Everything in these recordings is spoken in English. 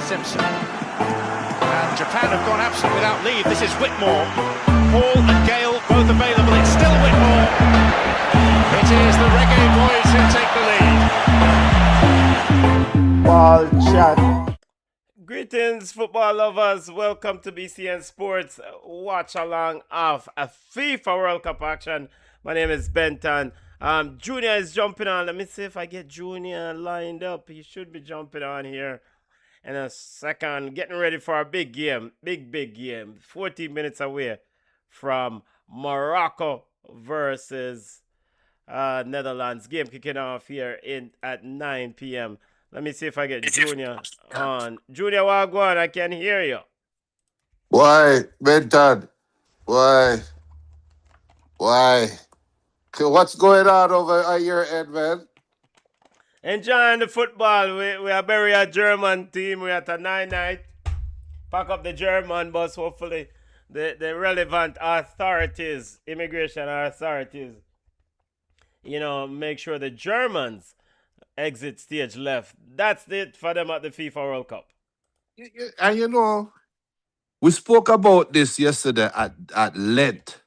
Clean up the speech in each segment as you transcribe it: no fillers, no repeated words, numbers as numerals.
Simpson. And Japan have gone absent without leave. This is Whitmore. Hall and Gale both available. It's still Whitmore. It is the Reggae Boys who take the lead. Ball chat. Greetings, football lovers. Welcome to BCN Sports watch along of a FIFA World Cup action. My name is Benton. Junior is jumping on. Let me see if I get Junior lined up. He should be jumping on here in a second. Getting ready for a big game. Big game. 14 minutes away from Morocco versus Netherlands. Game kicking off here at 9 p.m. Let me see if I get Junior on. Junior, Wagwan, I can hear you. Why, Benton? Why? What's going on over at your end, man? Enjoying the football. We are bury a German team. We're at a 9-night. Pack up the German bus. Hopefully, the relevant authorities, immigration authorities, make sure the Germans exit stage left. That's it for them at the FIFA World Cup. And we spoke about this yesterday at length.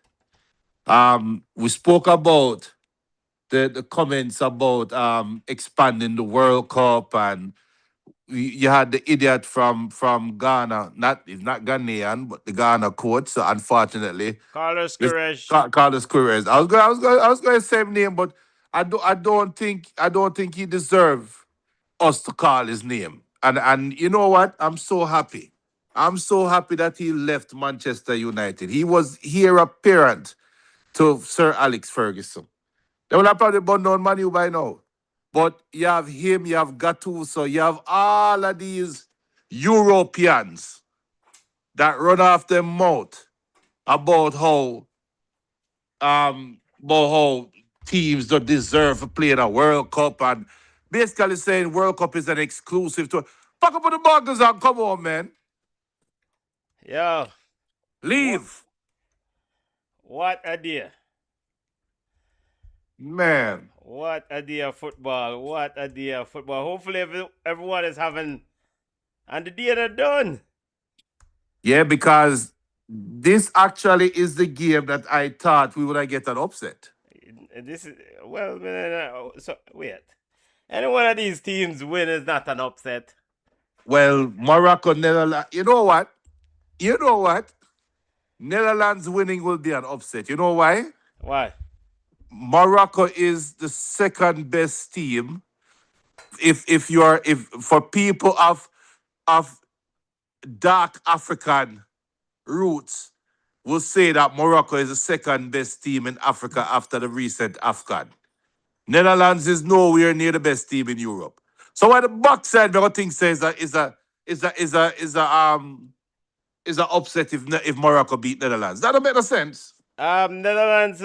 We spoke about the comments about expanding the World Cup, and you had the idiot from Ghana, he's not Ghanaian, but the Ghana coach. So unfortunately, Carlos Queiroz. Carlos Queiroz. I was going to say his name, but I don't think he deserves us to call his name. And you know what? I'm so happy. I'm so happy that he left Manchester United. He was heir apparent to Sir Alex Ferguson. They will have probably burned down Man U by now. But you have him, you have Gattuso, you have all of these Europeans that run off their mouth about how teams don't deserve to play in a World Cup, and basically saying World Cup is an exclusive to. Pack up the buggers and come on, man. Yo. Leave. What a day. Man. What a day of football. What a day of football. Hopefully everyone is having and the day they're done. Yeah, because this actually is the game that I thought we would get an upset. This is so wait. Any one of these teams win is not an upset. Well, Morocco, Netherlands. You know what? Netherlands winning will be an upset. You know why? Why? Morocco is the second best team. If for people of dark African roots, will say that Morocco is the second best team in Africa after the recent AFCON. Netherlands is nowhere near the best team in Europe. So what the box side, I think says that is a upset if Morocco beat Netherlands. That don't make no sense. Netherlands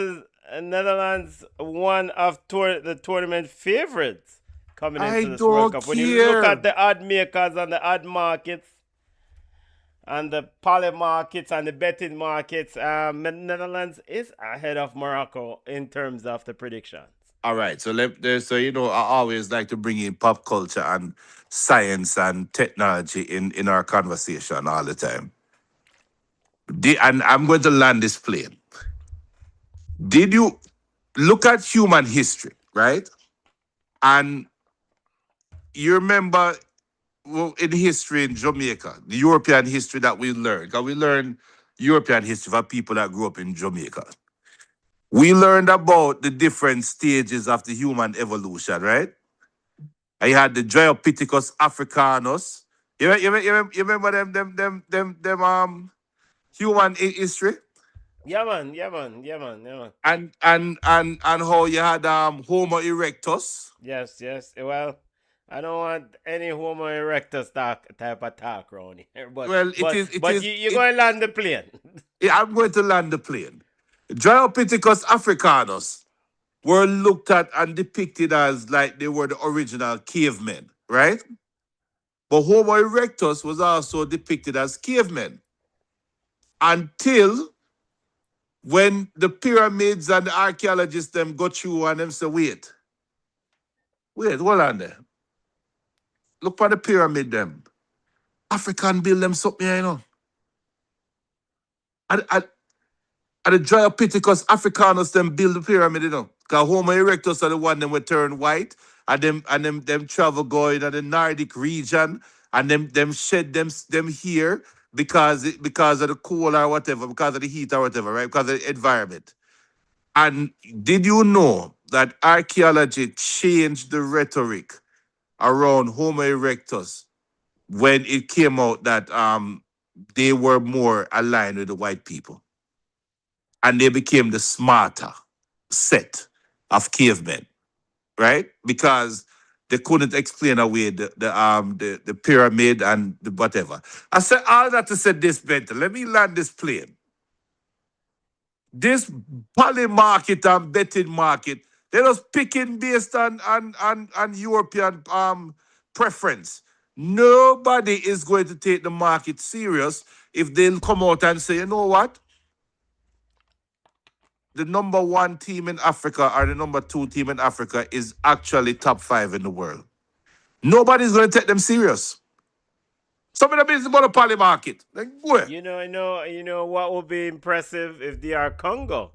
one of the tournament favorites coming into this World Cup. When you look at the odd makers and the odd markets and the poly markets and the betting markets, Netherlands is ahead of Morocco in terms of the predictions. All right, so I always like to bring in pop culture and science and technology in our conversation all the time. And I'm going to land this plane. Did you look at human history, right? And you remember in history in Jamaica, the European history that we learned, because we learned European history for people that grew up in Jamaica. We learned about the different stages of the human evolution, right? And you had the Dryopithecus africanus. You remember them human history? Yeah, man. And how you had Homo erectus. Yes. Well, I don't want any Homo erectus type of talk around here. But you're going to land the plane. Yeah, I'm going to land the plane. Dryopithecus africanus were looked at and depicted as like they were the original cavemen, right? But Homo erectus was also depicted as cavemen until when the pyramids and the archaeologists them go through and them say, wait, hold on there. Look for the pyramid them. African build them something, you know. And the dry up pity because Afrikaners them build the pyramid, you know. Because Homo erectus are the one them will turn white and them travel going to the Nordic region and them shed them here because of the cool or whatever, because of the heat or whatever, right? Because of the environment. And did you know that archaeology changed the rhetoric around Homo erectus when it came out that they were more aligned with the white people? And they became the smarter set of cavemen, right? Because they couldn't explain away the pyramid and the whatever. I said all that to say this, Benton. Let me land this plane. This poly market and betting market, they're just picking based on European preference. Nobody is going to take the market serious if they'll come out and say, you know what? The number one team in Africa or the number two team in Africa is actually top 5 in the world. Nobody's going to take them serious. Some of them is about a poly market. Like, where? You know what would be impressive if DR Congo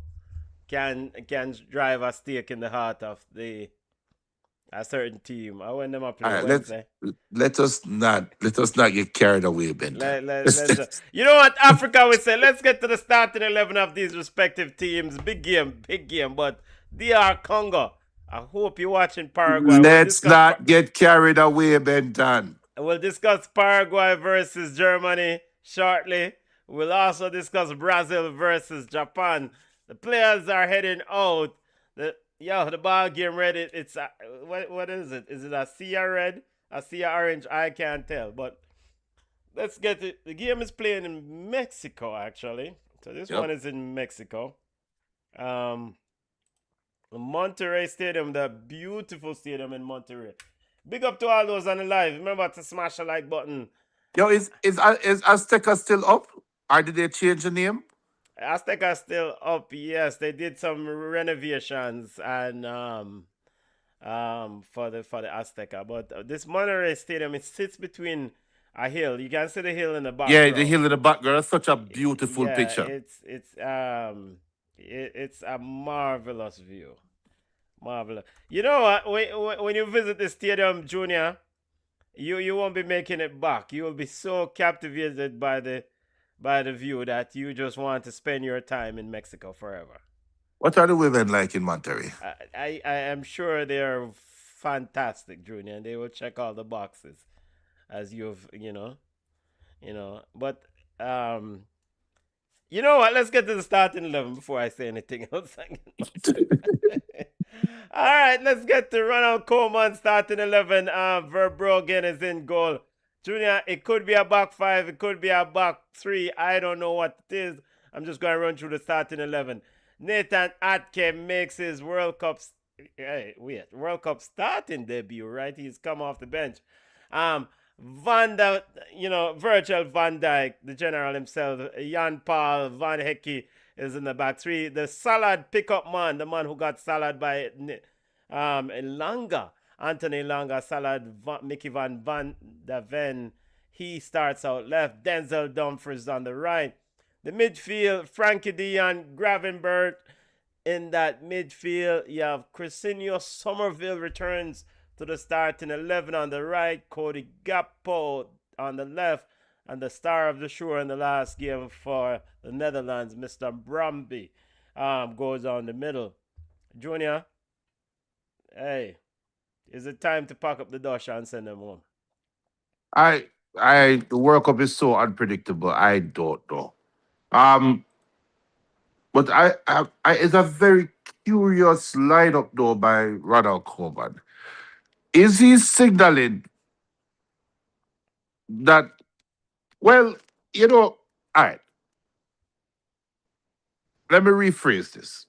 can drive a stake in the heart of a certain team. I want them up All play right, Wednesday. let us not get carried away, Benton. You know what Africa would say? Let's get to the starting 11 of these respective teams. Big game. But DR Congo, I hope you're watching Paraguay. Let's not get carried away, Benton. We'll discuss Paraguay versus Germany shortly. We'll also discuss Brazil versus Japan. The players are heading out. The ball game red. It's what is it? Is it a Cia red? A Cia orange? I can't tell. But let's get it. The game is playing in Mexico actually. So this one is in Mexico. Monterrey Stadium, the beautiful stadium in Monterrey. Big up to all those on the live. Remember to smash the like button. Yo, is Azteca still up? Or did they change the name? Azteca still up. Yes, they did some renovations and for the Azteca. But this Monterrey Stadium, it sits between a hill. You can see the hill in the background. Yeah, the hill in the background. That's such a beautiful picture. It's a marvelous view. Marvelous. You know what? When you visit the stadium, Junior, you won't be making it back. You will be so captivated by the view that you just want to spend your time in Mexico forever. What are the women like in Monterrey? I am sure they are fantastic, Junior, and they will check all the boxes, as you've But you know what? Let's get to the starting 11 before I say anything else. All right, let's get to Ronald Koeman starting 11. Verbruggen is in goal. Junior, it could be a back 5, it could be a back 3. I don't know what it is. I'm just going to run through the starting 11. Nathan Atke makes his World Cup starting debut, right? He's come off the bench. Virgil van Dijk, the general himself, Jan Paul Van Hecke is in the back 3. The Salad pickup man, the man who got salad by Elanga, Anthony Elanga, Salad, Mickey Van der Ven, he starts out left. Denzel Dumfries on the right. The midfield, Frankie de Jong, Gravenberch in that midfield. You have Crisinho Somerville returns to the starting 11 on the right. Cody Gakpo on the left. And the star of the show in the last game for the Netherlands, Mr. Bromby, goes on the middle. Junior, hey, is it time to pack up the Dutch and send them home? The World Cup is so unpredictable. I don't know. But it's a very curious lineup though by Ronald Koeman. Is he signaling that? Well, all right. Let me rephrase this.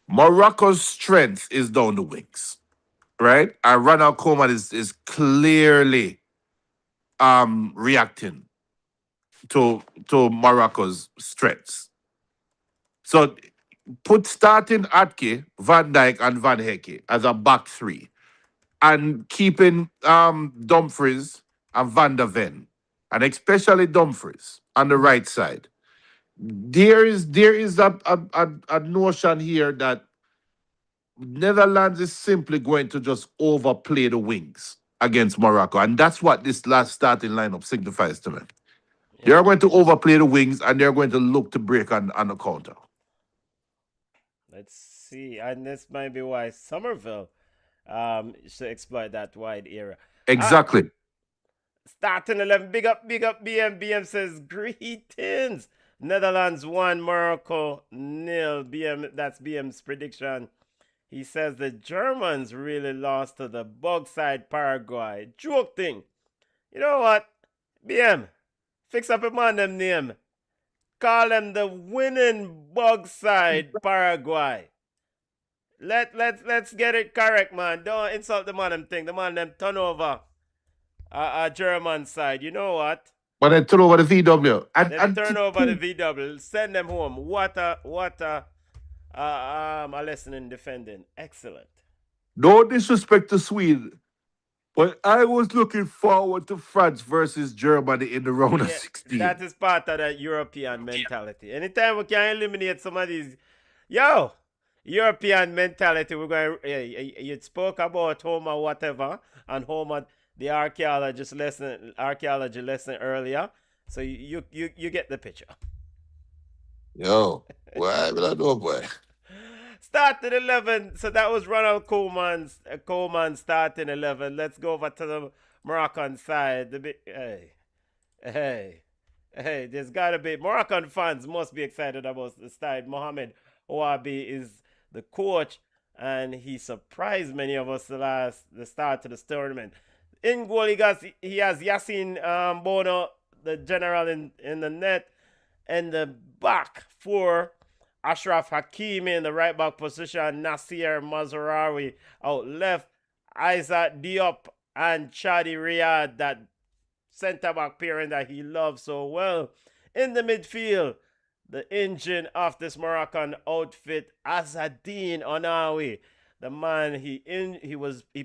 Morocco's strength is down the wings, right? And Ronald Koeman is clearly reacting to Morocco's strengths. So put starting Atke, Van Dijk, and Van Hecke as a back 3, and keeping Dumfries and Van der Ven and especially Dumfries on the right side. There is a notion here that Netherlands is simply going to just overplay the wings against Morocco, and that's what this last starting lineup signifies to me. They're going to overplay the wings, and they're going to look to break on the counter. Let's see. And this might be why Somerville should exploit that wide area. Exactly. Starting 11. Big up BM. BM says, greetings. Netherlands 1, Morocco 0. That's BM's prediction. He says the Germans really lost to the bug side Paraguay. Joke thing. You know what? BM, fix up a man them name. Call them the winning bug side Paraguay. Let's get it correct, man. Don't insult the man them thing. The man them turn over a German side. You know what? But they turn over the VW. And turn over the VW. Send them home. What a lesson in defending. Excellent. No disrespect to Sweden, but I was looking forward to France versus Germany in the round of 16. That is part of that European mentality. Anytime we can eliminate some of these, European mentality, we're going. You spoke about Homer whatever and Homer the archaeology lesson earlier, so you get the picture. Yo, why would I know, boy? Starting 11. So that was Ronald Koeman starting 11. Let's go over to the Moroccan side. Hey, there's got to be Moroccan fans must be excited about the side. Mohamed Ouabi is the coach, and he surprised many of us the start of this tournament. In goal, he has Yassine Bono, the general in the net, and the back four. Ashraf Hakimi in the right back position, Nasir Mazraoui out left, Isaac Diop and Chadi Riyad, that centre back pairing that he loves so well. In the midfield, the engine of this Moroccan outfit, Azadine Onawi. The man he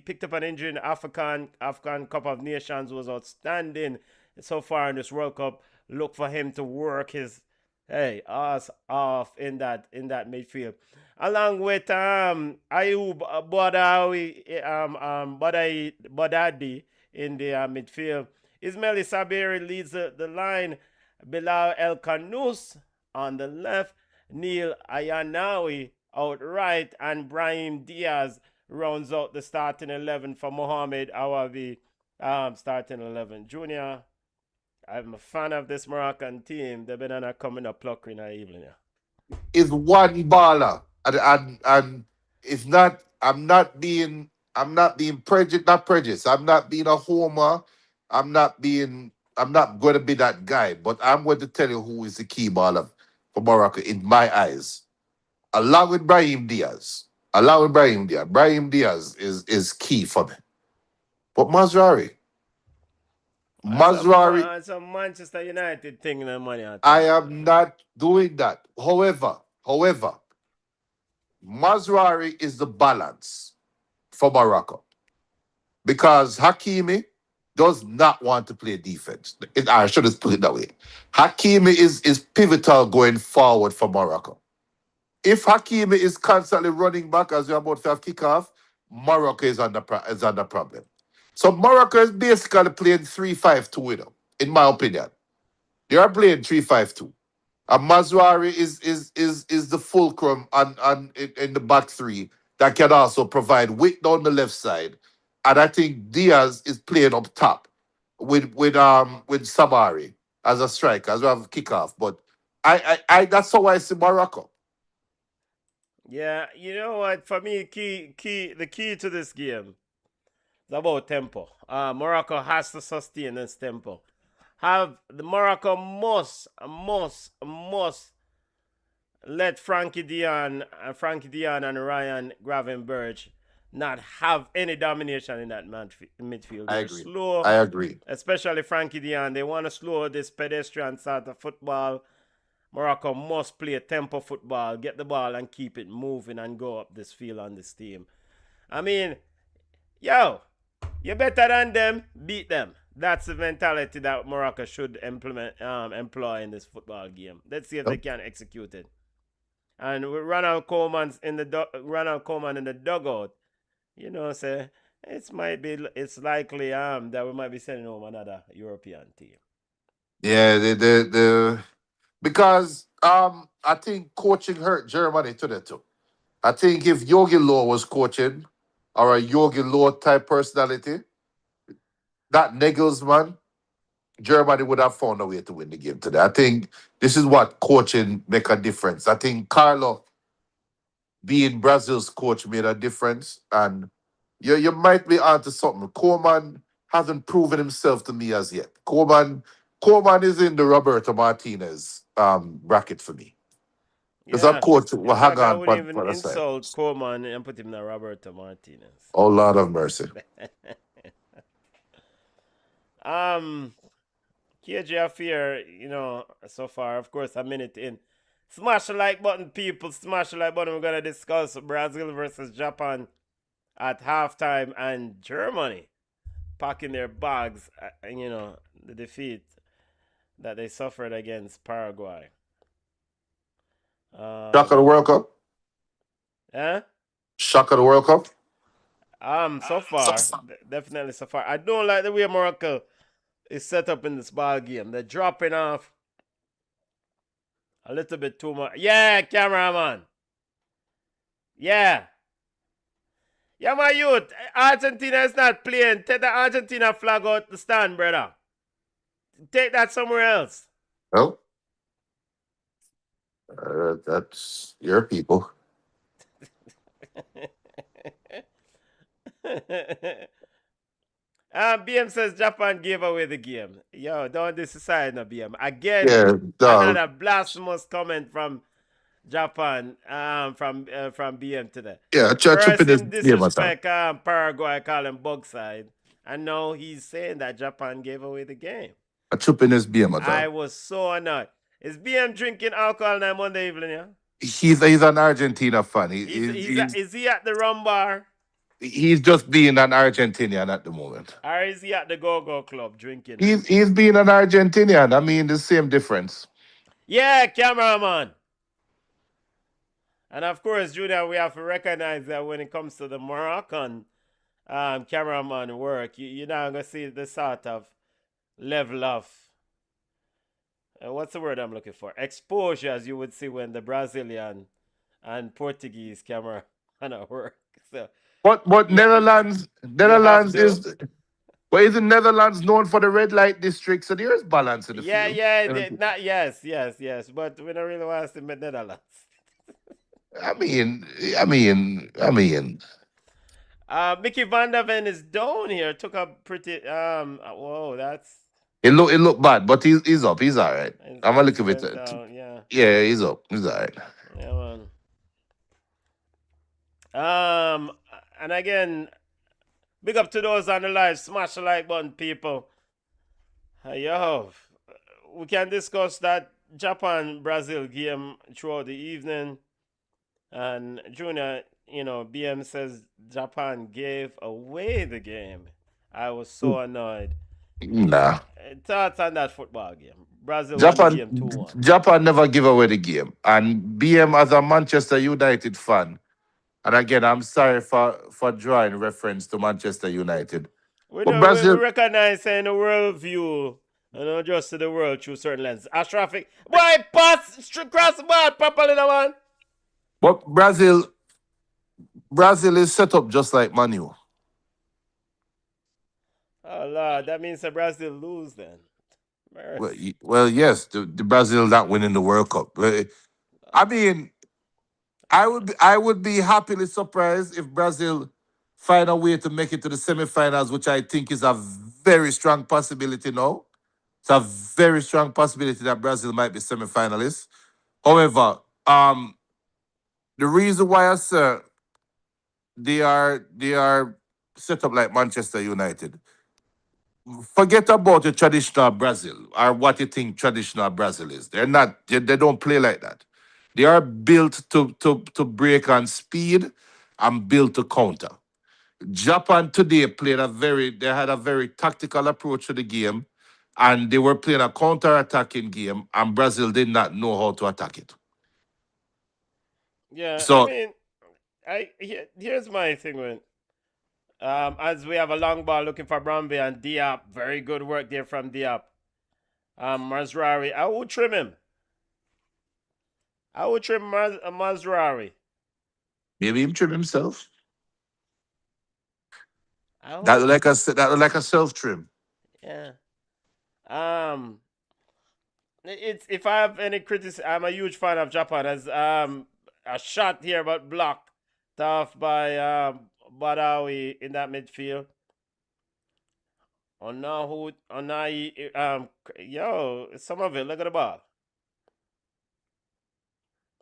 picked up an injury in African Cup of Nations, was outstanding so far in this World Cup. Look for him to work his us off in that midfield, along with Ayoub Badadi in the midfield. Ismail Sabiri leads the line. Bilal El Kanous on the left, Neil Ayanawi out right, and Brahim Diaz rounds out the starting 11 for Mohamed Awabi. Starting 11. Junior, I'm a fan of this Moroccan team. They've been on a coming up pluck in the evening. Is one baller, and it's not. I'm not being prejudiced. I'm not being a homer. I'm not going to be that guy. But I'm going to tell you who is the key baller for Morocco in my eyes, along with Brahim Diaz. Brahim Diaz is key for me. But Mazraoui. It's a Manchester United thing in the money. I am not doing that. However, Mazraoui is the balance for Morocco, because Hakimi does not want to play defense. I should have put it that way. Hakimi is pivotal going forward for Morocco. If Hakimi is constantly running back as we're about to have kickoff, Morocco is under problem. So Morocco is basically playing 3-5-2 with them, in my opinion. They are playing 3-5-2. And Mazraoui is the fulcrum in the back three that can also provide width down the left side. And I think Diaz is playing up top with Sabari as a striker, as well as kickoff. But I that's how I see Morocco. Yeah, you know what? For me, the key to this game is about tempo. Morocco has to sustain this tempo. Morocco must let Frankie Dion and Ryan Gravenberch not have any domination in that midfield. They're slow. I agree. Especially Frankie Dion. They want to slow this pedestrian sort of football. Morocco must play tempo football, get the ball and keep it moving and go up this field on this team. I mean, you're better than them, beat them. That's the mentality that Morocco should employ in this football game. Let's see if they Yep. can execute it. And with Ronald Koeman in the dugout, say it's likely that we might be sending home another European team. Yeah, because I think coaching hurt Germany today too. I think if Yogi Low was coaching or a Yogi Low type personality, that Nagelsmann, Germany would have found a way to win the game today. I think this is what coaching make a difference. I think Carlo being Brazil's coach made a difference, and you might be onto something. Koeman hasn't proven himself to me as yet. Koeman is in the Roberto Martinez bracket for me. Because our Yeah. coach In will hang fact, I on wouldn't even for the side. insult Koeman and put him in Roberto Martinez. Oh Lord of mercy. um, KJ Fear, so far, of course, a minute in. Smash the like button, people. Smash the like button. We're going to discuss Brazil versus Japan at halftime and Germany packing their bags, the defeat that they suffered against Paraguay. Shock of the World Cup. Eh? Shock of the World Cup. So far, definitely so far. I don't like the way Morocco is set up in this ball game. They're dropping off a little bit too much. Yeah, cameraman. Yeah. Yeah, my youth. Argentina is not playing. Take the Argentina flag out the stand, brother. Take that somewhere else. Well, that's your people. BM says Japan gave away the game. Yo, don't decide no BM. Again, Yeah, dog. another blasphemous comment from Japan, from BM today. Yeah, chip in First this him game at time. disrespect Paraguay, call him bug side. And now he's saying that Japan gave away the game. A chip in this game at I time. was so annoyed. Is BM drinking alcohol on Monday evening, yeah? He's an Argentina fan. Is he at the rum bar? He's just being an Argentinian at the moment. Or is he at the go-go club drinking? He's being an Argentinian. I mean, the same difference. Yeah, cameraman. And of course, Junior, we have to recognize that when it comes to the Moroccan cameraman work, you're not going to see the sort of level of, what's the word I'm looking for? Exposure, as you would see when the Brazilian and Portuguese cameraman work. So, But yeah, you have Netherlands to. isn't Netherlands known for the red light district? So there's balance in the Yeah, field. yeah, not yes, but we don't really want to see Netherlands. I mean, I mean, I mean. Mickey Van der Ven is down here. Took a pretty whoa, that's It look bad, but he's up. He's all right. I'm gonna look it's at went it. down, yeah. Yeah, he's up. He's all right. Yeah, man. And again, big up to those on the live. Smash the like button, people. Yo, we can discuss that Japan Brazil game throughout the evening. And Junior, BM says Japan gave away the game. I was so annoyed. Nah. Thoughts on that football game? Brazil won the game 2-1. Japan never give away the game. And BM as a Manchester United fan, and again, I'm sorry for drawing reference to Manchester United. We But know we Brazil, recognize in the world view, just to the world through certain lenses. As traffic, boy, pass cross the ball properly, no man. but Brazil is set up just like Manu. Oh Lord, that means that Brazil lose then. Well, Mercy. yes, the Brazil not winning the World Cup. I mean, I would be happily surprised if Brazil find a way to make it to the semifinals, which I think is a very strong possibility now. It's a very strong possibility that Brazil might be semifinalists. However, the reason why I say they are set up like Manchester United. Forget about the traditional Brazil or what you think traditional Brazil is. They're not. They don't play like that. They are built to break on speed and built to counter. Japan today they had a very tactical approach to the game, and they were playing a counter-attacking game, and Brazil did not know how to attack it. Yeah, I So mean, here's my thing with as we have a long ball looking for Bromby and Diop. Very good work there from Diop. Mazrari, I would trim him. I would trim Mazrari. maybe him trim himself. I That hope. look like a self trim. Yeah. It's if I have any criticism, I'm a huge fan of Japan. As a shot here but blocked off by Badawi in that midfield. Yo, some of it. Look at the ball.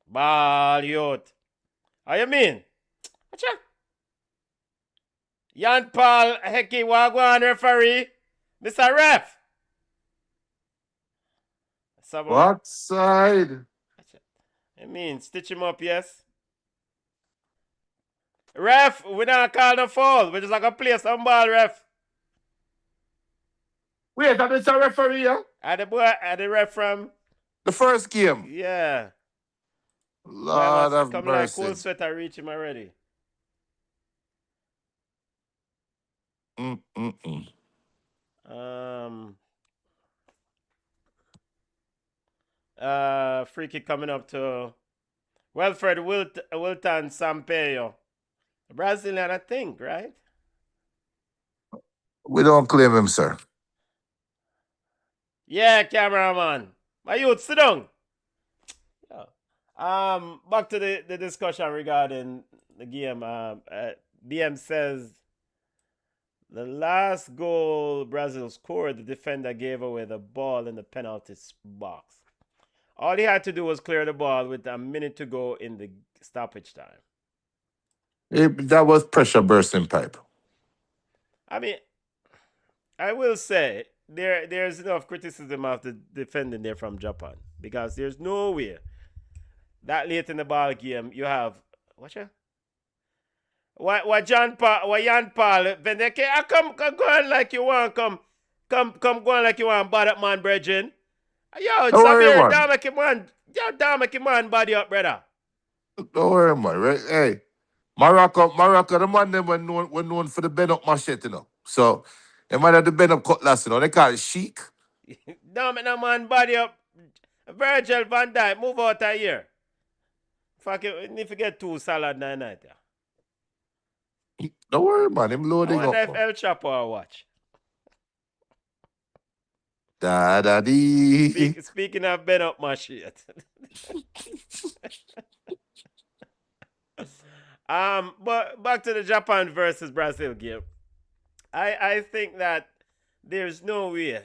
Ball, youth. How you mean? Whatcha? Jan Paul Heki Wagwan referee. Mr. Ref. What side? I mean, stitch him up, yes. Ref, we not call no foul. We just like a play some ball, ref. Wait, that is a referee, yeah? At the ref from The first game. yeah. Lord of Come mercy. like cold sweat, I reach him already. Free kick coming up to Wilfred Wilton Sampaio. Brazilian, I think, right? We don't claim him, sir. Yeah, cameraman. My youth, sit down. Back to the discussion regarding the game. BM says the last goal Brazil scored, the defender gave away the ball in the penalty box. All he had to do was clear the ball with a minute to go in the stoppage time. That was pressure bursting pipe. I mean, I will say there's enough criticism of the defending there from Japan because there's no way that late in the ball game you have what Jan Paul when they come go on like you want come go on like you want bad up man brethren. Yo, Sabir, don't make him man body up, brother. Don't worry, man. Right? Hey, Morocco, the man them were known for the bend up machete, you know. So they might have the bend up cutlass, you know. They call it chic. Don't make no man body up. Virgil van Dijk, move out of here. Fuck it, if you get 2 salad night. Yeah. Don't worry, man. Him loading I up. wonder if El Chapo will watch. Da-da-dee. Speaking of bend up my shit. But back to the Japan versus Brazil game. I think that there's no way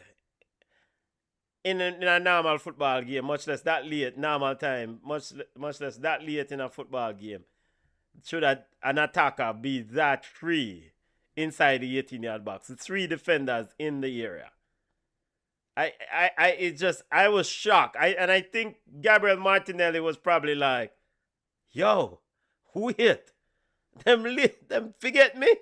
in a normal football game, much less that late, normal time, much less that late in a football game, should an attacker be that free inside the 18-yard box? The 3 defenders in the area. I was shocked. I think Gabriel Martinelli was probably like, yo, who hit? Them forget me?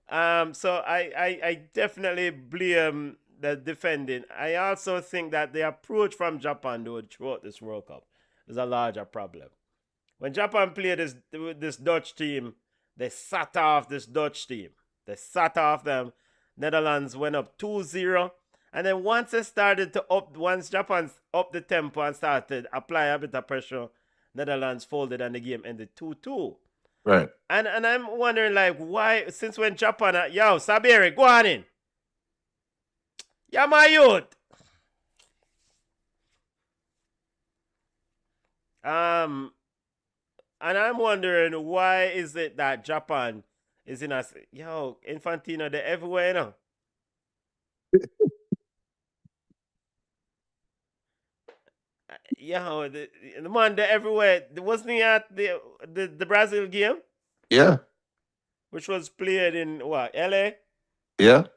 So I definitely blame the defending. I also think that the approach from Japan throughout this World Cup is a larger problem. When Japan played this Dutch team, they sat off this Dutch team. They sat off them. Netherlands went up 2-0. And then once Japan upped the tempo and started apply a bit of pressure, Netherlands folded and the game ended 2-2. Right. And I'm wondering, like, why, since when Japan, yo, Sabiri, go on in. Yeah, my youth. And I'm wondering, why is it that Japan is in Infantino, they're everywhere, you know? The man they're everywhere. Wasn't he at the Brazil game? Yeah. Which was played in what, LA? Yeah.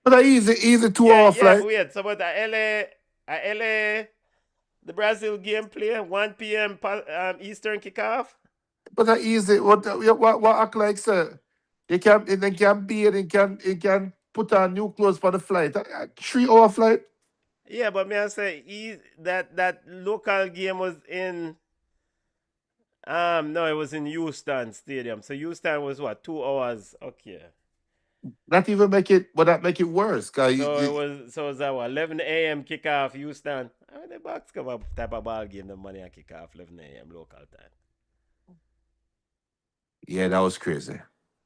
But easy 2 hour flight. Yeah, weird. So about LA, the Brazil game play 1 p.m. Eastern kickoff. But that easy. What act like, sir? They can be and they can put on new clothes for the flight. 3 hour flight. Yeah, but me I say that local game was in no, it was in Houston Stadium. So Houston was what, 2 hours? Okay. Not even make it, but that make it worse. Cause So it was that what, 11 a.m. kickoff Houston. I mean the Bucks come up type of ball game the money and kick off 11 a.m. local time. yeah, that was crazy.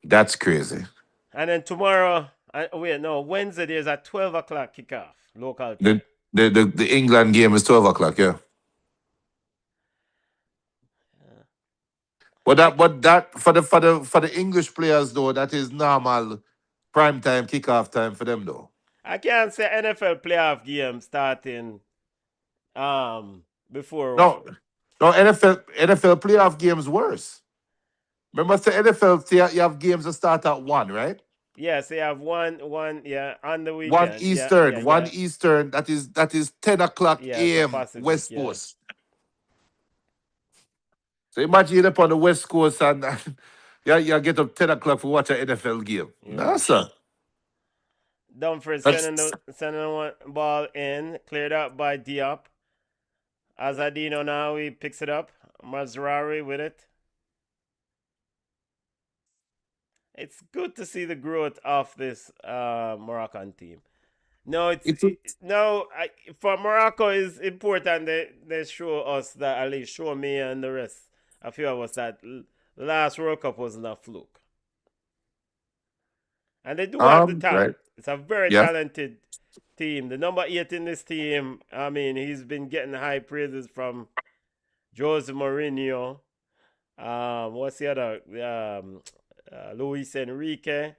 That's crazy. And then tomorrow, wait, no, Wednesday there's a 12 o'clock kickoff local The time. the England game is 12 o'clock. Yeah, but I, that for the English players though, that is normal prime time kickoff time for them though. I can't say NFL playoff game starting before. No, no NFL playoff games worse. Remember, the NFL you have games that start at 1, right? Yeah, so you have one, yeah, on the One weekend. Yeah, yeah, Eastern, one yeah. Eastern. That is 10 o'clock Yeah, so a.m. Pacific, West yeah. Coast. So imagine up on the West Coast and yeah, you get up 10 o'clock for watch an NFL game. Yeah. Nah, sir. Dumfries That's sending the one ball in, cleared up by Diop. Azadino now he picks it up. Mazrari with it. It's good to see the growth of this Moroccan team. No, it's for Morocco is important. They show us that, at least show me and the rest, a few of us, that the last World Cup wasn't a fluke, and they do have the right. talent. It's a very Yeah. talented team. The number 8 in this team, I mean, he's been getting high praises from Jose Mourinho. What's the other? Luis Enrique.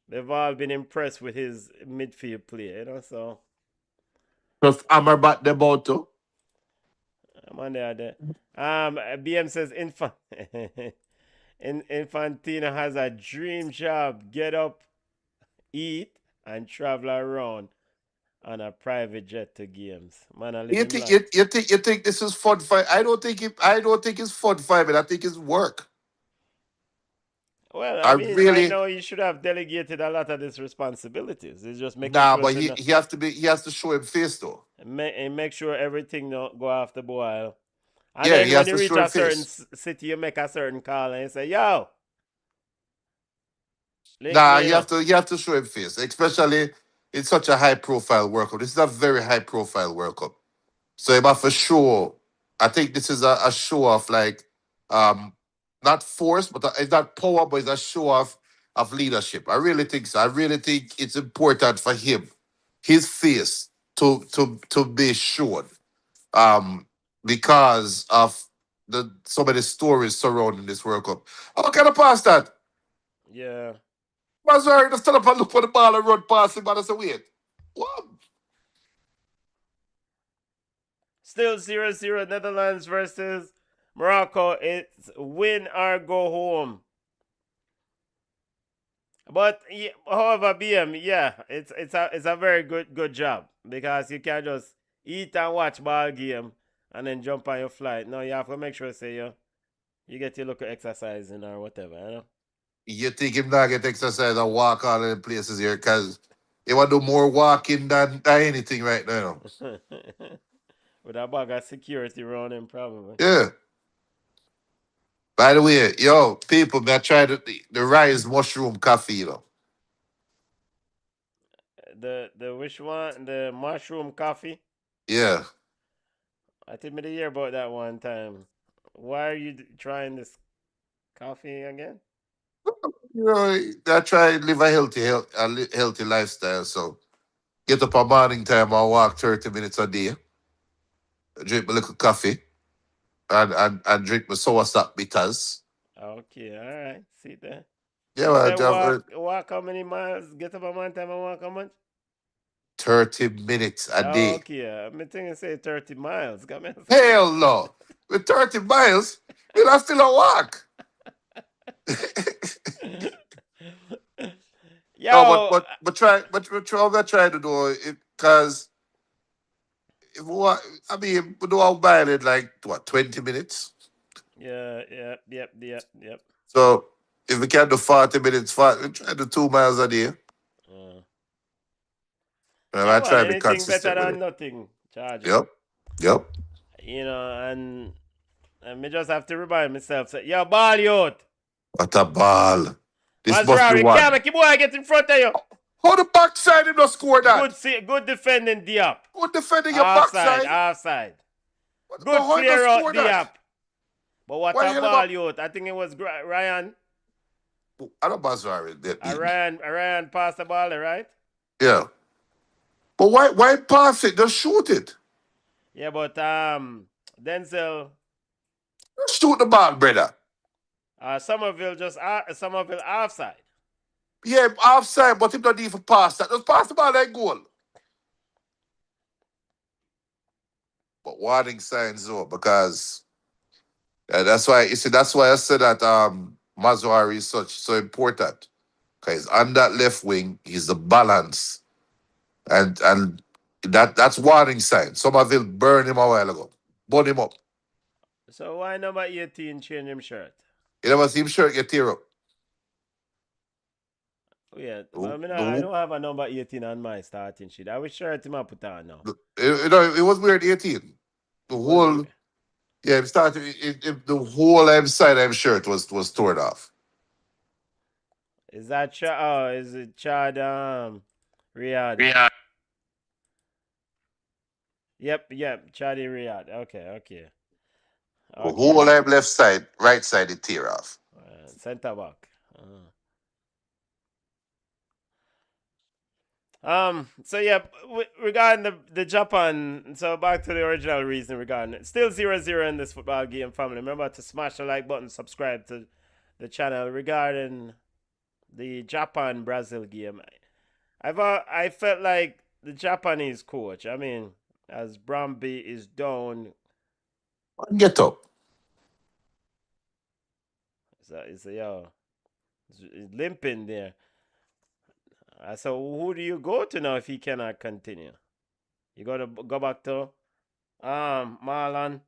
They've all been impressed with his midfield play, So Plus Amrabat the about too. I'm on there. BM says Infantino has a dream job: get up, eat, and travel around on a private jet to games. Man, I live You him think life. you think this is fun fight? I don't think it's fun fight, but I think it's work. Well, I I mean, right really now he should have delegated a lot of his responsibilities. He's just making nah, sure, but he has to show him face though. make sure everything don't go off the boil. And Yeah, then he when has you to reach show him a certain face. city, you make a certain call and you say, "Yo, link Nah, me you have up." to you have to show him face, especially in such a high profile World Cup. This is a very high profile World Cup. So if for sure, I think this is a show of like um not force, but it's not power, but it's a show of leadership. I really think so. I really think it's important for him, his face to be shown. Um because of the some of the stories surrounding this World Cup. How can I pass that? Yeah. Mazari just stand up and look for the ball and run past him and I say, wait. What? Still 0-0 Netherlands versus Morocco. It's win or go home. But yeah, however, BM, yeah, it's a very good job, because you can't just eat and watch ball game and then jump on your flight. No, you have to make sure, say, you get your little exercising or whatever. You think him not get exercise and walk all of the places here because he want to do more walking than anything right now. With a bag of security around him, probably. Yeah. By the way, yo, people, may I try the Rise Mushroom Coffee, The which one? The mushroom coffee. Yeah. I think me to hear about that one time. Why are you trying this coffee again? I try and live a healthy lifestyle. So get up a morning time and walk 30 minutes a day, drink my little coffee, and drink my sour sap bitters. Okay, all right. See there. Yeah, You well, say I have walk how many miles? Get up a one time and walk how much? 30 minutes a Oh, day. okay. I'm thinking say 30 miles. Got me. Hell no. With 30 miles, we'll still a walk. No, but Yo, what I'm trying to do it because what I mean, we do our mile in like what 20 minutes. Yep. So if we can do 40 minutes, we try to do 2 miles a day. Yeah, I man, try to be anything better consistent with than it. nothing, Charger. Yep. And me just have to remind myself, say, yo, ball youth. What a ball. This must be Mazraoui, one. can't make your boy get in front of you. How the backside him not score that? Good defending, Diop. Good defending your backside. Offside. But Good how clear you out, score Diop. that? But what Why a hell ball, about- youth. I think it was Ryan. I don't Mazraoui. Ryan passed the ball, right? Yeah. But why pass it? Just shoot it. Yeah, but Denzel, Just shoot the ball, brother. Somerville offside. Yeah, offside, but him not even pass that. Just pass the ball like goal. But warning signs though, because that's why I said that Mazraoui is so important. Because on that left wing, he's the balance. And that's warning sign. Somerville burned him a while ago. Burn him up. So why number 18 change him shirt? You never see him shirt get tear up. Yeah, I No. don't have a number 18 on my starting sheet. I wish shirt him put on now. It was weird 18. It started. The whole side shirt was torn off. Is that is it Chad Riyadh? Yeah. Yep, Chadi Riyadh. Okay. The whole left side, right side, it tear off. Center back. So yeah, regarding the Japan, so back to the original reason regarding it. Still 0-0 in this football game, family. Remember to smash the like button, subscribe to the channel. Regarding the Japan-Brazil game, I felt like the Japanese coach, I mean, as Bromby is down. Get up. It's limping there. So who do you go to now if he cannot continue? You got to go back to Marlon.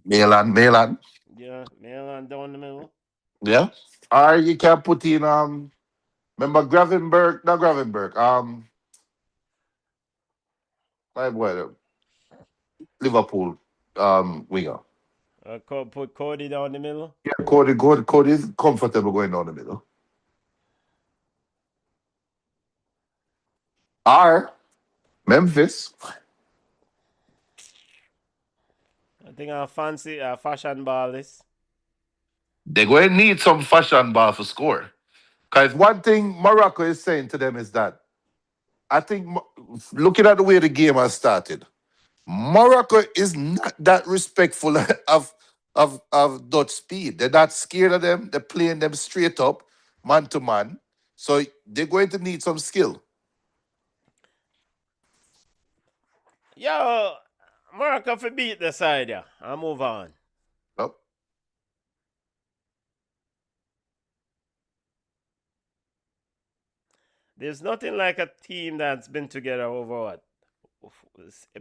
Milan. Yeah, Marlon down the middle. Yeah. Or you can put in remember Gravenberg, not Gravenberg. Liverpool winger. Put Cody down the middle. Yeah, Cody is comfortable going down the middle. Or Memphis. I think I fancy fashion ball this. They're going to need some fashion ball for score. Because one thing Morocco is saying to them is that I think, looking at the way the game has started, Morocco is not that respectful of Dutch speed. They're not scared of them. They're playing them straight up, man to man. So they're going to need some skill. Yo, Morocco for beat the side, yeah. I'll move on. Nope. There's nothing like a team that's been together over what?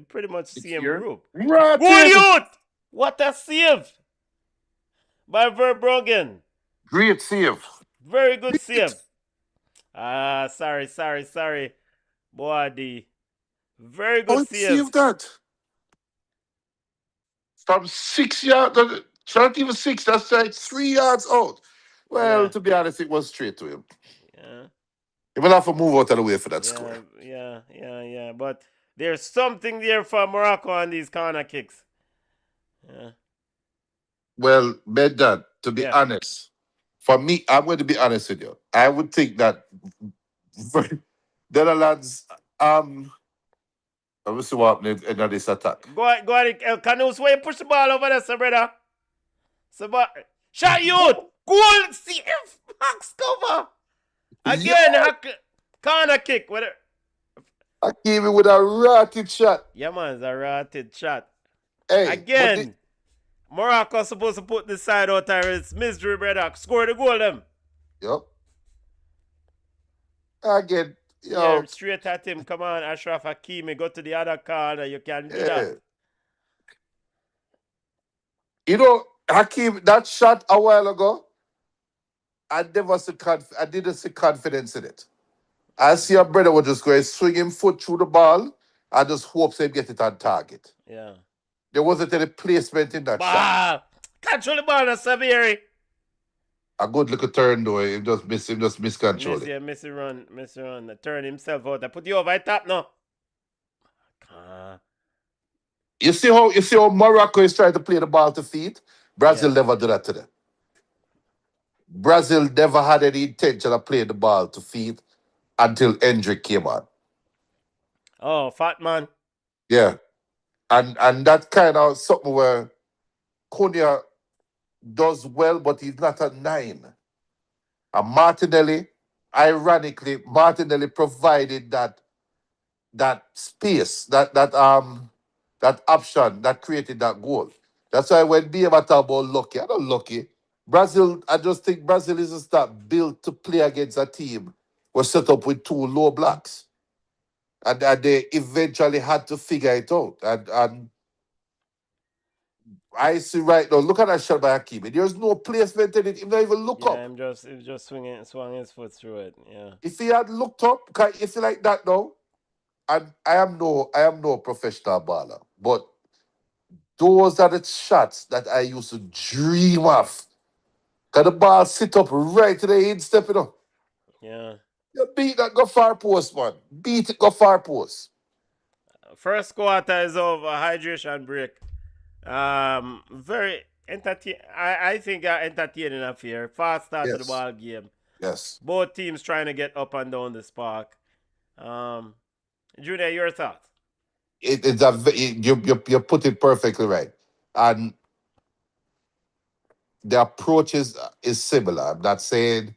Pretty much same group. Right. Good youth! What a save! By Verbruggen. Great save. Very good save. Sorry. Boadi. Very good save. Save that. From 6 yards, it's not even 6, that's like 3 yards out. Well, to be honest, it was straight to him. Yeah. He will have to move out of the way for that score. Yeah. But there's something there for Morocco on these corner kicks. Yeah. Well, Bedad, to be honest, for me, I'm going to be honest with you. I would think that the Netherlands, let me see what happened in this attack. Go on, Canoes, where you push the ball over there, brother. Shot you! Goal! See if Max cover! Again, corner kick. I came in with a rotted shot. Yeah, man, it's a rotted shot. Hey, again, Morocco supposed to put this side out there. It's misery, brother. Score the goal, them. Yep. Again, yeah, straight at him. Come on, Ashraf Hakimi. Go to the other corner. You can do that. You know, Hakeem, that shot a while ago, I didn't see confidence in it. I see a brother would just go swing him foot through the ball and just hope they get it on target. Yeah. There wasn't any placement in that shot. Bah! Control the ball now, Sabiri. A good little turn though, him just miscontrol it. Messi run. Turn himself out. I put you over the top now. You see how Morocco is trying to play the ball to feet? Brazil Yeah. never do that to them. Brazil never had any intention of playing the ball to feet until Hendrick came on. Oh, fat man. Yeah. And that kind of something where Cunha does well, but he's not a 9. And Martinelli provided that space, that option that created that goal. That's why when Bieber talk about lucky, I don't lucky. Brazil, I just think Brazil is just not built to play against a team was set up with 2 low blocks. And they eventually had to figure it out. And I see right now, look at that shot by Hakimi. There's no placement in it. He didn't even look Yeah, up. him just swung his foot through it. Yeah. If he had looked up, if he like that now, and I am no professional baller, but those are the shots that I used to dream of. Cause the ball sit up right to the instep, you know. Yeah. You beat that go far post, man. Beat it go far post. First quarter is over. Hydration break. Very entertain. I think entertaining affair. Fast start to the Yes. ball game. Yes. Both teams trying to get up and down the spark. Junior, your thoughts? You put it perfectly right. And the approach is similar. I'm not saying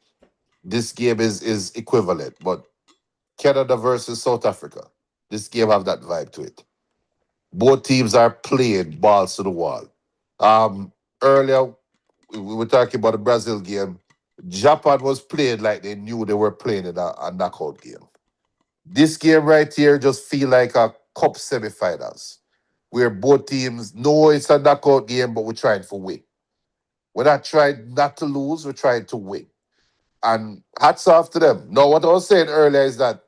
this game is equivalent, but Canada versus South Africa, this game have that vibe to it. Both teams are playing balls to the wall. Earlier we were talking about the Brazil game. Japan was playing like they knew they were playing in a knockout game. This game right here just feel like a cup semifinals, where both teams know it's a knockout game, but we're trying for win. We're not trying not to lose, we're trying to win. And hats off to them. Now, what I was saying earlier is that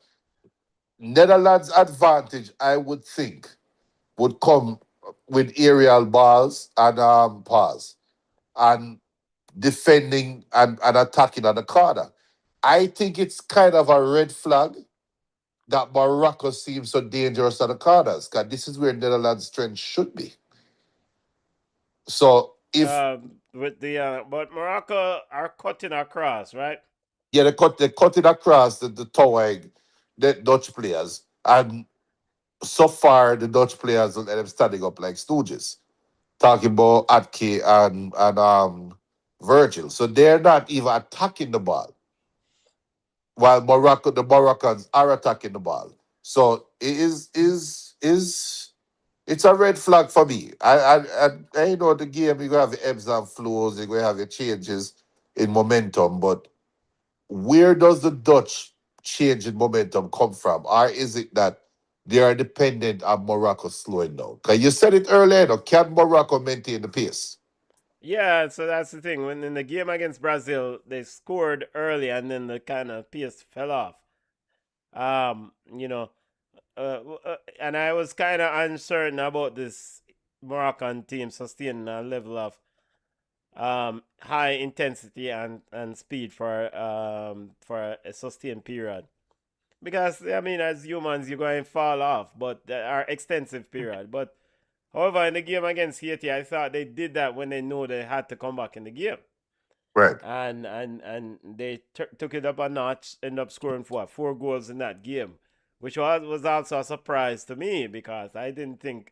Netherlands' advantage, I would think, would come with aerial balls and pass and defending and attacking on the corner. I think it's kind of a red flag that Morocco seems so dangerous on the corners, because this is where Netherlands' strength should be. So if With the but Morocco are cutting across, right? they cut it across the tower, the Dutch players, and so far the Dutch players let them standing up like stooges, talking about Atke and Virgil. So they're not even attacking the ball, while the Moroccans are attacking the ball. So it is it's a red flag for me. I know the game you're gonna have the ebbs and flows, you're gonna have your changes in momentum, but where does the Dutch change in momentum come from? Or is it that they are dependent on Morocco slowing down? Because you said it earlier, can Morocco maintain the pace? Yeah, so that's the thing. When in the game against Brazil, they scored early and then the kind of pace fell off. You know, and I was kind of uncertain about this Moroccan team sustaining a level of high intensity and speed for a sustained period. Because I mean, as humans, you're going to fall off, but there are extensive period. But however, in the game against Haiti, I thought they did that when they knew they had to come back in the game, Right. and they took it up a notch, ended up scoring 4 goals in that game, which was also a surprise to me because I didn't think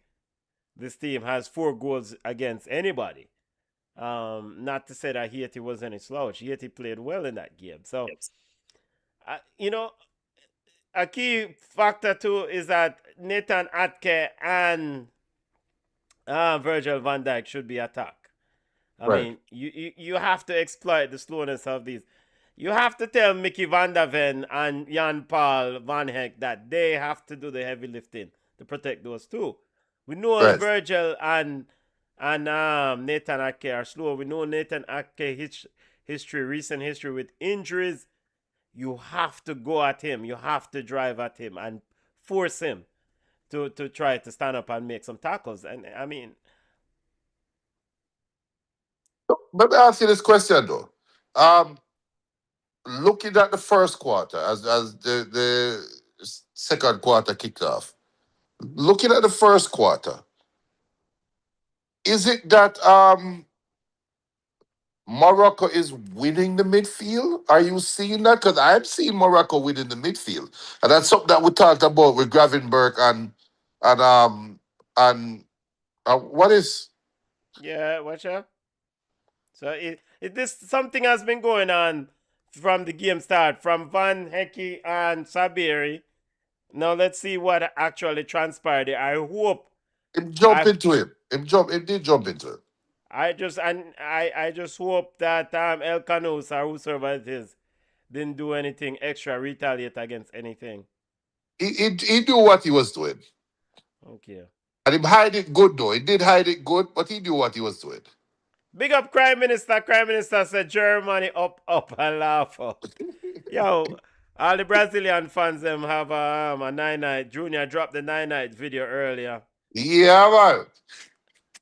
this team has 4 goals against anybody. Not to say that Haiti was any slouch. Haiti played well in that game. So, you know, a key factor too is that Nathan Atke and Virgil van Dijk should be attacked. I Right. mean, you have to exploit the slowness of these. You have to tell Mickey van der Ven and Jan Paul Van Heck that they have to do the heavy lifting to protect those two. We know Right. Virgil and and Nathan Ake are slow. We know Nathan Ake recent history with injuries. You have to go at him. You have to drive at him and force him to try to stand up and make some tackles. And I mean, Let me ask you this question though. Um, Looking at the first quarter as the second quarter kicked off, looking at the first quarter, is it that Morocco is winning the midfield? Are you seeing that? Because I'm seeing Morocco winning the midfield, and that's something that we talked about with Gravenberg and what is yeah, watch out. So this something has been going on from the game start, from Van Hecke and Sabiri. Now let's see what actually transpired. I hope him jump into him? Him did jump into him. I just hope that El Canus or whoever it is didn't do anything extra, retaliate against anything. He knew what he was doing. Okay. And him hide it good though. He did hide it good, but he knew what he was doing. Big up Prime Minister. Prime Minister said Germany up and laugh out. Yo, all the Brazilian fans them have a 9-night. Junior dropped the 9-night video earlier. Yeah, man.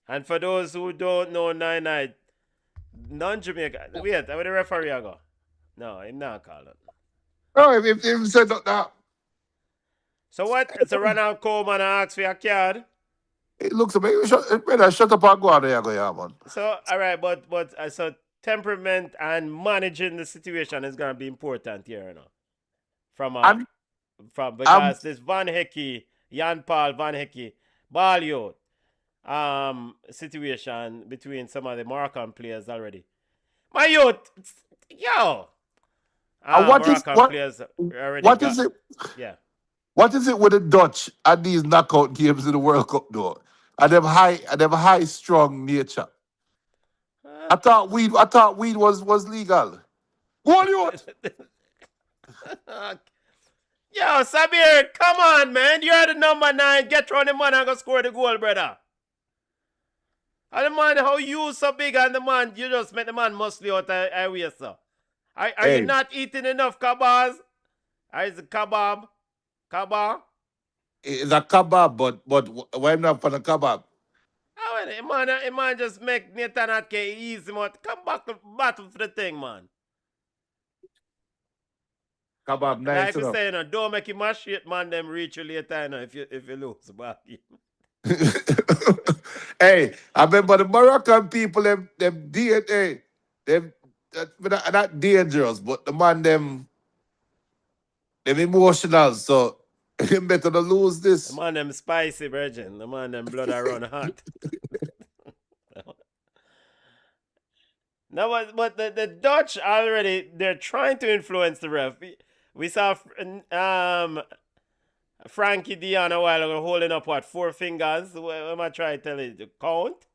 And for those who don't know 9-night, non-Jamaica. Wait, where the referee go? No, him not call it. Oh, if him said that, So what? It's a Ronald Coleman asked for a card. it looks like shut up and go on there, go, yeah, man. So all right, but so temperament and managing the situation is gonna be important here, you know. From because this Van Hecke, Jan Paul Van Hecke, ball youth, situation between some of the Moroccan players already. My youth, yo, players already. What is it? Yeah. What is it with the Dutch and these knockout games in the World Cup though? And them high strong nature. I thought weed was legal. Go on, you. Yo, Sabir, come on, man. You're the number 9. Get round the man and go score the goal, brother. And the man, how you so big and the man, you just make the man muscly out of way, sir. Are you not eating enough kebabs? Or is it kebab? Kebab? It's a kebab, but why not for the kebab? Oh, man just make Nathan Atke easy, man. Come back to battle for the thing, man. Kebab nice like you enough. say, you know, don't make him mash it, man. Them reach you later, you know, if you lose the ball. Hey, I remember the Moroccan people, them DNA, them not dangerous, but the man them emotional, so you better not lose this. The man them spicy, virgin. The man them blood run hot. No, but the Dutch already, they're trying to influence the ref. We saw Frankie Dion a while ago holding up, 4 fingers? What am I trying to tell you? To count?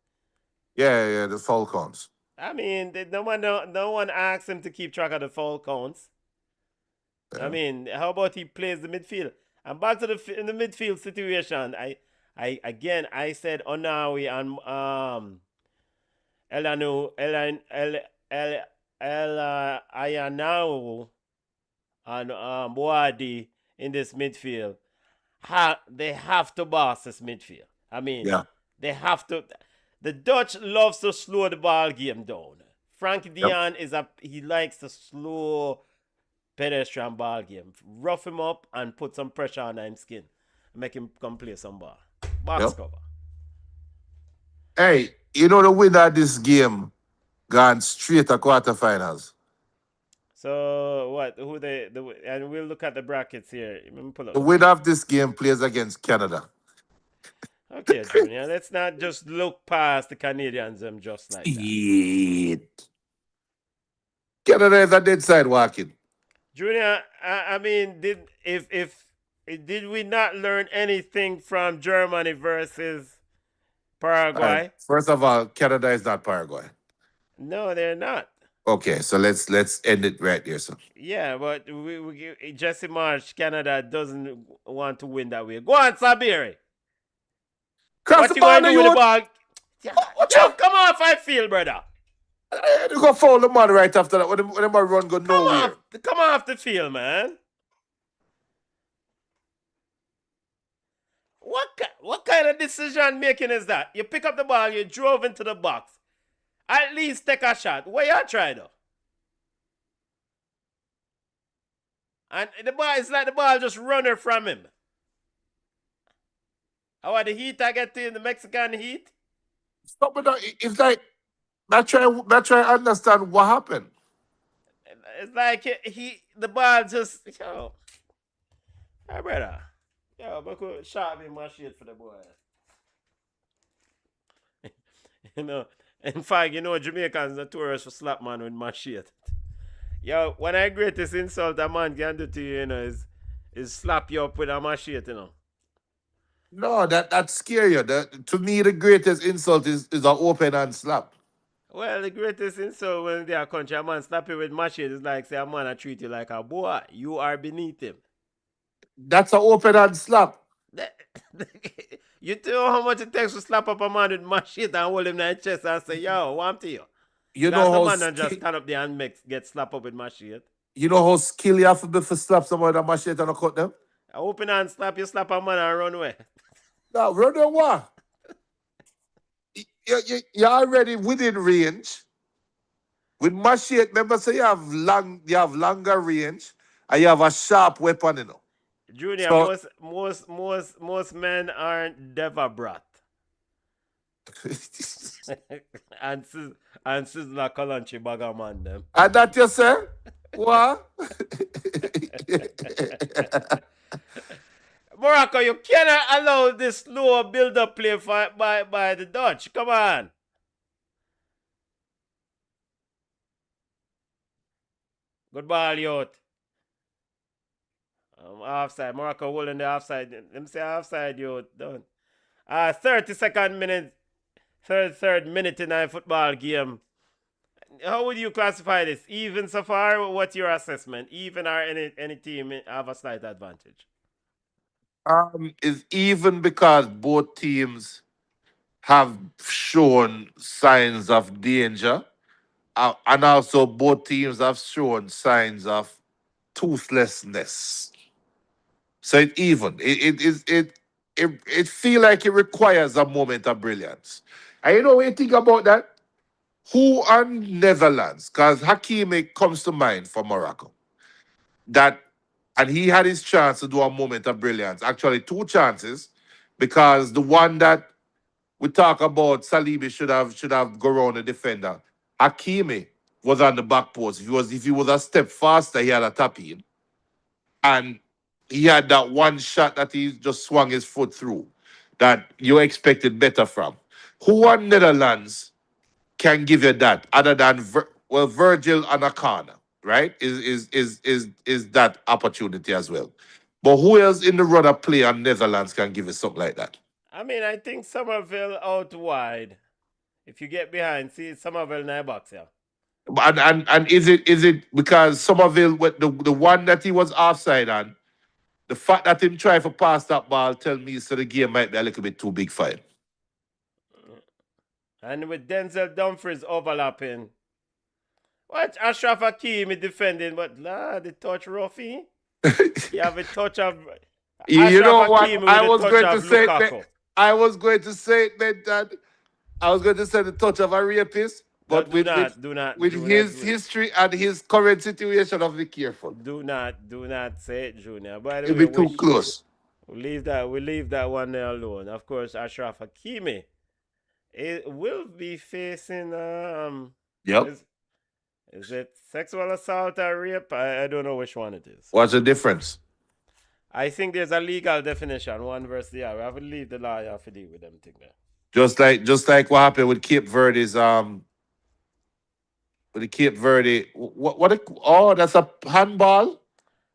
Yeah, the foul counts. I mean, no one asked him to keep track of the foul counts. Yeah. I mean, how about he plays the midfield? And back to the midfield situation. I said Onawi and Ayanau and Boadi in this midfield. They have to boss this midfield. I mean, they have to. The Dutch loves to slow the ball game down. Frankie Dion he likes to slow pedestrian ball game. Rough him up and put some pressure on his skin. Make him come play some ball. Box cover. Hey, you know the winner of this game gone straight to quarterfinals. So what? And we'll look at the brackets here. Pull up. The winner of this game plays against Canada. Okay, Junior. Let's not just look past the Canadians just like that. Canada is a dead side walking. Junior, I mean, did we not learn anything from Germany versus Paraguay? First of all, Canada is not Paraguay. No, they're not. Okay, so let's end it right there, sir. Yeah, but Jesse Marsh, Canada doesn't want to win that way. Go on, Sabiri. What you going to do with the ball? Come off, I feel, brother. You go foul the man right after that when the man run go nowhere. Come off the field, man. What kind of decision making is that? You pick up the ball, you drove into the box. At least take a shot. What you try though? And the ball is like the ball just running from him. How are the heat I get to in the Mexican heat? Stop with that. It's like not try understand what happened. It's like the ball just hey brother. Yo, I could shot me my shit for the boy. In fact, Jamaicans are tourists for slap man with my shit. Yo, one of the greatest insult a man can do to you, is slap you up with a machete, No, that scare you. To me, the greatest insult is an open hand slap. Well, the greatest insult when they are country, a man slap you with machete is like say a man I treat you like a boy. You are beneath him. That's an open hand slap. You know how much it takes to slap up a man with machete and hold him in the chest and say, yo, want to you? You That's know the how man that just stand up there and get slapped up with machete. you know how skill you have to be for slap someone with a machete and cut them? I open hand slap, you slap a man and run away. No, run away what? You're already within range. With machete, remember, so you have longer range and you have a sharp weapon, Junior, So- most men aren't Deva brat. and Sizzler Kalanchi Bagaman them. And that you say? What? Morocco, you cannot allow this slow build-up play by the Dutch. Come on. Good ball, youth. Offside. Morocco holding the offside. Let me say offside, youth. Done. 32nd minute. Third minute in a football game. How would you classify this? Even so far? What's your assessment? Even or any team have a slight advantage? It's even because both teams have shown signs of danger, and also both teams have shown signs of toothlessness. So it even. It feel like it requires a moment of brilliance. And you know what you think about that? Who are Netherlands? Because Hakimi comes to mind for Morocco. And he had his chance to do a moment of brilliance. Actually, two chances, because the one that we talk about, Saliba should have gone around the defender. Hakimi was on the back post. If he was a step faster, he had a tap in. And he had that one shot that he just swung his foot through that you expected better from. Who on Netherlands can give you that other than Virgil and Akana, right? Is that opportunity as well. But who else in the run of play on Netherlands can give you something like that? I mean, I think Somerville out wide. If you get behind, see Somerville in the box, yeah. And is it because Somerville with the one that he was offside on, the fact that him try to pass that ball tell me so the game might be a little bit too big for him. And with Denzel Dumfries overlapping. Watch Ashraf Hakimi defending, but the touch roughy. You have a touch of You know what? Hakimi I with was a going touch to of say Lukaku. it. I was going to say it, man. That I was going to say the touch of a rapist, but do not with his history and his current situation, of be careful. Do not say it, Junior. By the It'll way, be too close. we leave that one there alone. Of course, Ashraf Hakimi will be facing Yep. Is it sexual assault or rape? I don't know which one it is. What's the difference? I think there's a legal definition, one versus the other. We have to leave the lawyer to deal with them thing there. Just like what happened with Cape Verde's with the Cape Verde. That's a handball.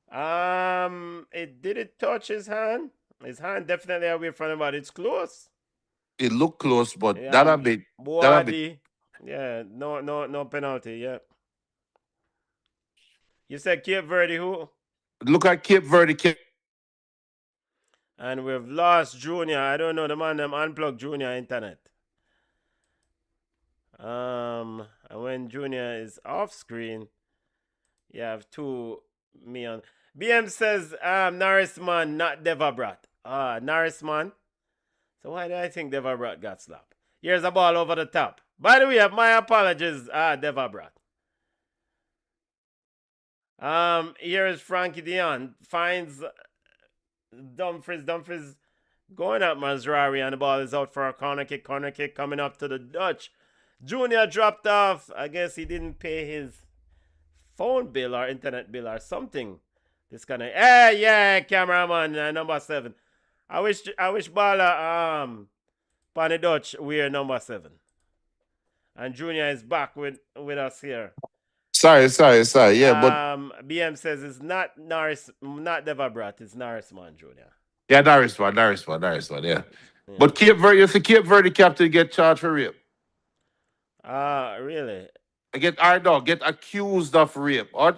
Did it touch his hand? His hand definitely away from him, but it's close. It looked close, but Yeah, that'll be yeah, no penalty. Yeah. You said Cape Verde who? look at Cape Verde. And we've lost Junior. I don't know the man them unplugged Junior internet. And when Junior is off screen, you have two me on. BM says Norrisman, not Devabrat. Norrisman. So why do I think Devabrat got slapped? Here's a ball over the top. By the way, my apologies, Devabrat. Here is Frankie Dion. Finds Dumfries. Dumfries going at Mazrari, and the ball is out for a corner kick. Corner kick coming up to the Dutch. Junior dropped off. I guess he didn't pay his phone bill or internet bill or something. This kind of yeah, cameraman number 7. I wish Bala Pani Dutch we're number 7. And Junior is back with us here. Sorry. Yeah, but BM says it's not Norris, not Devabrat, it's Norrisman Junior. yeah, Norrisman. Yeah. Yeah. But Cape Verde, you see Cape Verde captain get charged for rape. Really? Get accused of rape or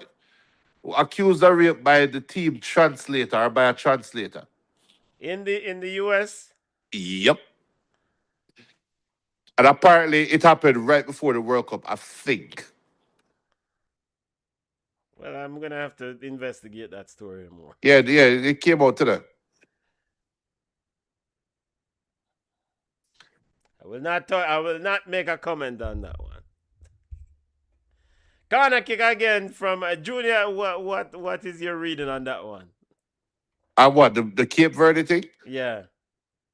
accused of rape by the team translator or by a translator. In the US? Yep. And apparently it happened right before the World Cup, I think. Well, I'm gonna have to investigate that story more. Yeah, it came out today. I will not make a comment on that one. Corner kick again from Junior. What is your reading on that one? What the Cape Verde thing? Yeah.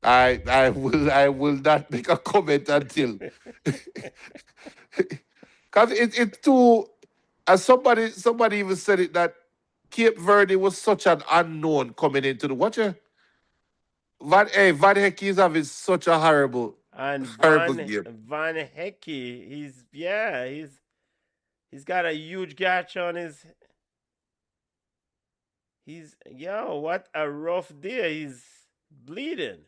I will not make a comment until because it's too. As somebody even said it that Cape Verde was such an unknown coming into the watcher. Van Heck is having such a horrible game. Van Hecky, he's got a huge gash on his. What a rough day. He's bleeding.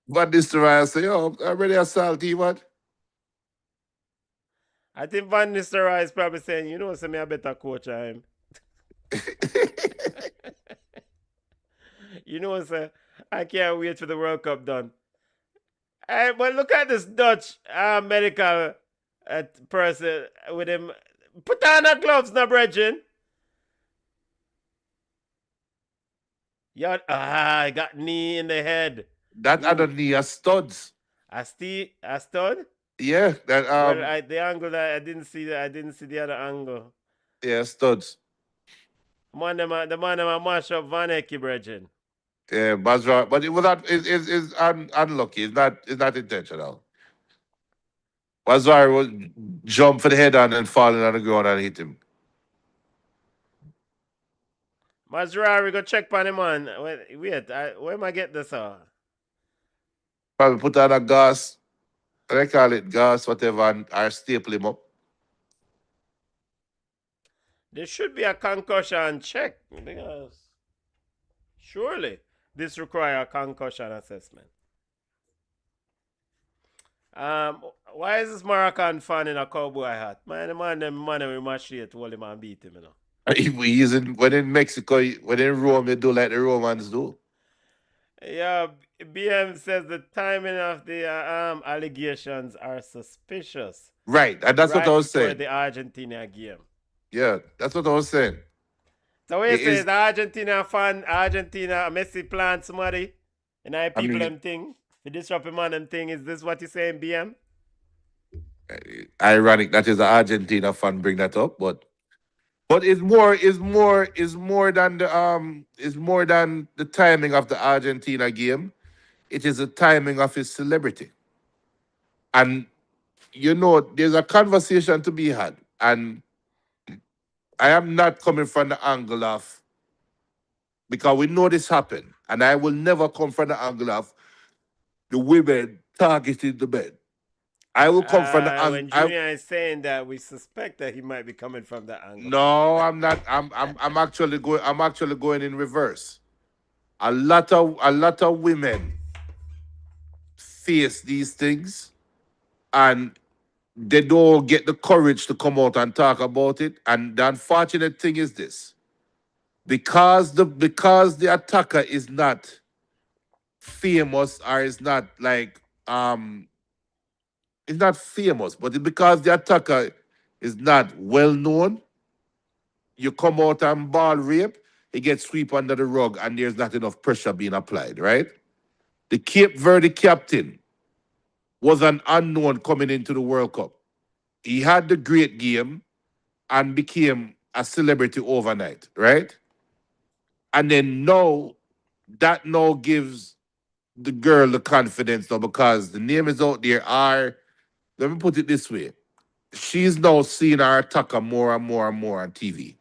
Van Nistelrooy say, "Yo, I'm ready to assault you, man." I think Van Nistelrooy is probably saying, send me a better coach than him. Sir, I can't wait for the World Cup done. But look at this Dutch medical person with him. Put on the gloves now, brethren. I got knee in the head. That other knee are studs. A stud? Yeah, that Well, the angle that I didn't see the other angle. Yeah, studs. The man them mash up Van Hecky, brethren. Yeah, Basra, but it was not. It's unlucky. It's not intentional. Bazar was jump for the head on and falling on the ground and hit him. Mazrari, go check on him, man. Wait, where am I get this? Probably put on a gas. They call it gas, whatever, and or staple him up. There should be a concussion check because surely this requires a concussion assessment. Why is this Moroccan fan in a cowboy hat? Man, we must shit hold him and beat him, When in Mexico, when in Rome, they do like the Romans do. Yeah, BM says the timing of the allegations are suspicious. Right, and that's what I was saying. The Argentina game. Yeah, that's what I was saying. So what you say, the Argentina Messi plant somebody, and them thing, to disrupt him on them thing, is this what you saying, BM? Ironic that is an Argentina fan bring that up, but it's more than the timing of the Argentina game. It is the timing of his celebrity. And there's a conversation to be had. And I am not coming from the angle of, because we know this happened, and I will never come from the angle of the women targeting the men. I will come from the angle. When Junior is saying that, we suspect that he might be coming from that angle. No, I'm not. I'm actually going in reverse. A lot of women face these things, and they don't get the courage to come out and talk about it. And the unfortunate thing is this: because the attacker is not famous or is not like It's not famous, but it's because the attacker is not well known. You come out and ball rape, it gets swept under the rug, and there's not enough pressure being applied, right? The Cape Verde captain was an unknown coming into the World Cup. He had the great game and became a celebrity overnight, right? And then now that now gives the girl the confidence now because the name is out there. Let me put it this way. She's now seeing our attacker more and more and more on TV.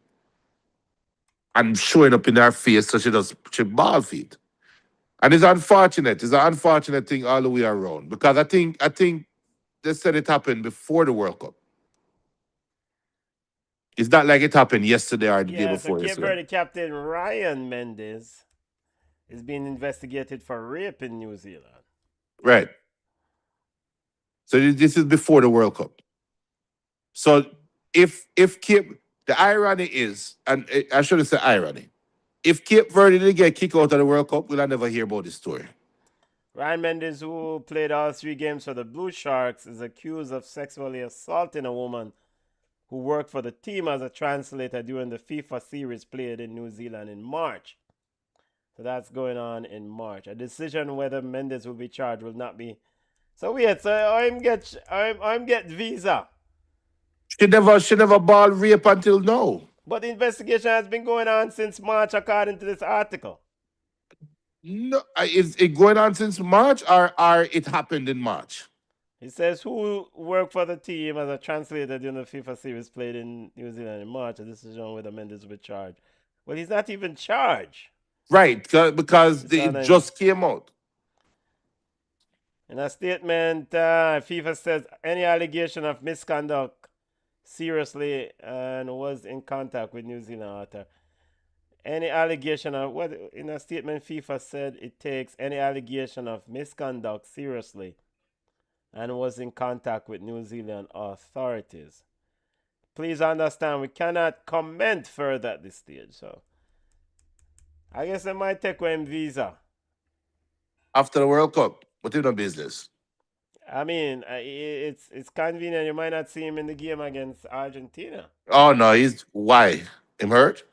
And showing up in her face so she ball feet. And it's unfortunate. It's an unfortunate thing all the way around. Because I think they said it happened before the World Cup. It's not like it happened yesterday or the day Yeah, so before Cape yesterday. Verde captain Ryan Mendes is being investigated for rape in New Zealand. Right. So this is before the World Cup. So if Cape the irony is, and I shouldn't say irony, if Cape Verde didn't get kicked out of the World Cup, we'll never hear about this story. Ryan Mendes, who played all 3 games for the Blue Sharks, is accused of sexually assaulting a woman who worked for the team as a translator during the FIFA series played in New Zealand in March. So that's going on in March. A decision whether Mendes will be charged will not be. So weird. So I'm get visa. She never ball rape until now. But the investigation has been going on since March, according to this article. No, is it going on since March or it happened in March? It says who worked for the team as a translator during the FIFA series played in New Zealand in March. A decision whether Mendes will be charged. Well, he's not even charged. Right, because it just came out. In a statement, FIFA says any allegation of misconduct seriously and was in contact with New Zealand author. Any allegation of what in a statement FIFA said it takes any allegation of misconduct seriously and was in contact with New Zealand authorities. Please understand we cannot comment further at this stage. So I guess I might take one visa. After the World Cup, but in no business. I mean, it's convenient. You might not see him in the game against Argentina. Oh no, why? Him hurt?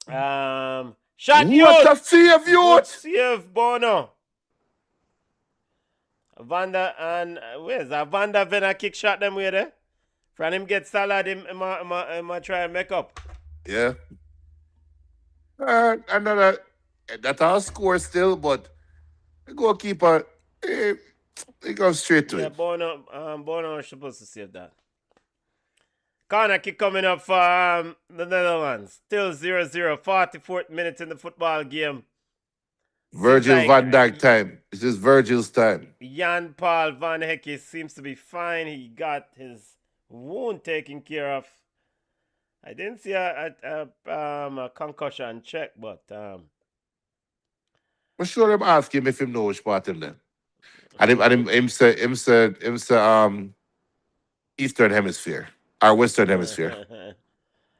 Shot What a youth! save, Good youth! save, Bono. Vanda and where's that? Vanda Vena kick shot them way there. From him get Salah, him try and make up. Yeah. Another that's our score still, but the goalkeeper he goes straight to Yeah, it. Bono was supposed to save that. Corner kick coming up for the Netherlands. Still 0-0, 44th minute in the football game. Virgil like, van Dijk time. This is Virgil's time. Jan Paul van Hecke seems to be fine. He got his wound taken care of. I didn't see a concussion check, but I'm sure him ask him if him know which part him then. And him say Eastern Hemisphere or Western Hemisphere.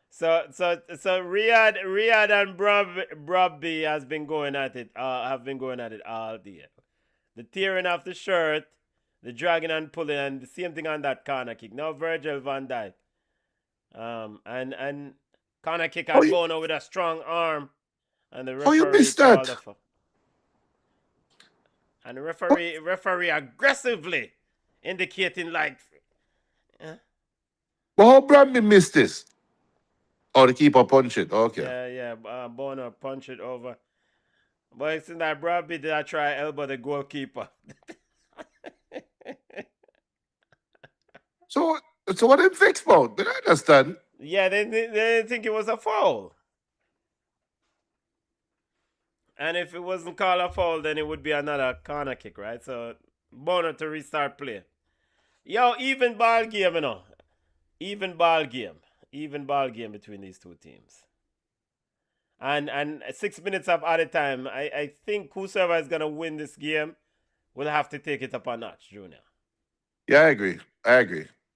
So Riyadh and Brobby have been going at it all day. The tearing of the shirt, the dragging and pulling, and the same thing on that corner kick. Now Virgil van Dijk. And corner kick and Bono with a strong arm. And the referee you missed that? And the referee aggressively indicating like But how Brandon missed this? Oh, the keeper punch it. Okay. Yeah. Bono punch it over. But it's in that Brobby did I try elbow the goalkeeper. So what did fix about? Did I understand? Yeah, they didn't think it was a foul. And if it wasn't called a foul, then it would be another corner kick, right? So Bono to restart play. Yo, even ball game, you know. Even ball game between these two teams. And 6 minutes of added time. I think whosoever is gonna win this game will have to take it up a notch, Junior. Yeah, I agree.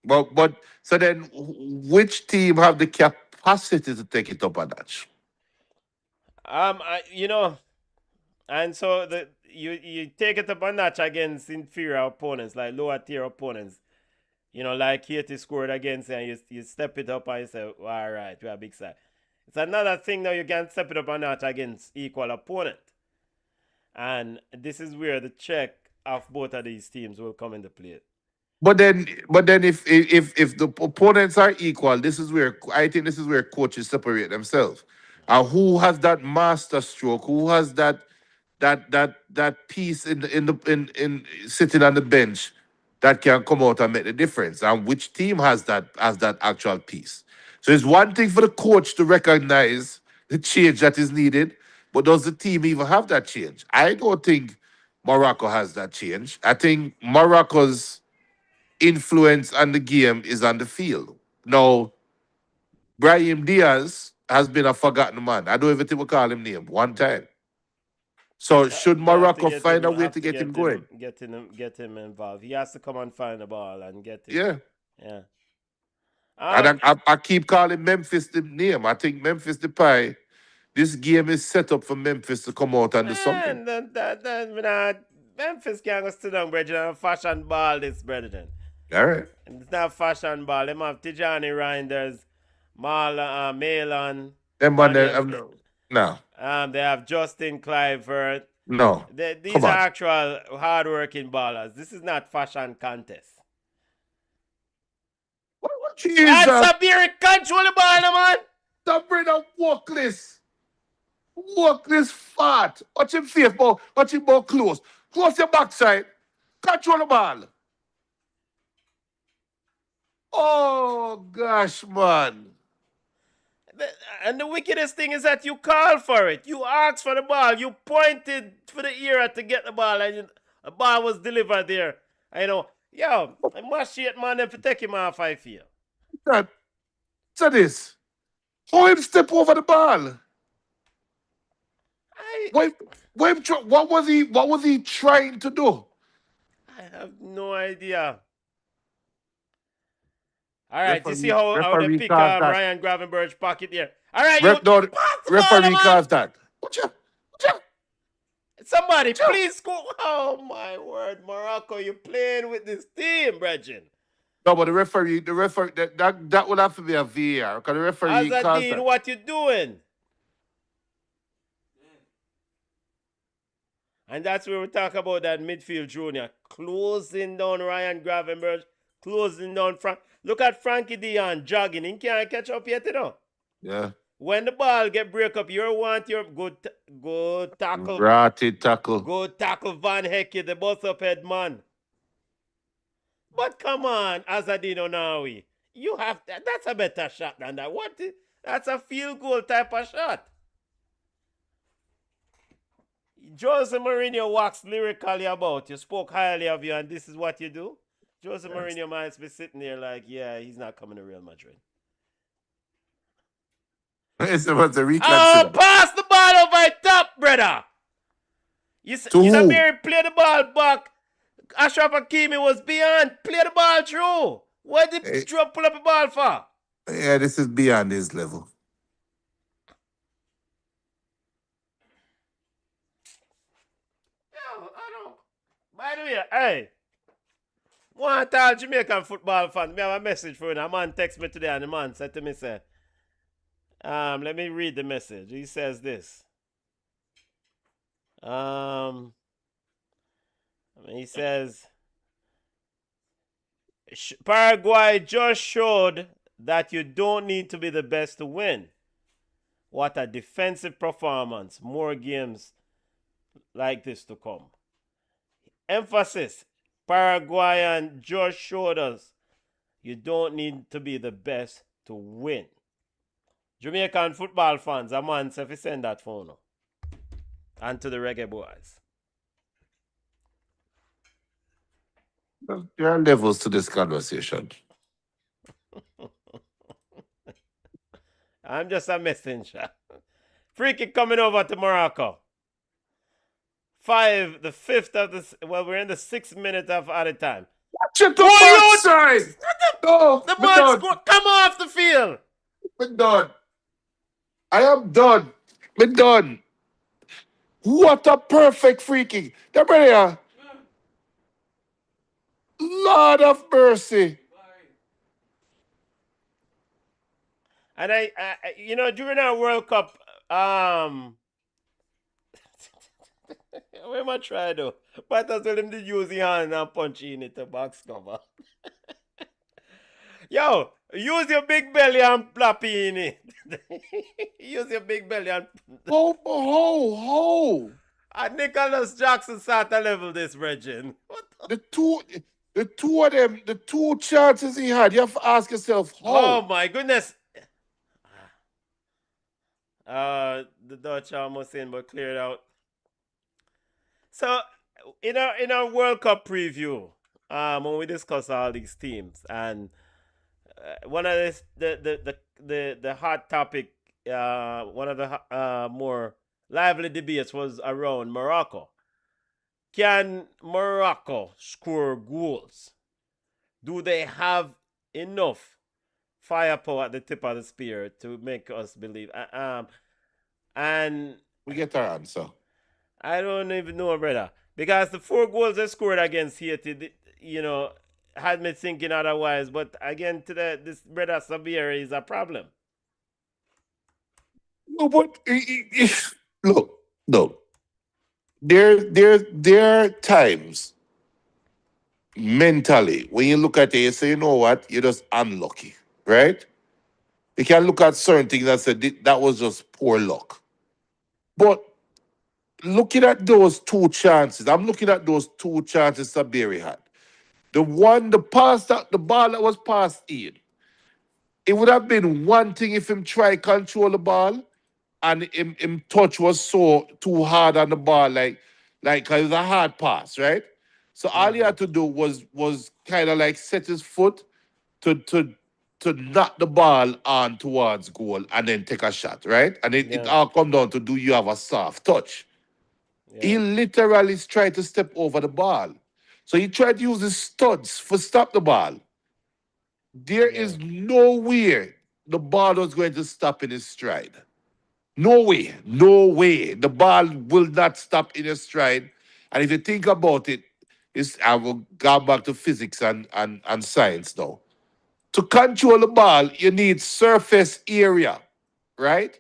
But so then, which team have the capacity to take it up a notch? And so you take it up a notch against inferior opponents, like lower tier opponents. Like Haiti scored against you and you step it up and you say, all right, we're a big side. It's another thing now you can step it up or not against equal opponent. And this is where the check of both of these teams will come into play. But then, if the opponents are equal, this is where I think this is where coaches separate themselves. And who has that master stroke? Who has that piece in sitting on the bench that can come out and make the difference? And which team has that actual piece? So it's one thing for the coach to recognize the change that is needed, but does the team even have that change? I don't think Morocco has that change. I think Morocco's influence on the game is on the field. Now, Brahim Diaz has been a forgotten man. I don't even think we call him name one time. So should You have to Morocco get him. find a way Have to to get him going? get him involved. He has to come and find the ball and get it. Yeah. Yeah. And I keep calling Memphis the name. I think Memphis the pie. This game is set up for Memphis to come out and do something. Man, Memphis can't go sit down, brethren, and fashion ball this, brethren. All right. It's not fashion ball. They have Tijani Reinders, Marla Malon. Them one no. They have Justin Clivert. No. These Come are on. actual hard-working ballers. This is not fashion contest. What And Jesus? Sabiri control the ball, man. Sabrina Walkless. Walkless fat. Watch him face, ball. Watch him ball close. Close your backside. Control the ball. Oh gosh, man. And the wickedest thing is that you call for it. You asked for the ball. You pointed for the era to get the ball, and the ball was delivered there. Yo, I must shit man them for take him off, I feel. That. So this. How him step over the ball? What was he trying to do? I have no idea. All right, you see how they pick Ryan Gravenberg's pocket there. All right, No, pass the ball, referee man. calls that. Watch out. Somebody, please score. Oh, my word. Morocco, you're playing with this team, brethren. No, but the referee, that would have to be a VAR because the referee calls Azadine, that. what you doing? And that's where we talk about that midfield junior. Closing down Ryan Gravenberg, closing down Frank. Look at Frankie Dion jogging. He can't catch up yet, Yeah. When the ball get break up, you want your go tackle. Ratty tackle. Go tackle Van Hecke, the bust up head man. But come on, Azadino Nawi. You have that's a better shot than that. That's a field goal type of shot. Jose Mourinho walks lyrically about you, spoke highly of you, and this is what you do? Jose Mourinho might be sitting there like, yeah, he's not coming to Real Madrid. It's about to reconsider. Pass the ball over top, brother. You Samir play the ball back. Ashraf Hakimi was beyond. Play the ball through. What did pull up the ball for? Yeah, this is beyond his level. By the way, hey, want all Jamaican football fans, me have a message for you. A man text me today and the man said to me, say, let me read the message. He says this. He says, Paraguay just showed that you don't need to be the best to win. What a defensive performance. More games like this to come. Emphasis, Paraguayan just showed us you don't need to be the best to win. Jamaican football fans, a man if you send that phone up. And to the reggae boys. There are levels to this conversation. I'm just a messenger. Free kick coming over to Morocco. The 5th of this. Well, we're in the 6th minute of added time. Watch it to backside. No, the ball come off the field. I'm done. I am done. I'm done. What a perfect free kick. The brother. Lord of mercy. And during our World Cup, what am I trying to do? But as well him did use the hand and punch in it to box cover. Yo, use your big belly and floppy in it. Use your big belly and and Nicholas Jackson start to level this, Regin. What the? The two of them, the two chances he had, you have to ask yourself, Oh how? my goodness. The Dutch almost in, but cleared out. So in our World Cup preview, when we discuss all these teams, and one of the hot topic, one of the more lively debates was around Morocco. Can Morocco score goals? Do they have enough firepower at the tip of the spear to make us believe? And We get our answer. I don't even know, brother, because the 4 goals they scored against Haiti, had me thinking otherwise. But again, today this brother Sabir is a problem. No, but look, no. There are times mentally when you look at it, you say, you know what, you're just unlucky, right? You can look at certain things and say that was just poor luck. But looking at those two chances, I'm looking at those two chances Sabiri had. The ball that was passed in, it would have been one thing if him try control the ball and him touch was so too hard on the ball, like 'cause it was a hard pass, right? So all he Mm-hmm. had to do was kind of like set his foot to to to knock the ball on towards goal and then take a shot, right? And it Yeah, all come down to do you have a soft touch. He yeah, literally tried to step over the ball. So he tried to use his studs for stop the ball. There yeah, is no way the ball was going to stop in his stride. No way. No way. The ball will not stop in his stride. And if you think about it, I will go back to physics and science now. To control the ball, you need surface area, right?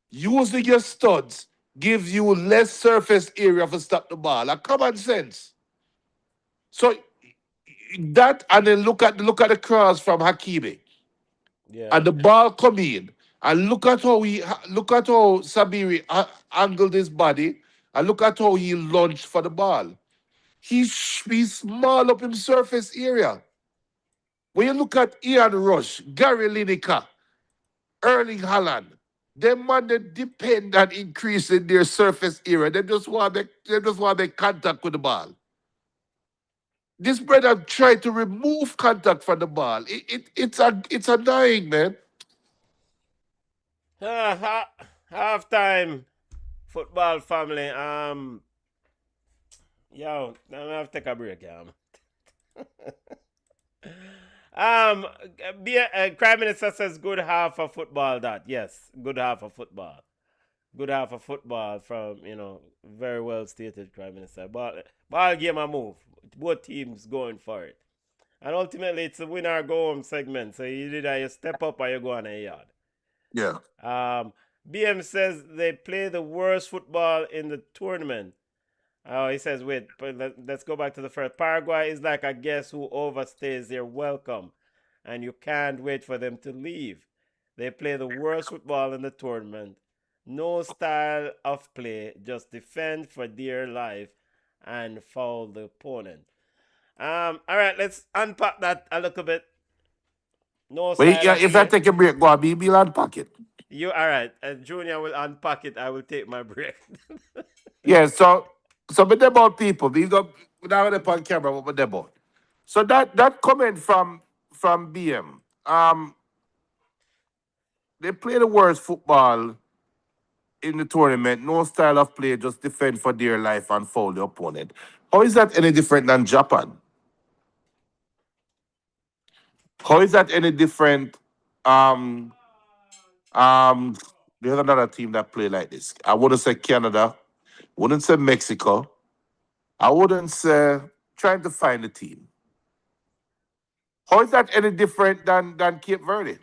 Using your studs gives you less surface area to stop the ball. A common sense. So that and then look at the cross from Hakimi yeah, and the ball come in and look at how Sabiri angled his body and look at how he lunged for the ball. He's small up in surface area. When you look at Ian Rush, Gary Lineker, Erling Haaland, them man they depend on increasing their surface area. They just want to make contact with the ball. This brother tried to remove contact from the ball. It's annoying, man. half time football family. Yo, I'm gonna have to take a break, Prime Minister says good half of football. That yes, good half of football. Good half of football from very well stated Prime Minister. But ball game a move. Both teams going for it, and ultimately it's a win or go home segment. So you step up or you go on a yard. Yeah. Um, BM says they play the worst football in the tournament. Oh, he says, wait, but let's go back to the first. Paraguay is like a guest who overstays their welcome, and you can't wait for them to leave. They play the worst football in the tournament. No style of play, just defend for dear life and foul the opponent. All right, let's unpack that a little bit. No But style yeah, of if I play. take a break, go on, be land pocket. You all right? Junior will unpack it. I will take my break. Yeah, so but about people, we got now on camera what they about. So that comment from BM, they play the worst football in the tournament. No style of play, just defend for dear life and foul the opponent. How is that any different than Japan? How is that any different? Um, um, there's another team that play like this. I wouldn't say Canada, wouldn't say Mexico. I wouldn't say trying to find a team. How is that any different than Cape Verde?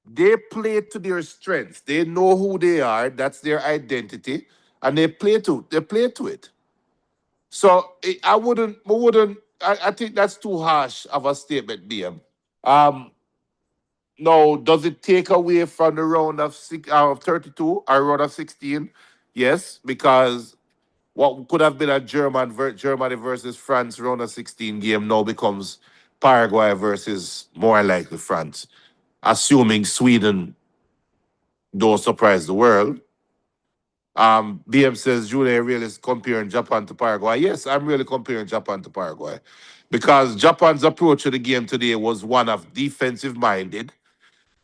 They play to their strengths. They know who they are. That's their identity, and they play to it. So I wouldn't. I think that's too harsh of a statement, BM. Um, no, does it take away from the round of 32 or round of 16? Yes, because what could have been a Germany versus France round of 16 game now becomes Paraguay versus more likely France, assuming Sweden don't surprise the world. BM says Julia really is comparing Japan to Paraguay. Yes, I'm really comparing Japan to Paraguay because Japan's approach to the game today was one of defensive minded,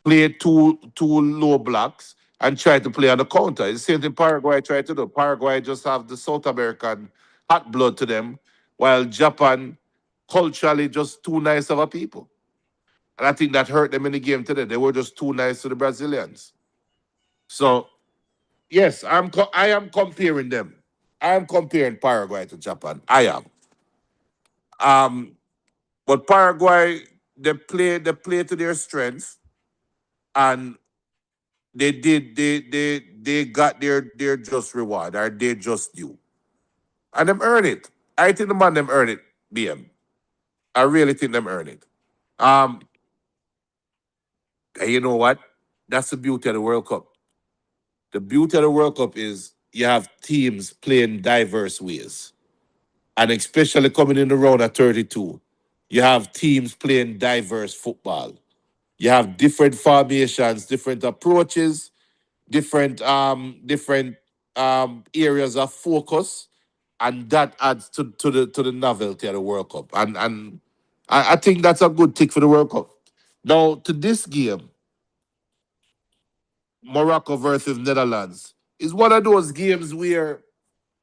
play two low blocks and try to play on the counter. It's the same thing Paraguay tried to do. Paraguay just have the South American hot blood to them, while Japan culturally just too nice of a people. And I think that hurt them in the game today. They were just too nice to the Brazilians. So yes, I am comparing them. I am comparing Paraguay to Japan. I am. Um, but Paraguay they play to their strengths and they got their just reward or they just due. And them earn it. I think the man them earn it, BM. I really think them earn it. Um and you know what? That's the beauty of the World Cup. The beauty of the World Cup is you have teams playing diverse ways. And especially coming in the round of 32, you have teams playing diverse football. You have different formations, different approaches, different areas of focus, and that adds to the novelty of the World Cup. And I think that's a good tick for the World Cup. Now to this game, Morocco versus Netherlands is one of those games where,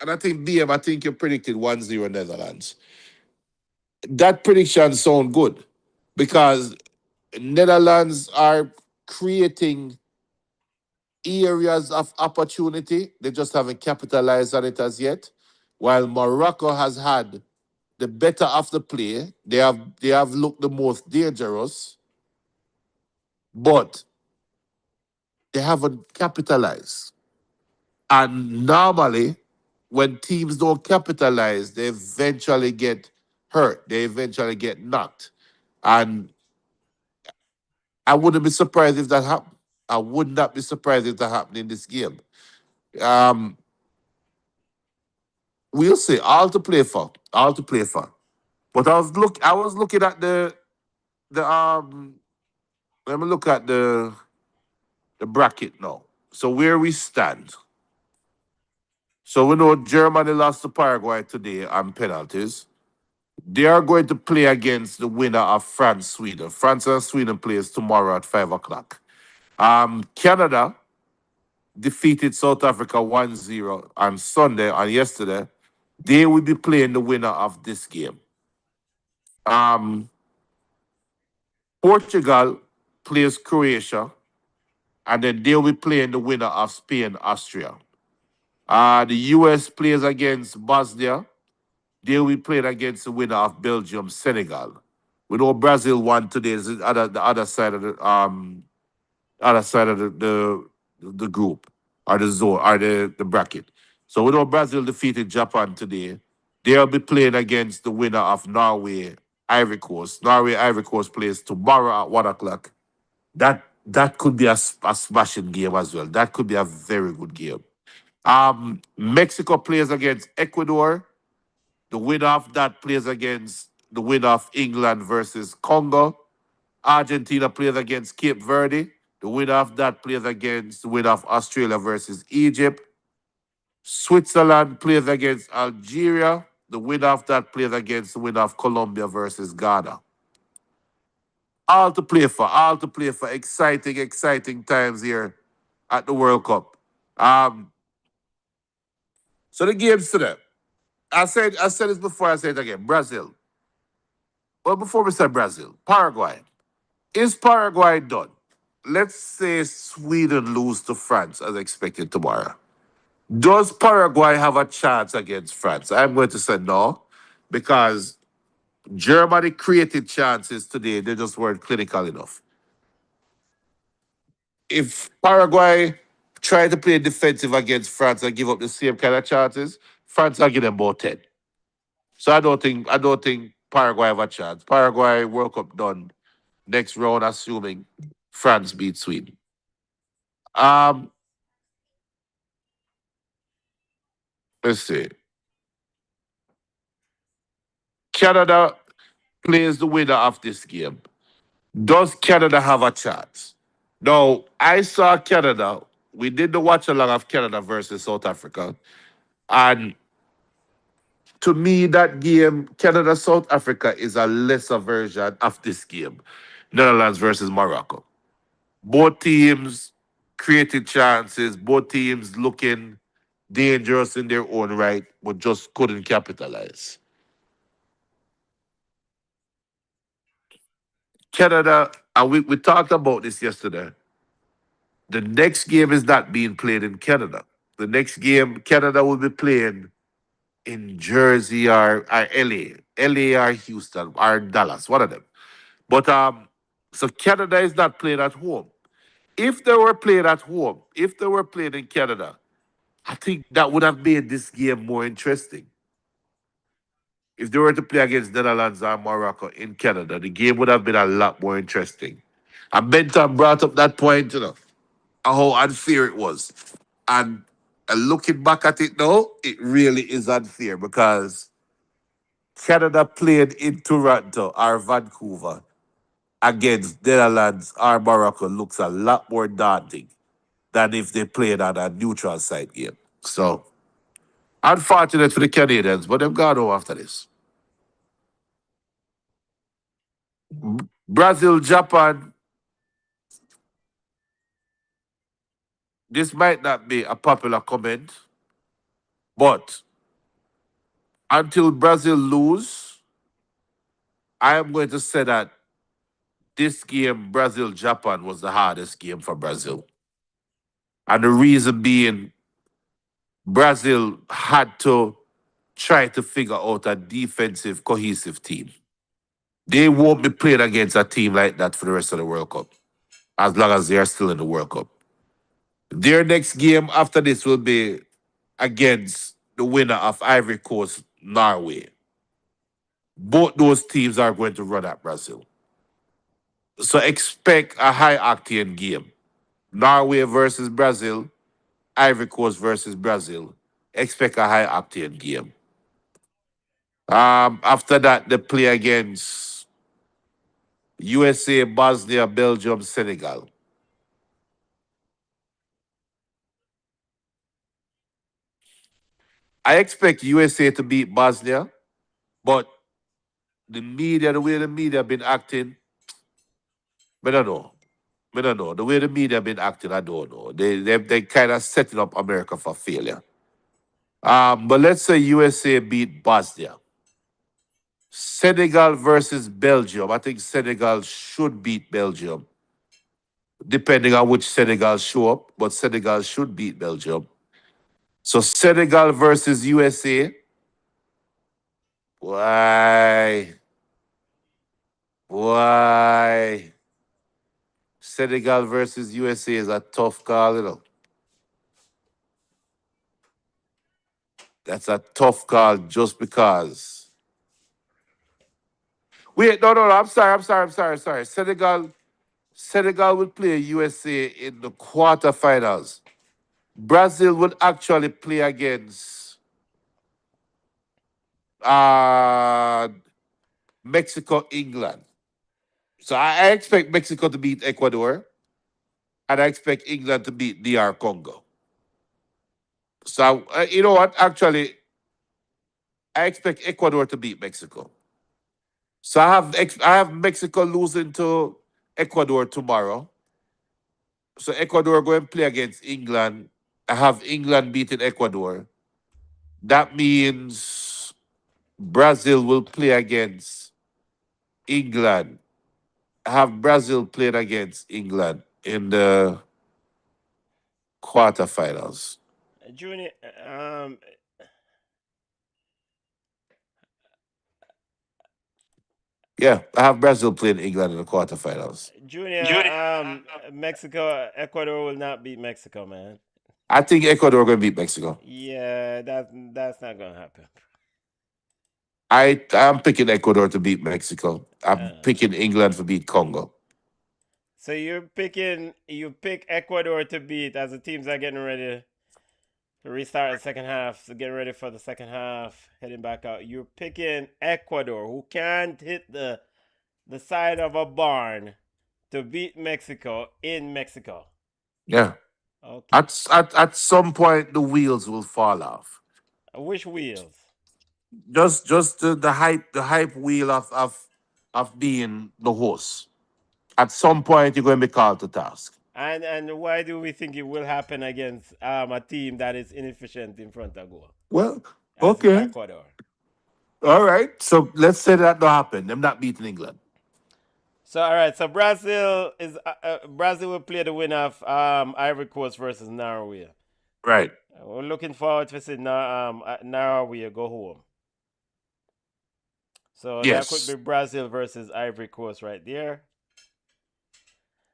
and I think BM, I think you predicted 1-0 Netherlands. That prediction sound good because Netherlands are creating areas of opportunity. They just haven't capitalized on it as yet. While Morocco has had the better of the play, they have looked the most dangerous, but they haven't capitalized. And normally, when teams don't capitalize, they eventually get hurt. They eventually get knocked. And I wouldn't be surprised if that happened. I would not be surprised if that happened in this game. Um, we'll see. All to play for. All to play for. But I was looking at the let me look at the bracket now. So where we stand. So we know Germany lost to Paraguay today on penalties. They are going to play against the winner of France Sweden. France and Sweden plays tomorrow at 5 o'clock. Canada defeated South Africa 1-0 on Sunday on yesterday. They will be playing the winner of this game. Um, Portugal plays Croatia, and then they'll be playing the winner of Spain, Austria. The US plays against Bosnia. They'll be playing against the winner of Belgium, Senegal. We know Brazil won today. Is the other side of the group or the zone or the bracket. So we know Brazil defeated Japan today. They'll be playing against the winner of Norway, Ivory Coast. Norway, Ivory Coast plays tomorrow at 1 o'clock. That could be a smashing game as well. That could be a very good game. Mexico plays against Ecuador. The winner of that plays against the winner of England versus Congo. Argentina plays against Cape Verde. The winner of that plays against the winner of Australia versus Egypt. Switzerland plays against Algeria. The winner of that plays against the winner of Colombia versus Ghana. All to play for, all to play for. Exciting, exciting times here at the World Cup. So the games today. I said this before, I say it again. Brazil. Well, before we say Brazil, Paraguay. Is Paraguay done? Let's say Sweden lose to France as expected tomorrow. Does Paraguay have a chance against France? I'm going to say no, because Germany created chances today. They just weren't clinical enough. if Paraguay try to play defensive against France and give up the same kind of chances, France will give them about 10. So I don't think Paraguay have a chance. Paraguay World Cup done next round, assuming France beat Sweden. Um, let's see. Canada plays the winner of this game. Does Canada have a chance? Now, I saw Canada. We did the watch along of Canada versus South Africa. And to me, that game, Canada South Africa, is a lesser version of this game. Netherlands versus Morocco. Both teams created chances, both teams looking dangerous in their own right, but just couldn't capitalize. Canada, and we talked about this yesterday. The next game is not being played in Canada. The next game, Canada will be playing in Jersey or LA. LA or Houston or Dallas, one of them. But so Canada is not playing at home. If they were playing at home, if they were playing in Canada, I think that would have made this game more interesting. If they were to play against Netherlands or Morocco in Canada, the game would have been a lot more interesting. And Benton brought up that point, how unfair it was. And looking back at it now, it really is unfair because Canada played in Toronto or Vancouver against Netherlands or Morocco looks a lot more daunting than if they played on a neutral site game. So, unfortunate for the Canadians, but they've got to go after this. Brazil, Japan, this might not be a popular comment, but until Brazil lose, I am going to say that this game, Brazil Japan, was the hardest game for Brazil. And the reason being, Brazil had to try to figure out a defensive, cohesive team. They won't be playing against a team like that for the rest of the World Cup, as long as they are still in the World Cup. Their next game after this will be against the winner of Ivory Coast, Norway. Both those teams are going to run at Brazil. So expect a high octane game. Norway versus Brazil, Ivory Coast versus Brazil. Expect a high octane game. After that, they play against USA, Bosnia, Belgium, Senegal. I expect USA to beat Bosnia, but the media, the way the media been acting, I don't know. I don't know. The way the media been acting, I don't know. They kind of setting up America for failure. But let's say USA beat Bosnia. Senegal versus Belgium. I think Senegal should beat Belgium, depending on which Senegal show up, but Senegal should beat Belgium. So Senegal versus USA. Why? Why? Senegal versus USA is a tough call. That's a tough call just because. Wait, no. I'm sorry. Senegal will play USA in the quarterfinals. Brazil would actually play against uh, Mexico, England. So I expect Mexico to beat Ecuador, and I expect England to beat DR Congo. So you know what? Actually, I expect Ecuador to beat Mexico. So I have Mexico losing to Ecuador tomorrow. So Ecuador going to play against England. I have England beating Ecuador. That means Brazil will play against England. I have Brazil playing against England in the quarterfinals. Junior, Yeah, I have Brazil playing England in the quarterfinals. Junior, Mexico, Ecuador will not beat Mexico, man. I think Ecuador going to beat Mexico. Yeah, that's not gonna happen. I'm picking Ecuador to beat Mexico. I'm Uh, picking England to beat Congo. so you pick Ecuador to beat as the teams are getting ready to restart the second half, so getting ready for the second half, heading back out. You're picking Ecuador, who can't hit the side of a barn, to beat Mexico in Mexico. Yeah. Okay. At some point the wheels will fall off. Which wheels? Just the hype wheel of being the host. At some point you're going to be called to task. And why do we think it will happen against a team that is inefficient in front of goal, Well, as is okay. Ecuador? All right. So let's say that don't happen. Them not beating England. So all right, so Brazil will play the winner of Ivory Coast versus Norway. Right. We're looking forward to seeing Norway go home. So that could be Yes. Brazil versus Ivory Coast right there.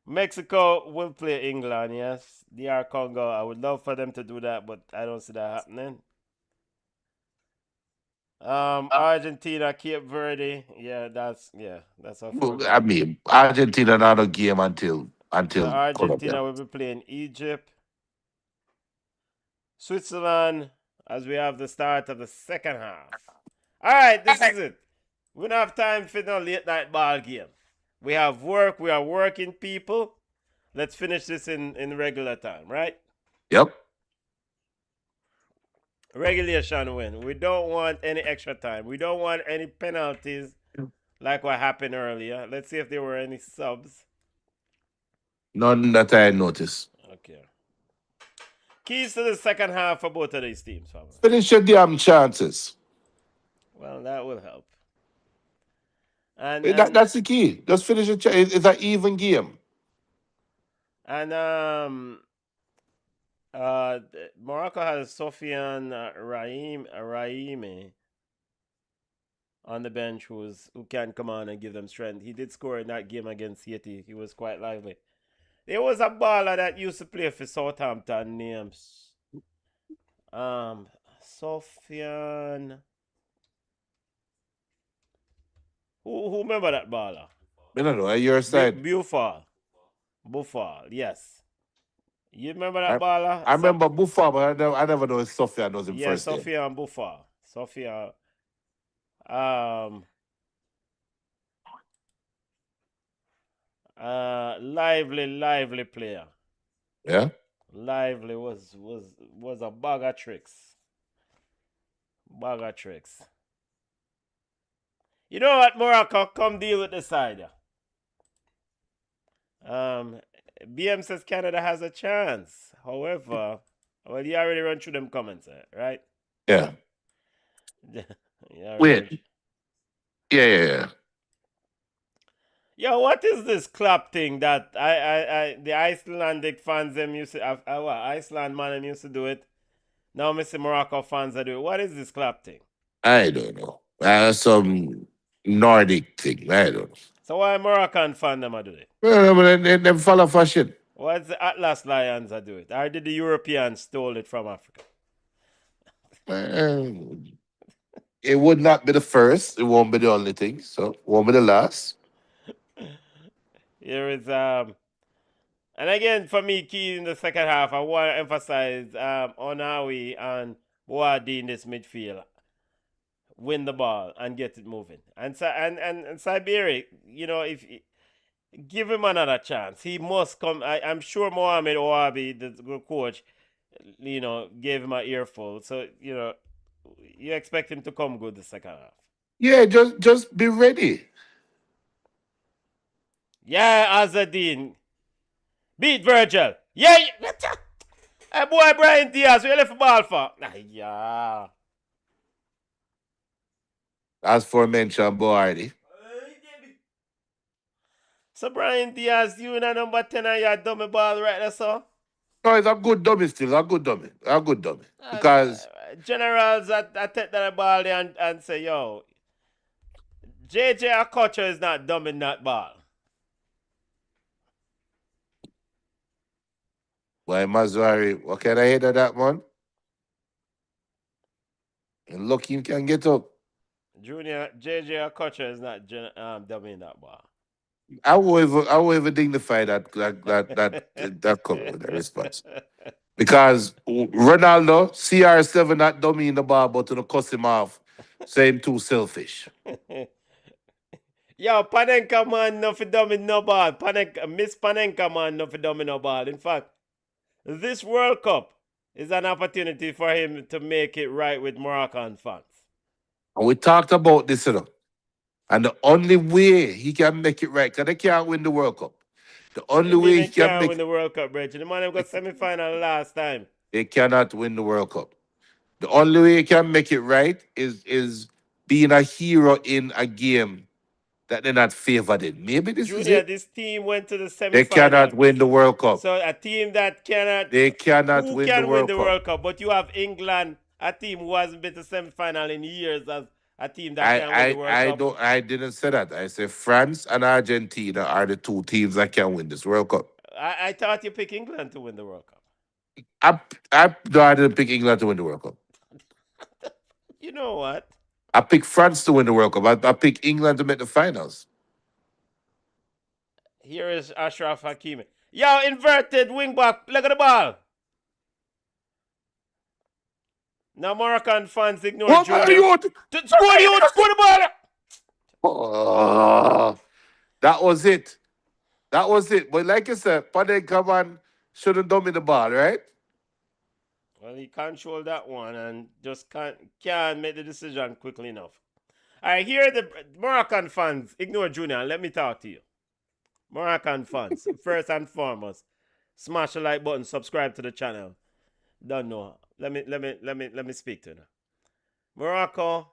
Mexico will play England, yes. DR Congo, I would love for them to do that, but I don't see that happening. Argentina, Cape Verde, that's a Well, I foregone. mean, Argentina not a game So until Colombia. Argentina will be playing Egypt. Switzerland, as we have the start of the second half. All right, this is it. We don't have time for no late night ball game. We have work. We are working people. Let's finish this in regular time, right? Yep. Regulation win. We don't want any extra time. We don't want any penalties like what happened earlier. Let's see if there were any subs. None that I noticed. Okay. Keys to the second half for both of these teams, family. Finish your damn chances. Well, that will help. And That's the key. Just finish your chance. It's an even game. Morocco has Sofiane Raimi on the bench who can come on and give them strength. He did score in that game against Haiti. He was quite lively. There was a baller that used to play for Southampton named Sofiane. Who remember that baller? I don't know. At your side. Buffal, yes. You remember that baller? I remember Buffon, but I never know if Sofia knows him Yeah, first. Sophia and Buffal. Sophia. Lively player. Yeah. Lively was a bag of tricks. Bag of tricks. You know what, Morocco? Come deal with the side. BM says Canada has a chance. However, well, you already run through them comments, right? Yeah. Yeah. Wait. Yeah. Yo, what is this clap thing that the Icelandic fans them used to Iceland man them used to do it. Now Mr. Morocco fans are doing it. What is this clap thing? I don't know. Some Nordic thing. I don't know. So why Moroccan fan them are doing it? Well, they follow fashion. What's the Atlas Lions are doing it? Or did the Europeans stole it from Africa? It would not be the first. It won't be the only thing. So it won't be the last. Here is and again for me, key in the second half, I want to emphasize Onawi and Boadi in this midfield. Win the ball and get it moving. And Siberia, if give him another chance. He must come. I'm sure Mohamed Ouabi, the coach, gave him an earful. So, you expect him to come good the second half. Yeah, just be ready. Yeah, Azadine. Beat Virgil. Yeah. Hey, boy, Brian Diaz, where you left the ball for? Yeah. As for mentioned, Boardi. So, Brian Diaz, you in a number 10 and you're dummy ball right there, so? No, it's a good dummy still. A good dummy. Because generals that take that ball there and say, yo, JJ Okocha is not dumb in that ball. Why Mazwari? What can I hear that man? And look, him can get up. Junior, JJ Okocha is not dumb in that ball. I will ever dignify that comment with that response. Because Ronaldo, CR7 not dummy in the ball, but to cuss him off, say him too selfish. Yo, Panenka man no for dumb in no ball. Miss Panenka man no for dumb in no ball. In fact, this World Cup is an opportunity for him to make it right with Moroccan fans. And we talked about this, you know. And the only way he can make it right, because they can't win the World Cup. The only way he can make win the World Cup, Rich. The man have got semi-final last time. they cannot win the World Cup. The only way he can make it right is being a hero in a game that they're not favored in. Maybe this is Junior, it. this team went to the They semi-final. cannot win the World Cup. So a team that cannot. They cannot who win can the win World the Cup. World Cup? But you have England, a team who hasn't been to semi-final in years, as a team that can win the World Cup. I didn't say that. I said France and Argentina are the two teams that can win this World Cup. I thought you picked England to win the World Cup. No, I didn't pick England to win the World Cup. You know what? I picked France to win the World Cup. I picked England to make the finals. Here is Ashraf Hakimi. Yo, inverted wing back. Look at the ball. Now Moroccan fans ignore Junior. Score the ball. Oh, that was it. That was it. But like I said, Panenka shouldn't dummy the ball, right? Well, he controlled that one and just can't make the decision quickly enough. All right, here are the Moroccan fans. Ignore Junior. Let me talk to you. Moroccan fans, first and foremost, smash the like button, subscribe to the channel. Don't know. Let me speak to you now. Morocco,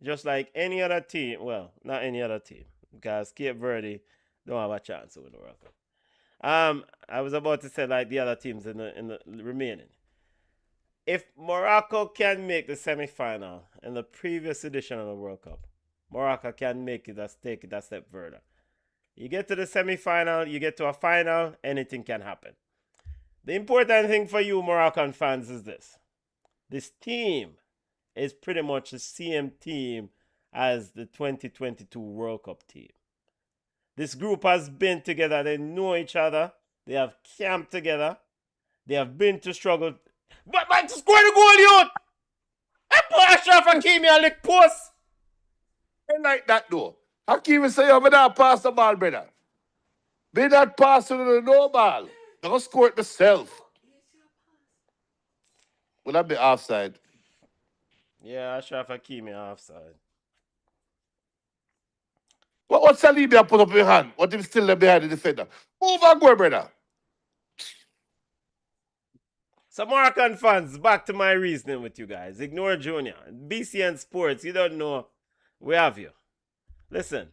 just like any other team, well, not any other team, because Cape Verde don't have a chance to win the World Cup. I was about to say like the other teams in the remaining. If Morocco can make the semi-final in the previous edition of the World Cup, Morocco can make it, take it a step further. You get to the semi-final, you get to a final, anything can happen. The important thing for you Moroccan fans is this. This team is pretty much the same team as the 2022 World Cup team. This group has been together. They know each other. They have camped together. They have been to struggle. But to score the goal, you! I put Ashraf Hakimi on the post. I like that though. Hakimi say, "I'm not pass the ball, brother. Be not passing the no ball. Don't score it myself." Will that be offside? Yeah, Ashraf Hakimi offside. What Saliba put up your hand? What if still there behind the defender? Move and go, brother. So Moroccan fans, back to my reasoning with you guys. Ignore Junior. BCN Sports, you don't know. We have you. Listen,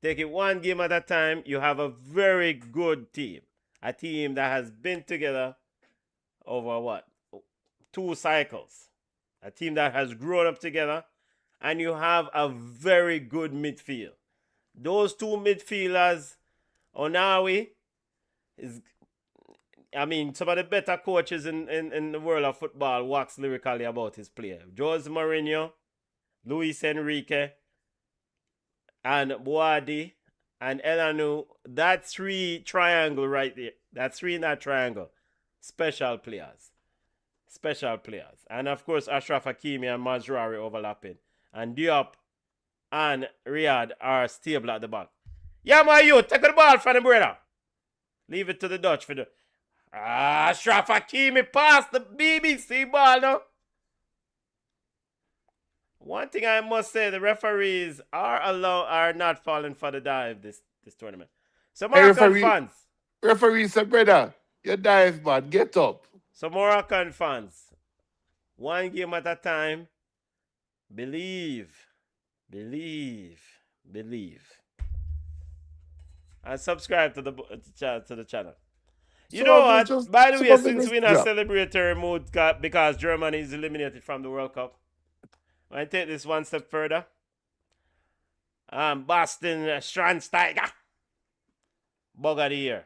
take it one game at a time. You have a very good team. A team that has been together over what? 2 cycles. A team that has grown up together. And you have a very good midfield. Those 2 midfielders, Onawi, some of the better coaches in the world of football wax lyrically about his player. Jose Mourinho, Luis Enrique, and Boadi, and Elanu. That 3 triangle right there. That 3 in that triangle. Special players. Special players. And of course, Ashraf Hakimi and Mazraoui overlapping. And Diop and Riyadh are stable at the back. Yeah, my youth, take the ball from the brother. Leave it to the Dutch for the... Ashraf Hakimi passed the BBC ball now. One thing I must say, the referees are not falling for the dive this tournament. So Moroccan fans. Referee said, brother, you dive, man. Get up. So Moroccan fans, one game at a time. Believe. And subscribe to the channel. You know what? By the way, since we're in a celebratory mood because Germany is eliminated from the World Cup, I take this one step further. Boston Schweinsteiger. Bug of the year.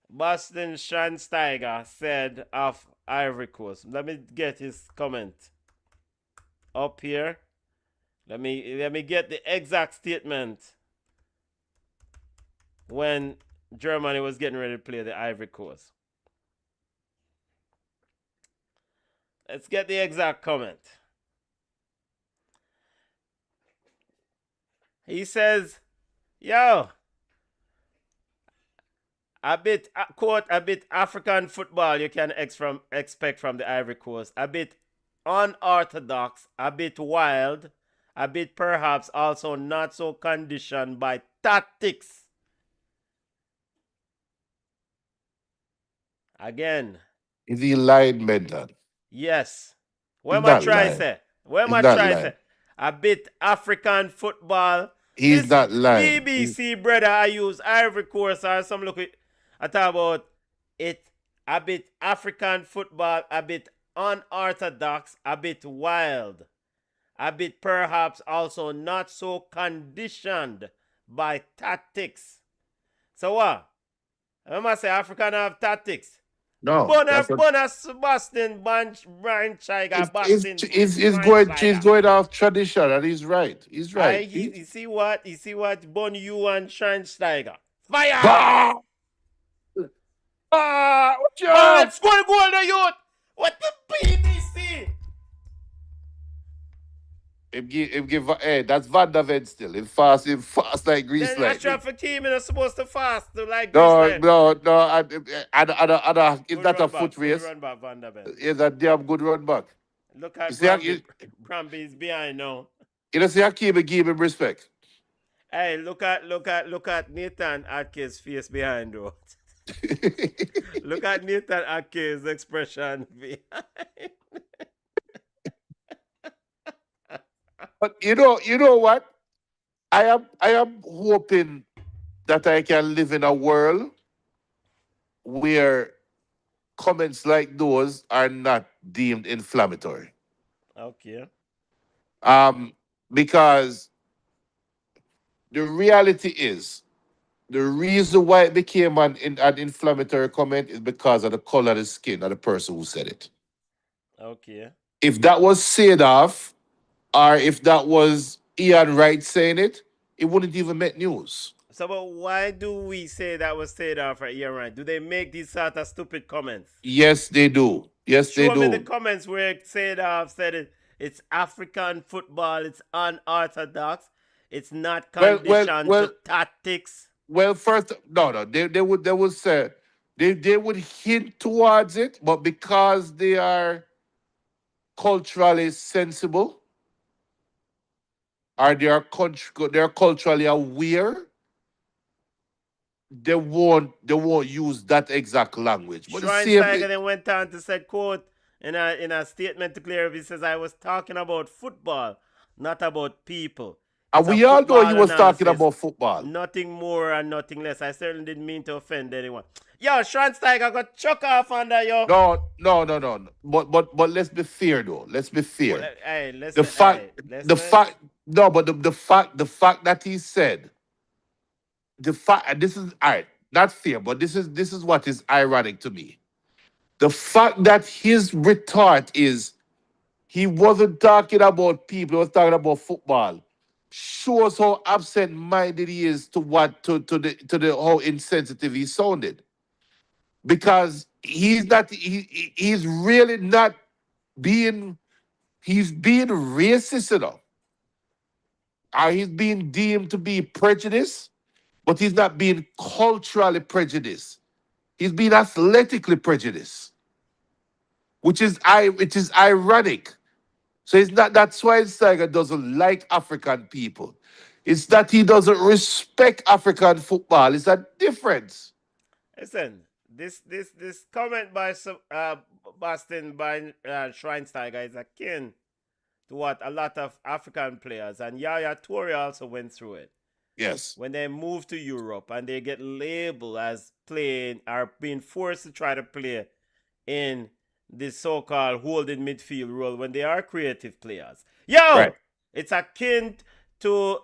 Boston Schweinsteiger said of Ivory Coast. Let me get his comment up here. Let me get the exact statement when Germany was getting ready to play the Ivory Coast. Let's get the exact comment. He says, yo, quote, a bit African football you can expect from the Ivory Coast. A bit unorthodox, a bit wild, a bit perhaps also not so conditioned by tactics. Again. Is he lying, Menton? Yes. What He's am I not trying to lying. say? What am He's I not trying to lying. say? A bit African football. He's This not lying. BBC brother I use Ivory Coast or some look I talk about it a bit African football, a bit unorthodox, a bit wild, a bit perhaps also not so conditioned by tactics. So what? I must say African have tactics. No, that's what Boston, Brian Chaiga, Boston, she's going off tradition, and he's right. He's right. You see what? You see what? Bon you and Schweinsteiger. Fire! Bah! Ah, what you Man, score goal the youth! What the BBC? Him give hey, that's Van der Ven still. Him fast like grease Then lightning. Ashraf team is supposed to fast like No, this. no, it's not a foot Good race. run back, Van der Ven. It's a damn good run back. Look at You Brambis behind now. You know, see Hakeem give him respect. Hey, look at Nathan Atke's face behind though. Look at Nathan Atke's expression behind. But you know what? I am hoping that I can live in a world where comments like those are not deemed inflammatory. Okay. Because the reality is the reason why it became an inflammatory comment is because of the color of the skin of the person who said it. Okay. If that was said off, or if that was Ian Wright saying it, it wouldn't even make news. So, but why do we say that was said off for Ian Wright? Do they make these sort of stupid comments? Yes, they do. Yes, they do. Show me the comments where it said it's African football, it's unorthodox, it's not conditioned to tactics. Well, first, no, they would say they would hint towards it, but because they are culturally sensible, or they're culturally aware, they won't use that exact language. But Schweinsteiger then went on to say, quote, in a statement to clear up, he says, I was talking about football, not about people. And we all know he was talking about football. Nothing more and nothing less. I certainly didn't mean to offend anyone. Yo, Schweinsteiger got chuck off under yo. No. But let's be fair though. Let's be fair. Well, hey, the fact that he said and this is all right, not fair, but this is what is ironic to me. The fact that his retort is he wasn't talking about people, he was talking about football, shows how absent-minded he is to the how insensitive he sounded. Because he's really not being racist enough. Or he's being deemed to be prejudiced, but he's not being culturally prejudiced. He's being athletically prejudiced, which is ironic. So it's not that Schweinsteiger doesn't like African people. It's that he doesn't respect African football. It's a difference. Listen, this comment by Boston by Schweinsteiger is akin to what a lot of African players, and Yaya Toure also went through it. Yes. When they move to Europe and they get labeled as playing or being forced to try to play in this so-called holding midfield role when they are creative players. Yo! Right. It's akin to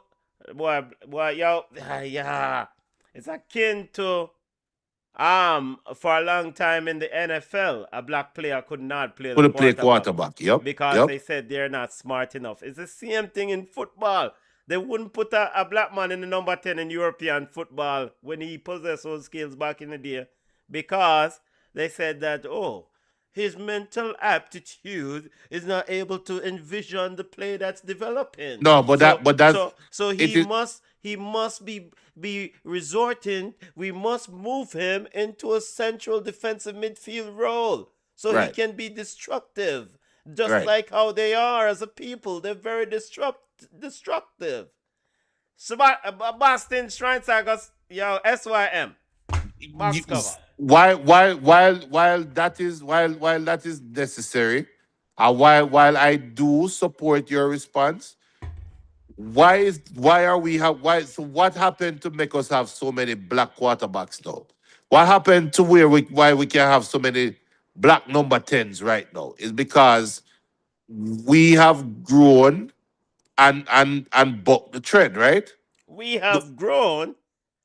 yeah. It's akin to for a long time in the NFL, a black player could not play the Couldn't play quarterback quarterback. Yep. because Yep. they said they're not smart enough. It's the same thing in football. They wouldn't put a black man in the number 10 in European football when he possessed those skills back in the day because they said that, oh, his mental aptitude is not able to envision the play that's developing. No, but that's So it he must be resorting. We must move him into a central defensive midfield role so he right. can be destructive, just Right. like how they are as a people. They're very destructive. So, Boston Schweinsteiger's SYM box cover. While that is necessary, and while I do support your response, why are we have why so what happened to make us have so many black quarterbacks now? What happened to why we can have so many black number 10s right now? Is because we have grown and bucked the trend, right? We have grown.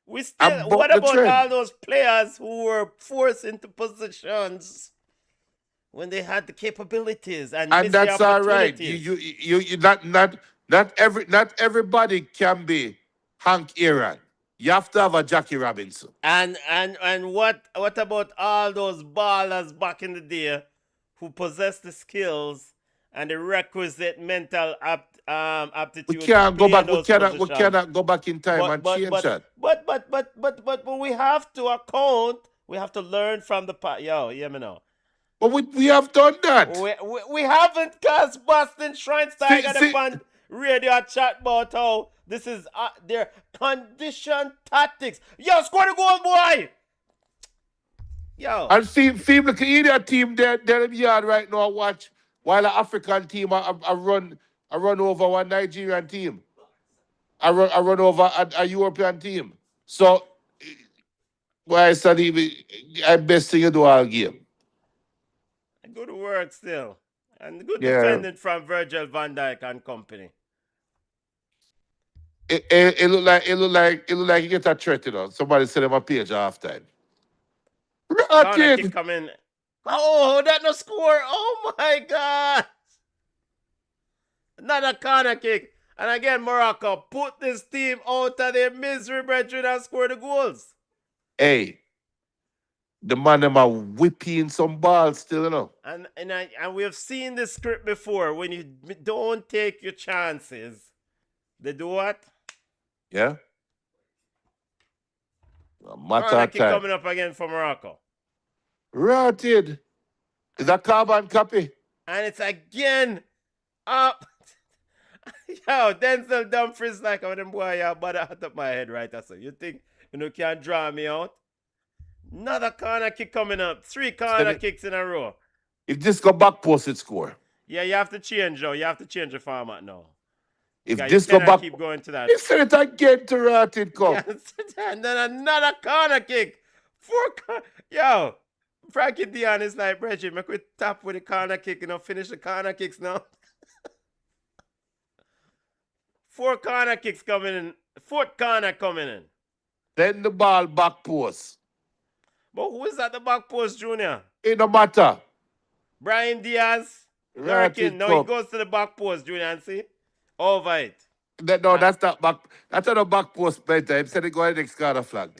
We And still. buck What the about trend. all those players who were forced into positions when they had the capabilities and And missed the that's all right. opportunities? You not everybody can be Hank Aaron. You have to have a Jackie Robinson. And what about all those ballers back in the day who possessed the skills and the requisite mental aptitude We to can't go play in back. those We positions? cannot go back in time and change that. But we have to account. We have to learn from the past. Yo, hear me now. But we have done that. We haven't, cause Boston Schweinsteiger See- upon radio chat about how this is their condition tactics. Yo, score the goal, boy. Yo, And see look at India team they're in the yard right now. Watch while an African team I run over one Nigerian team. I run over a European team. So why study I best thing you do all game. good work still, and good Yeah. defending from Virgil van Dijk and company. It look like you get a threat, you know. Somebody send him a page half time. Corner kick coming. Oh, that no score! Oh my God! Another corner kick. And again, Morocco put this team out of their misery, brethren, and score the goals. Hey, the man them are whipping some balls still, you know. And we have seen this script before. When you don't take your chances, they do what? Yeah. A matter Corner of kick time. coming up again for Morocco. Rotted. Is that carbon copy? And it's again up. Yo, Denzel Dumfries like one of them boy, yeah, but out of my head right so. You think you can't draw me out? Another corner kick coming up. 3 corner kicks in a row. If this go back post, it score. Yeah, you have to change though. You have to change the format now. If Yeah, this you go cannot back, keep going to that. he said it again to Rotted come. And then another corner kick. 4 Yo, Frankie Dion is like, Bridget, make we tap with the corner kick, finish the corner kicks now. 4 corner kicks coming in. 4th corner coming in. Then the ball back post. But who is at the back post, Junior? It no matter. Brian Diaz. Right, Lurking. No, he goes to the back post, Junior, and see? Over it. No, that's not back. That's not the back post better. He said he go to the next corner flag.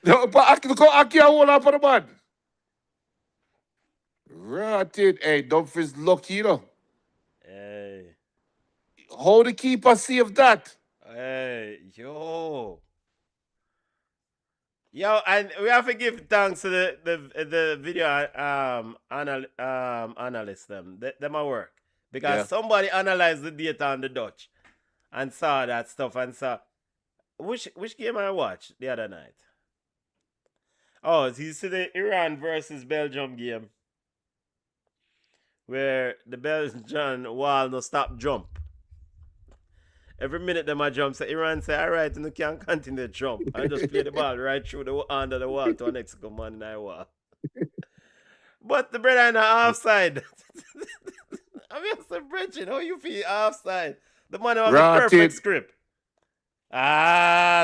No, but I can't hold on for the man. Rotted. Hey, Dumfries lucky, you know. Hey. How the keeper save that? Hey, yo. Yo, and we have to give thanks to the video analysts them. Them at work. Because somebody analyzed the data on the Dutch and saw that stuff and saw which game I watched the other night. Oh, so you see the Iran versus Belgium game where the Belgian wall no stop jump. Every minute them a jump, so Iran say, all right, and you can't continue to jump. And just play the ball right through the under the wall to a next man in the wall. But the brother in the offside. I mean, I said, Bridget, how you feel offside? The man who have the Rotted. perfect script.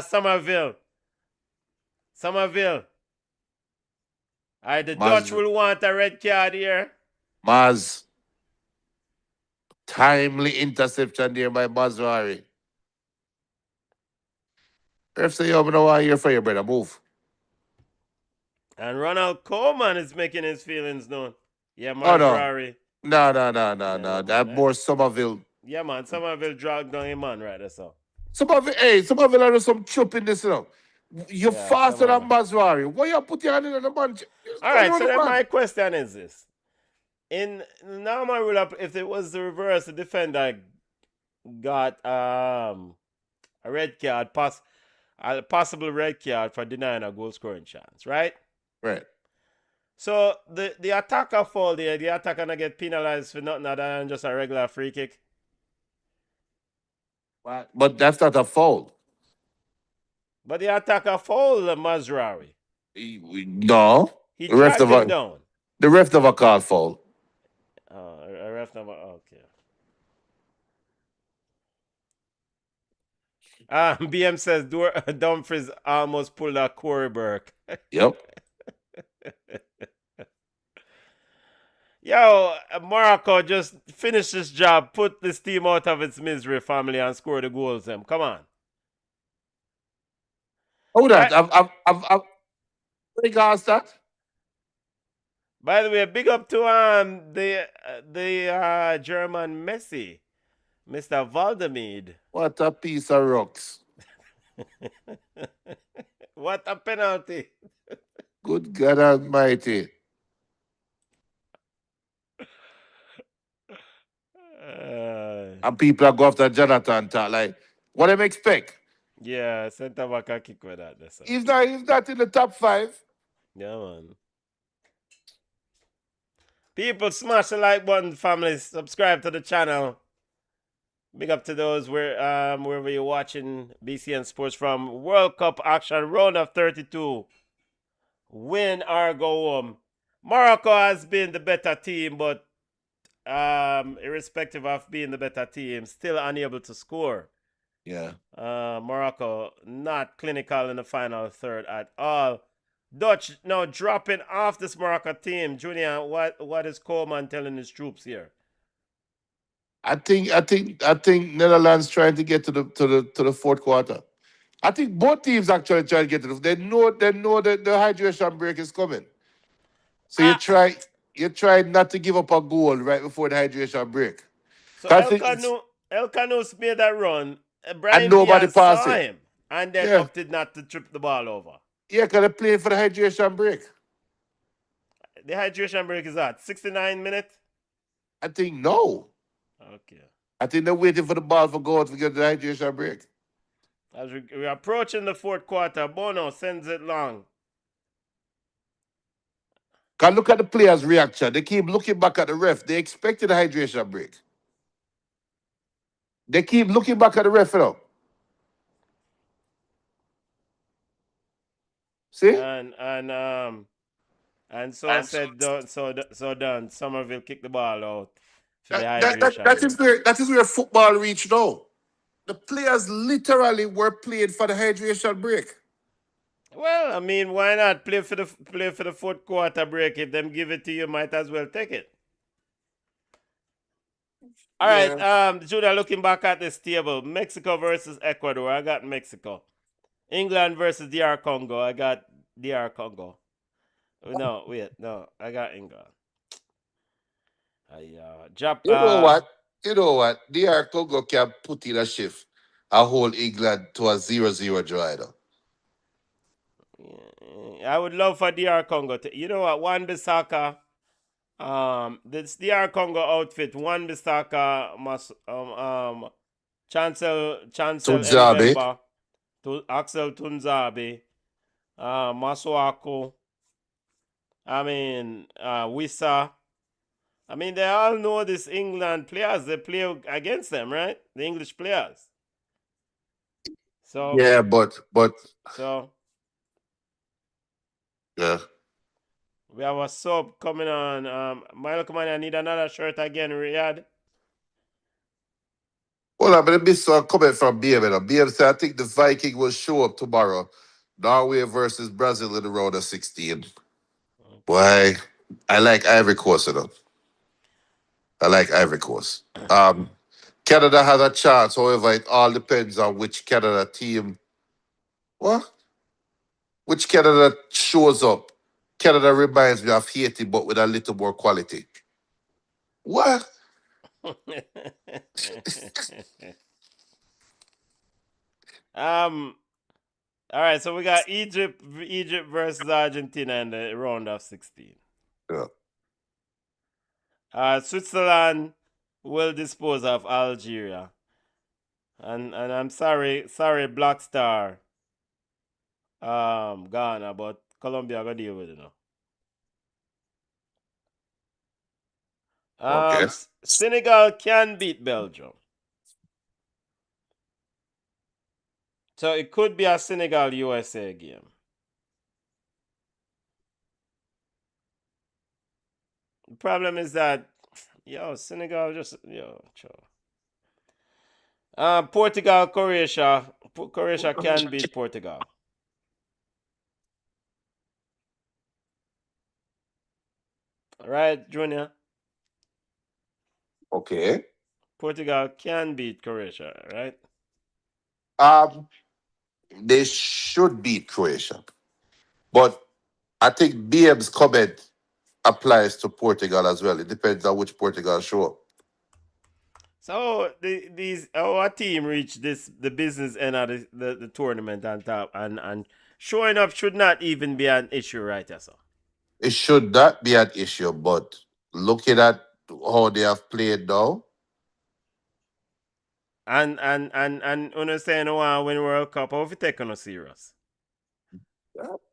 Somerville. All right, the Dutch will want a red card here. Maz. Timely interception there by Mazrari. Ref say, yo, I don't want to hear from you, brother. Move. And Ronald Koeman is making his feelings known. Yeah, Oh, no. Mazrari. No. Yeah, That man. more Somerville. Yeah, man. Somerville dragged down him, man, right? That's all. Somerville has some chop in this, you know. You're Yeah, faster than Somerville. Mazrari. Why you put your hand in the man? All right, so then my question is this. In normal rule, if it was the reverse, the defender got a red card, a possible red card for denying a goal scoring chance, right? Right. So the attacker fall there, the attacker gonna get penalized for nothing other than just a regular free kick. But that's not a foul. But the attacker fouled Mazrari. No. He The ref dragged him down. The ref never called foul. A ref never. Okay. BM says Dumfries almost pulled a Corey Burke. Yep. Yo, Morocco just finished this job, put this team out of its misery, family, and score the goals. Them, come on. Hold that. I've regards that. By the way, big up to the German Messi, Mr. Valdemid. What a piece of rocks. What a penalty. Good God Almighty. And people are go after Jonathan talk like, what them expect? Yeah, centre back can kick with that. He's not in the top 5. Yeah, man. People, smash the like button, family. Subscribe to the channel. Big up to those wherever you're watching BCN Sports from. World Cup action, round of 32. Win or go home. Morocco has been the better team, but irrespective of being the better team, still unable to score. Yeah. Morocco not clinical in the final third at all. Dutch now dropping off this Morocco team. Junior, what is Coleman telling his troops here? I think Netherlands trying to get to the fourth quarter. I think both teams actually trying to get to they know that the hydration break is coming. So you try not to give up a goal right before the hydration break. So El Canus made that run. Brian nobody Diaz passed saw it. him and then opted not to trip the ball over. Yeah, because they're playing for the hydration break. The hydration break is at 69 minutes? I think no. Okay. I think they're waiting for the ball for goal to get the hydration break. As we're approaching the fourth quarter, Bono sends it long. Can look at the players' reaction. They keep looking back at the ref. They expected a hydration break. They keep looking back at the ref, you know. See? And so done. Somerville kicked the ball out. That is where football reached now. The players literally were playing for the hydration break. Well, I mean, why not play for the fourth quarter break? If them give it to you, might as well take it. All right, Judah, looking back at this table, Mexico versus Ecuador. I got Mexico. England versus DR Congo. I got DR Congo. No, I got England. You know what? DR Congo can put in a shift. A whole England to a 0-0 draw. I would love for DR Congo to. You know what? Wan Bissaka. This DR Congo outfit. Wan Bissaka, Chancel Mbemba, Axel Tunzabe, Masuaku. I mean, Wissa. I mean, they all know this England players. They play against them, right? The English players. So yeah, but yeah. We have a sub coming on. Michael, I need another shirt again, Riyadh. Hold on, but let me saw a comment from BM. BM said, I think the Viking will show up tomorrow. Norway versus Brazil in the round of 16. Why? I like Ivory Coast enough. I like Ivory Coast. Canada has a chance, however, it all depends on which Canada team. What? Which Canada shows up. Canada reminds me of Haiti, but with a little more quality. What? All right, so we got Egypt versus Argentina in the round of 16. Yeah. Switzerland will dispose of Algeria. And I'm sorry, Black Star, Ghana, but Colombia gonna deal with it now. Okay. Senegal can beat Belgium. So it could be a Senegal USA game. The problem is that, Senegal just, Portugal, Croatia. Croatia can beat Portugal. All right, Junior. Okay. Portugal can beat Croatia, right? They should beat Croatia. But I think BM's comment applies to Portugal as well. It depends on which Portugal show up. So our team reached the business end of the tournament on top, and showing up should not even be an issue, right? So It should not be an issue, but looking at how they have played now, and understand why when World Cup, how we take on serious.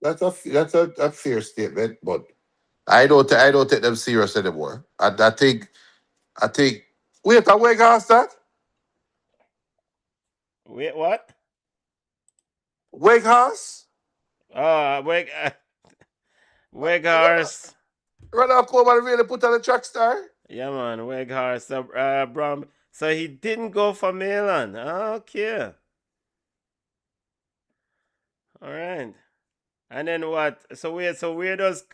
that's a fair statement. But I don't take them serious anymore. I think wait, I wake house that Wait, what? wake house. Weghorst. Run off come and really put on the track star. Yeah, man, Weghorst. So he didn't go for Milan. Okay. All right. And then what? So where does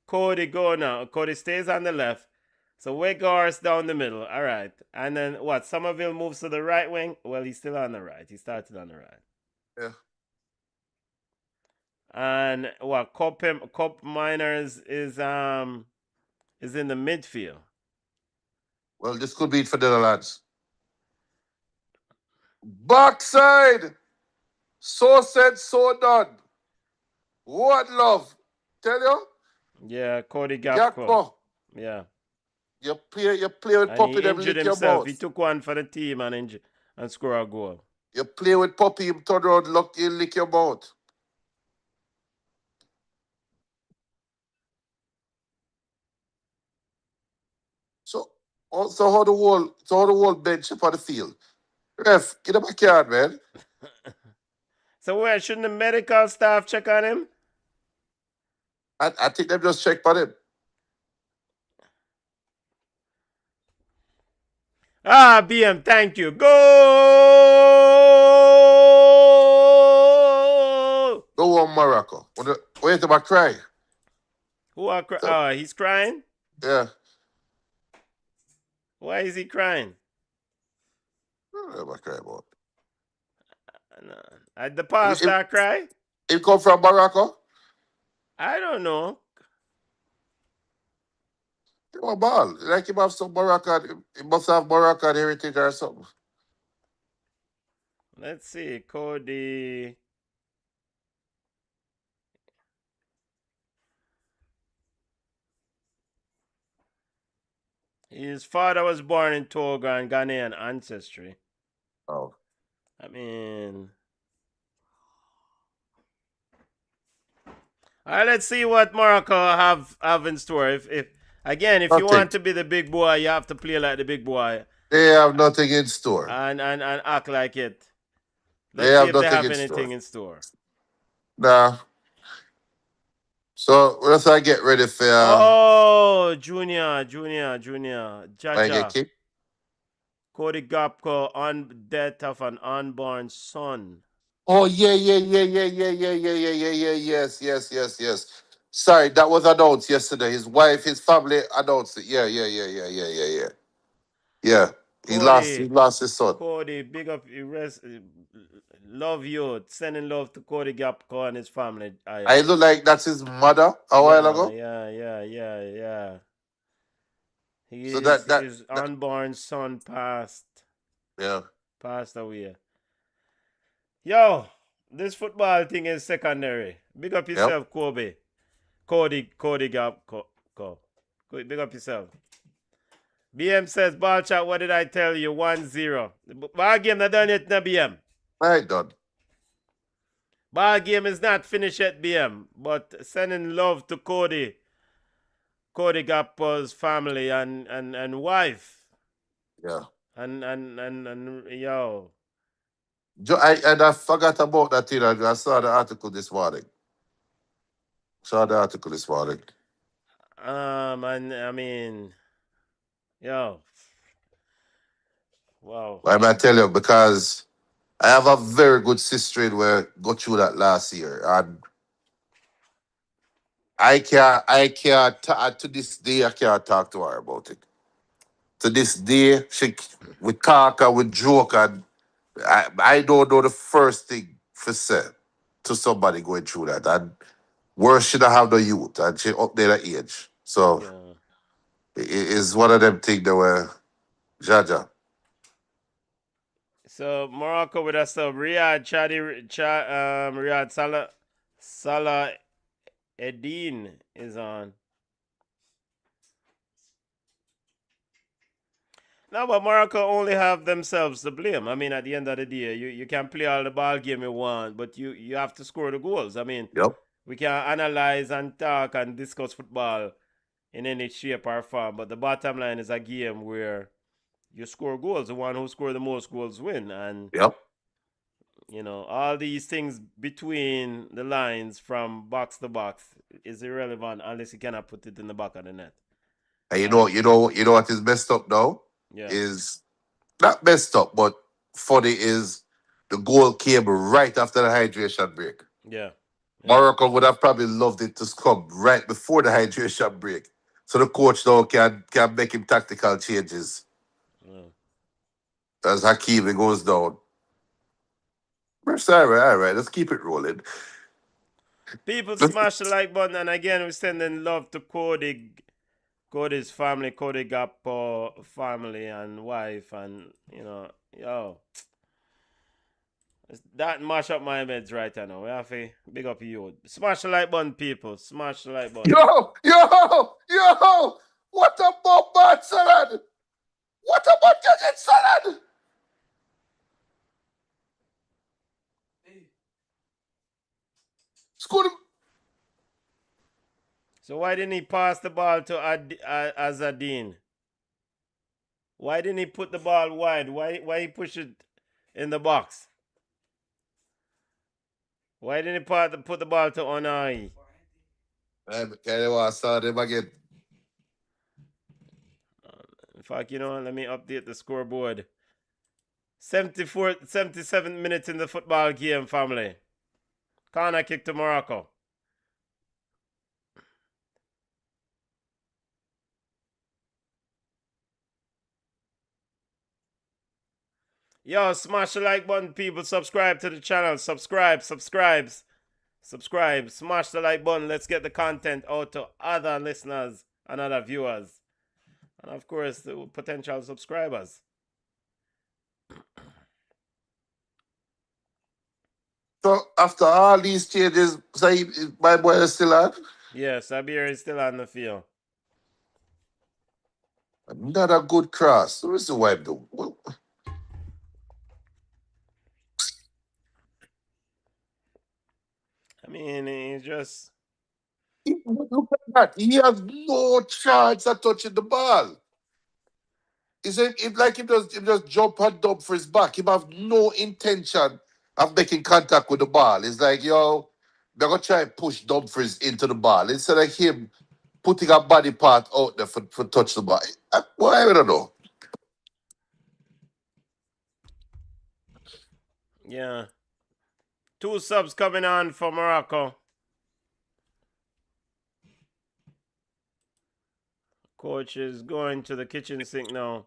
Cody go now? Cody stays on the left. So Weghorst down the middle. All right. And then what? Somerville moves to the right wing. Well, he's still on the right. He started on the right. Yeah. And what? Cup Miners is in the midfield. Well, this could be it for the Netherlands. Backside. So said, so done. What love? Tell you? Yeah, Cody Gakpo. Gakpo. Yeah. You play with And Puppy, he them injured lick your himself. mouth. He took one for the team and score a goal. You play with Puppy, him turn around, look, he lick your mouth. So how the whole bench up on the field. Ref, get the backyard, man. So where shouldn't the medical staff check on him? I think them just check for him. BM, thank you. Go! Go on, Morocco. Wait till I cry. He's crying? Yeah. Why is he crying? What am I crying about? The pastor cry? He come from Morocco? I don't know. He a ball. Like he have some Moroccan, he must have Moroccan heritage or something. Let's see. Cody. His father was born in Togo and Ghanaian ancestry. Oh. I mean... All right, let's see what Morocco have in store. If you want to be the big boy, you have to play like the big boy. They have nothing in store. And act like it. Let's see if they have anything in store. Nah. So let's get ready for Junior. I get Jaja. kicked. Cody Gapco on death of an unborn son. Oh yeah. Yes. Sorry, that was announced yesterday. His wife, his family announced it. Yeah. Yeah. He Cody, lost his son. Cody, big up, love you. Sending love to Cody Gapco and his family. I look like that's his mother a while Yeah, ago. yeah. So His that unborn son yeah. passed away. Yo, this football thing is secondary. Big up Yep. yourself, Kobe. Cody Gapco. Big up yourself. BM says, ball chat, what did I tell you? 1-0. Ball game not done yet, no BM. I done. Ball game is not finished yet, BM. But sending love to Cody Gappo's family and wife. Yeah. And yo. I forgot about that thing. I saw the article this morning. And I mean, yo. Wow. I'm gonna tell you because I have a very good sister in where go through that last year, and to this day I can't talk to her about it. To this day, we talk and we joke, and I don't know the first thing for say to somebody going through that. And worse, she don't have the youth, and she up there at age. So Yeah. it's one of them things that were Jaja. So Morocco with us, so Riyad Salah Eddin is on. No, but Morocco only have themselves to blame. I mean, at the end of the day, you can play all the ball game you want, but you have to score the goals. I mean, Yep. we can analyze and talk and discuss football in any shape or form, but the bottom line is a game where you score goals. The one who score the most goals win, and Yep. all these things between the lines from box to box is irrelevant unless you cannot put it in the back of the net. And And you know what is messed up now? yeah, Is not messed up, but funny is the goal came right after the hydration break. yeah, yeah. Morocco would have probably loved it to come right before the hydration break. So the coach now can make him tactical changes yeah. as Hakimi goes down. All right, let's keep it rolling. People smash the like button, and again, we're sending love to Cody's family, Cody Gappo family and wife, and yo, that mash up my meds right now. We have to big up you. Smash the like button, people. Smash the like button. Yo! What about bad salad? What about gadget salad? School. So why didn't he pass the ball to Azadine? Why didn't he put the ball wide? Why he push it in the box? Why didn't he put the ball to Onai? I saw them again. In fact, let me update the scoreboard. 77 minutes in the football game, family. Corner kick to Morocco. Yo, smash the like button, people. Subscribe to the channel. Subscribe. Smash the like button. Let's get the content out to other listeners and other viewers. And of course, the potential subscribers. So after all these changes, my boy is still on? Yeah, Sabir is still on the field. Not a good cross. What is the wipe do? I mean, he's just... Look at that. He has no chance of touching the ball. It's like he just jump and dump for his back. He have no intention of making contact with the ball. It's like, yo, they're going to try and push Dumfries into the ball instead of him putting a body part out there for touch the ball. Well, I don't know. Yeah. 2 subs coming on for Morocco. Coach is going to the kitchen sink now.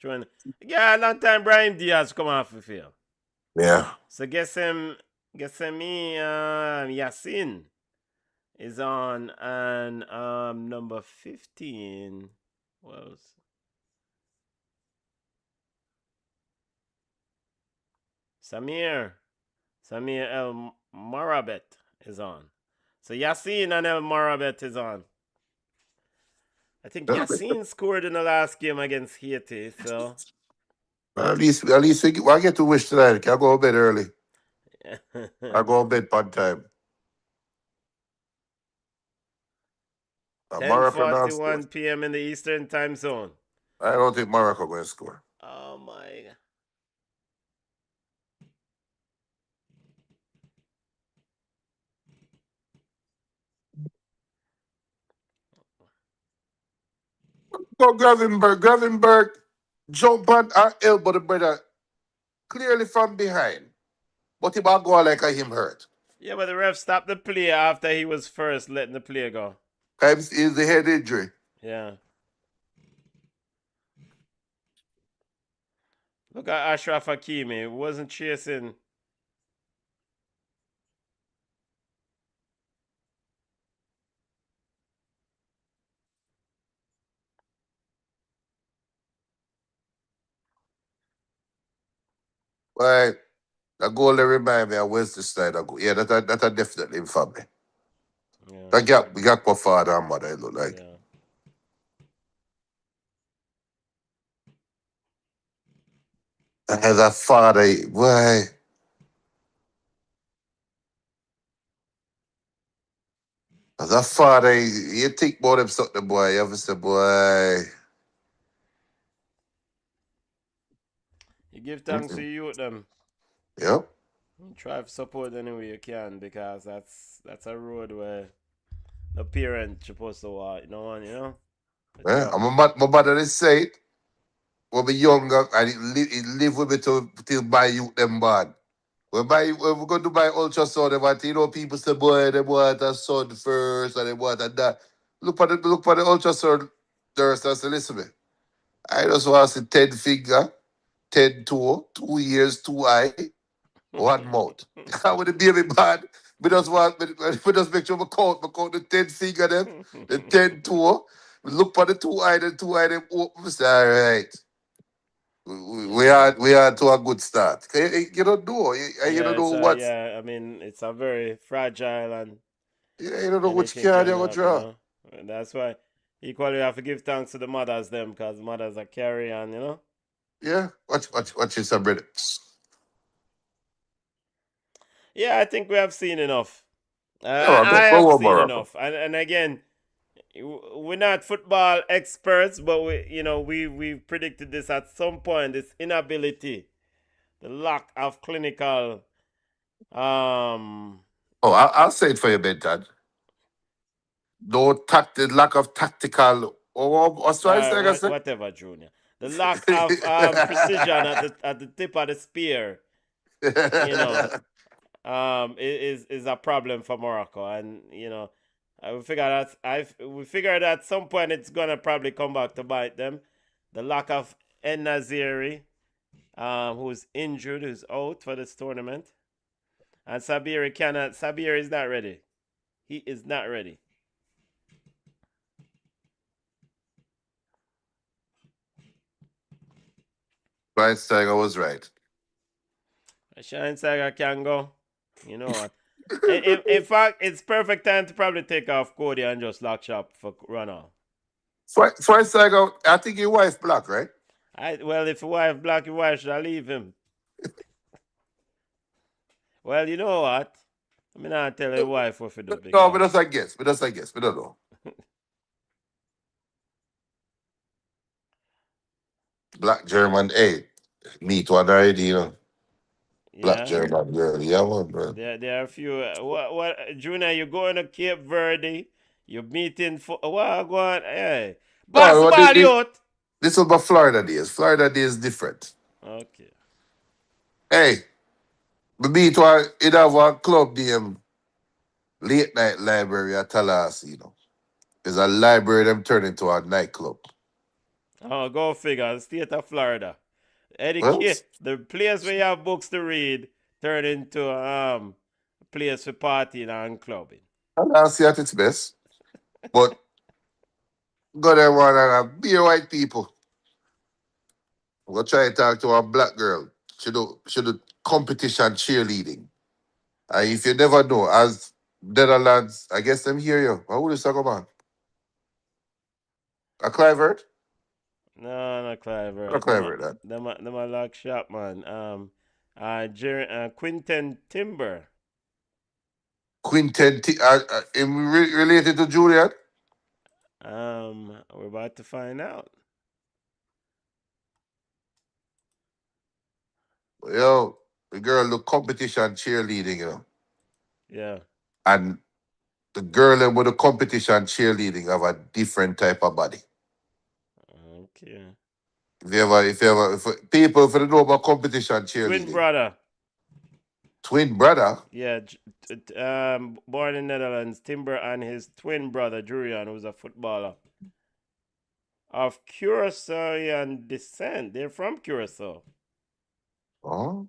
Trying. Yeah, long time Brahim Diaz come off the field. Yeah. So guess him Yassin is on, and number 15 was Samir El Marabet is on. So Yassin and El Marabet is on. I think Yassin scored in the last game against Haiti, so At least I get to wish tonight. I go to bed early. I go to bed part time. Morocco not score. 10:41 p.m. in the Eastern Time Zone. I don't think Morocco going to score. Oh my. Go Gravenberg, jump on our elbow, the brother, clearly from behind. But he might go like him hurt. Yeah, but the ref stopped the play after he was first letting the play go. Times is the head injury. Yeah. Look at Ashraf Hakimi. Wasn't chasing. Right. The goal that remind me of Wesley Snyder. Yeah, that definitely for me. Yeah. We got my father and mother, it look like. Yeah. As a father, why? As a father, you think about him something, boy. You ever say, boy. You give thanks to you with them. Yep. Try to support any way you can, because that's a road where the parent supposed to walk. Yeah. And my mother they say it when we younger and it live with me till my youth them bad. When we go to buy ultrasound, people say, boy, they want a son first and they want a that. Look for the ultrasound nurse and say, listen me. I just want to see 10 finger, 10 toe, 2 ears, 2 eye, 1 mouth. With the baby bad, we just make sure we count the 10 finger them, the 10 toe. We look for the 2 eye, them open. We say, all right. We are to a good start. You don't know. You don't know what's. Yeah. I mean, it's a very fragile, and You don't know which anything card can you're going to draw. And that's why equally you have to give thanks to the mothers them, because mothers are carry on. Yeah. Watch this, brother. Yeah, I think we have seen enough. Yeah, I go have on, seen Morocco. enough, and again, we're not football experts, but we predicted this at some point. This inability, the lack of clinical. Oh, I'll say it for you, Benton. No lack of tactical. Oh, what's what I say? Whatever, Junior. The lack of precision at the tip of the spear, is a problem for Morocco, and we figured at some point it's gonna probably come back to bite them. The lack of En Naziri, who's injured, who's out for this tournament, and Sabir is not ready. He is not ready. Schweinsteiger was right. Schweinsteiger can go. You know what? in fact, it's perfect time to probably take off Cody and just lock shop for runoff. Schweinsteiger, I think your wife black, right? Well, if your wife black, your wife should I leave him? Well, you know what? I mean, I tell your wife what to do. No, but that's I guess. We don't know. Black German, hey, meet one already, Black German girl, yeah, man, bro. There are a few. What, Junior? You going to Cape Verde? You're meeting for what? Go on, hey, basketball youth. This was about Florida days. Florida days different. Okay. Hey, We meet one, it have a club named Late Night Library at Tallahassee, you know. It's a library them turned into a nightclub. Oh, go figure. State of Florida. Well, Educate the place where you have books to read turn into a place for partying and clubbing. Tallahassee at its best. But go there one and be white people. We'll try to talk to a black girl. She do competition cheerleading. And if you never know, as Netherlands, I guess them hear you. What would you talk about? A Clivert? No, not A clever. Clivert, that. Them a lock shop, man. Quinton Timber. Quintet, related to Julian? We're about to find out. Yo, the girl look competition cheerleading, you know. Yeah. And the girl them with the competition cheerleading have a different type of body. Okay. If people for the know about competition Twin cheerleading, brother. twin brother, Yeah. Born in Netherlands, Timber and his twin brother Julian, who's a footballer of Curaçaoan descent. They're from Curacao, oh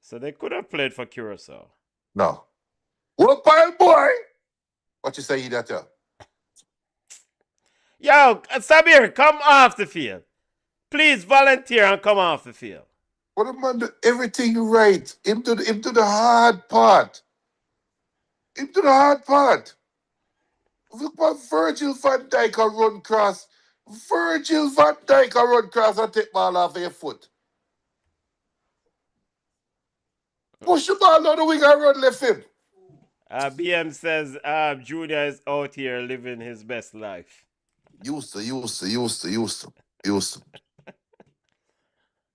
so they could have played for Curacao. no. What pile boy? What you say that yo? Yo, Sabir, come off the field. Please volunteer and come off the field. What a man do everything right. Him do the hard part. Him do the hard part. Look what Virgil van Dijk a run cross. Virgil van Dijk a run cross and take ball off of your foot. Push the ball down the wing and run left him. BM says Junior is out here living his best life. Used to.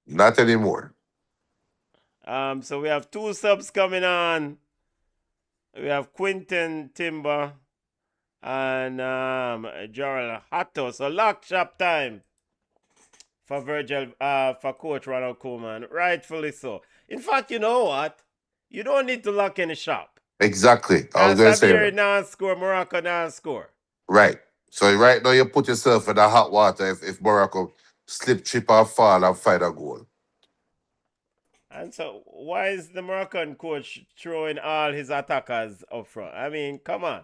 Not anymore. So we have two subs coming on. We have Quinton Timber and Gerald Hatto. So lock shop time for for Coach Ronald Koeman. Rightfully so. In fact, you know what? You don't need to lock any shop. Exactly. I was going to say Sabir that. now score, Morocco now score. Right. So right now you put yourself in the hot water if Morocco slip, trip, or fall and find a goal. And so, why is the Moroccan coach throwing all his attackers up front? I mean, come on.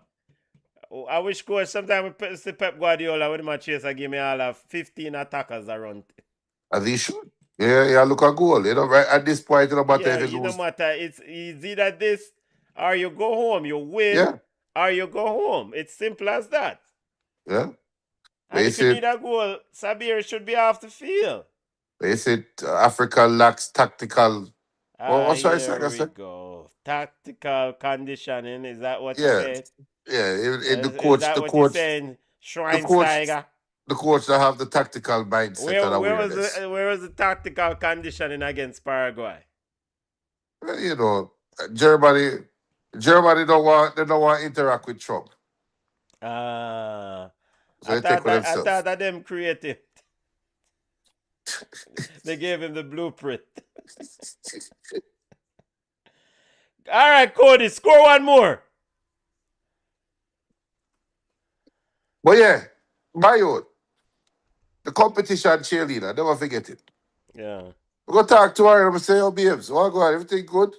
I wish coach sometimes we see Pep Guardiola when my chase I give me all of 15 attackers around. As he should. Yeah, look a goal. You know, right at this point, no matter Yeah, if you you no lose. matter. It's either this or you go home. You win Yeah, or you go home. It's simple as that. yeah. And They if you need said, a goal, Sabir should be off the field. Africa lacks tactical. Well, what should I say? Here we go. Tactical conditioning. Is that what you Yeah, said? yeah. The Is coach, that the what you're coach, saying? the coach, Schweinsteiger? the coach that have the tactical mindset and awareness. Where was the tactical conditioning against Paraguay? Well, you know, Germany don't want to interact with Trump, Uh, so they take for I themselves. thought that them creative. They gave him the blueprint. All right, Cody, score one more. But yeah, my own, the competition cheerleader, never forget it. Yeah. We go talk to her and we say, oh, babes, what go on? Everything good?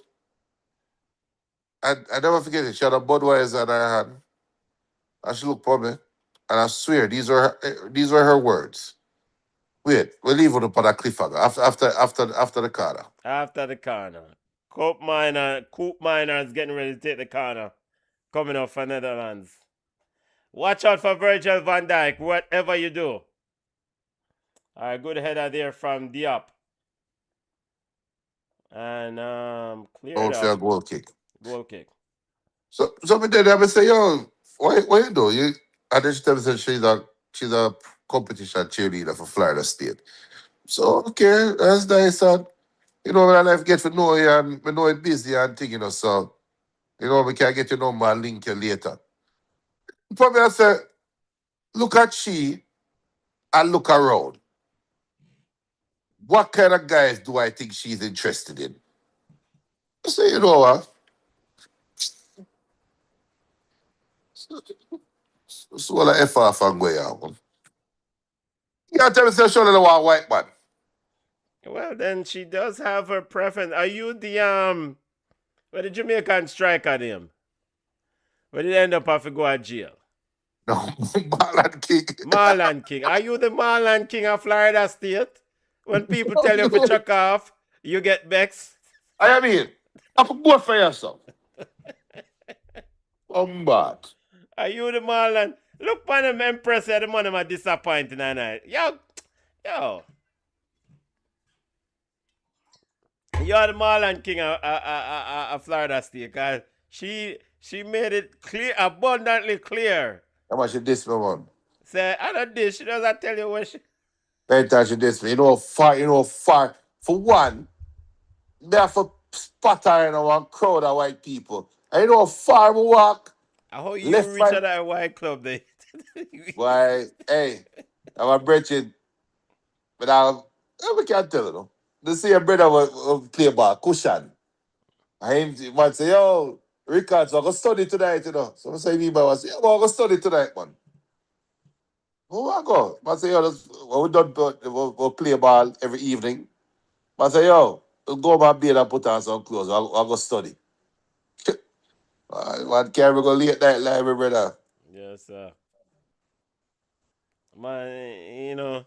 And I never forget it. She had a Budweiser in her hand. And she looked for me. And I swear, these were her words. Wait, we'll leave it up on a cliffhanger after the corner. After the corner. Coop Miner is getting ready to take the corner. Coming up for Netherlands. Watch out for Virgil van Dijk, whatever you do. All right, good header there from Diop. And cleared Don't say a up. goal kick. Goal kick. So me then I would say, yo, what you do? And then she tell me that she's a competition cheerleader for Florida State. So okay, that's nice. And you know, when I life get to know you and we know it busy and thing, you know, so you know, we can get your number and link you later. Probably I say, look at she and look around. What kind of guys do I think she's interested in? say, you know what? So what a F off and go here, man. You can't tell me say Shirley don't want white man. Well, then she does have her preference. Are you the Jamaican striker name? Where did he end up have to go to jail? No, Marlon King. Marlon King. Are you the Marlon King of Florida State? When people tell you to chuck off, you get vexed. I mean, I put both for yourself. Come back. Are you the Marlon? Look upon them Empress here, the man are disappointing tonight. Yo. You're the Marlon King of Florida State, cause she made it clear, abundantly clear. How much you diss me, man? Say, I don't dish, she doesn't tell you what she... Every time she diss me, you know far. For one, they have to spatter in one crowd of white people. And you know how far we walk? How you Left, reach right. out that white club there? Why, hey, I'm a brethren, but I can't tell you, no. The same brother will play ball, cushion. And him man say, yo, Rickard, so I go study tonight, you know. So I say, me, man, I say, yo, I go study tonight, man. Who I go? I say, yo, we done we'll play ball every evening. I say, yo, we'll go my bed and put on some clothes. I'll go study. Man, can't go late night library, brother. Yes, sir. Man, you know,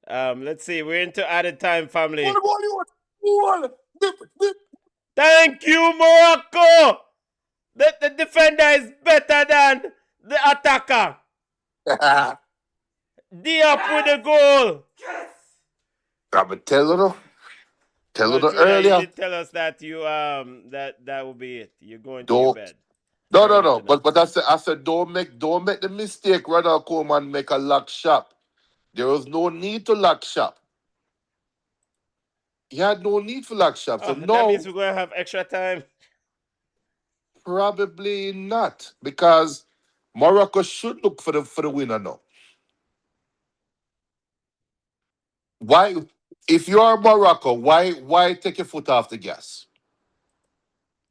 let's see, we're into added time, family. Thank you, Morocco! The defender is better than the attacker. Diop with the goal. I'm going to tell you, no. Tell you Julia, earlier. you did tell us that you that will be it. You're going to your bed. No. tonight. But I said don't make the mistake, Ronald Koeman make a lock shop. There was no need to lock shop. He had no need for lock shop. So That no, means we're gonna have extra time. probably not. Because Morocco should look for the winner now. Why, if you are Morocco, why take your foot off the gas?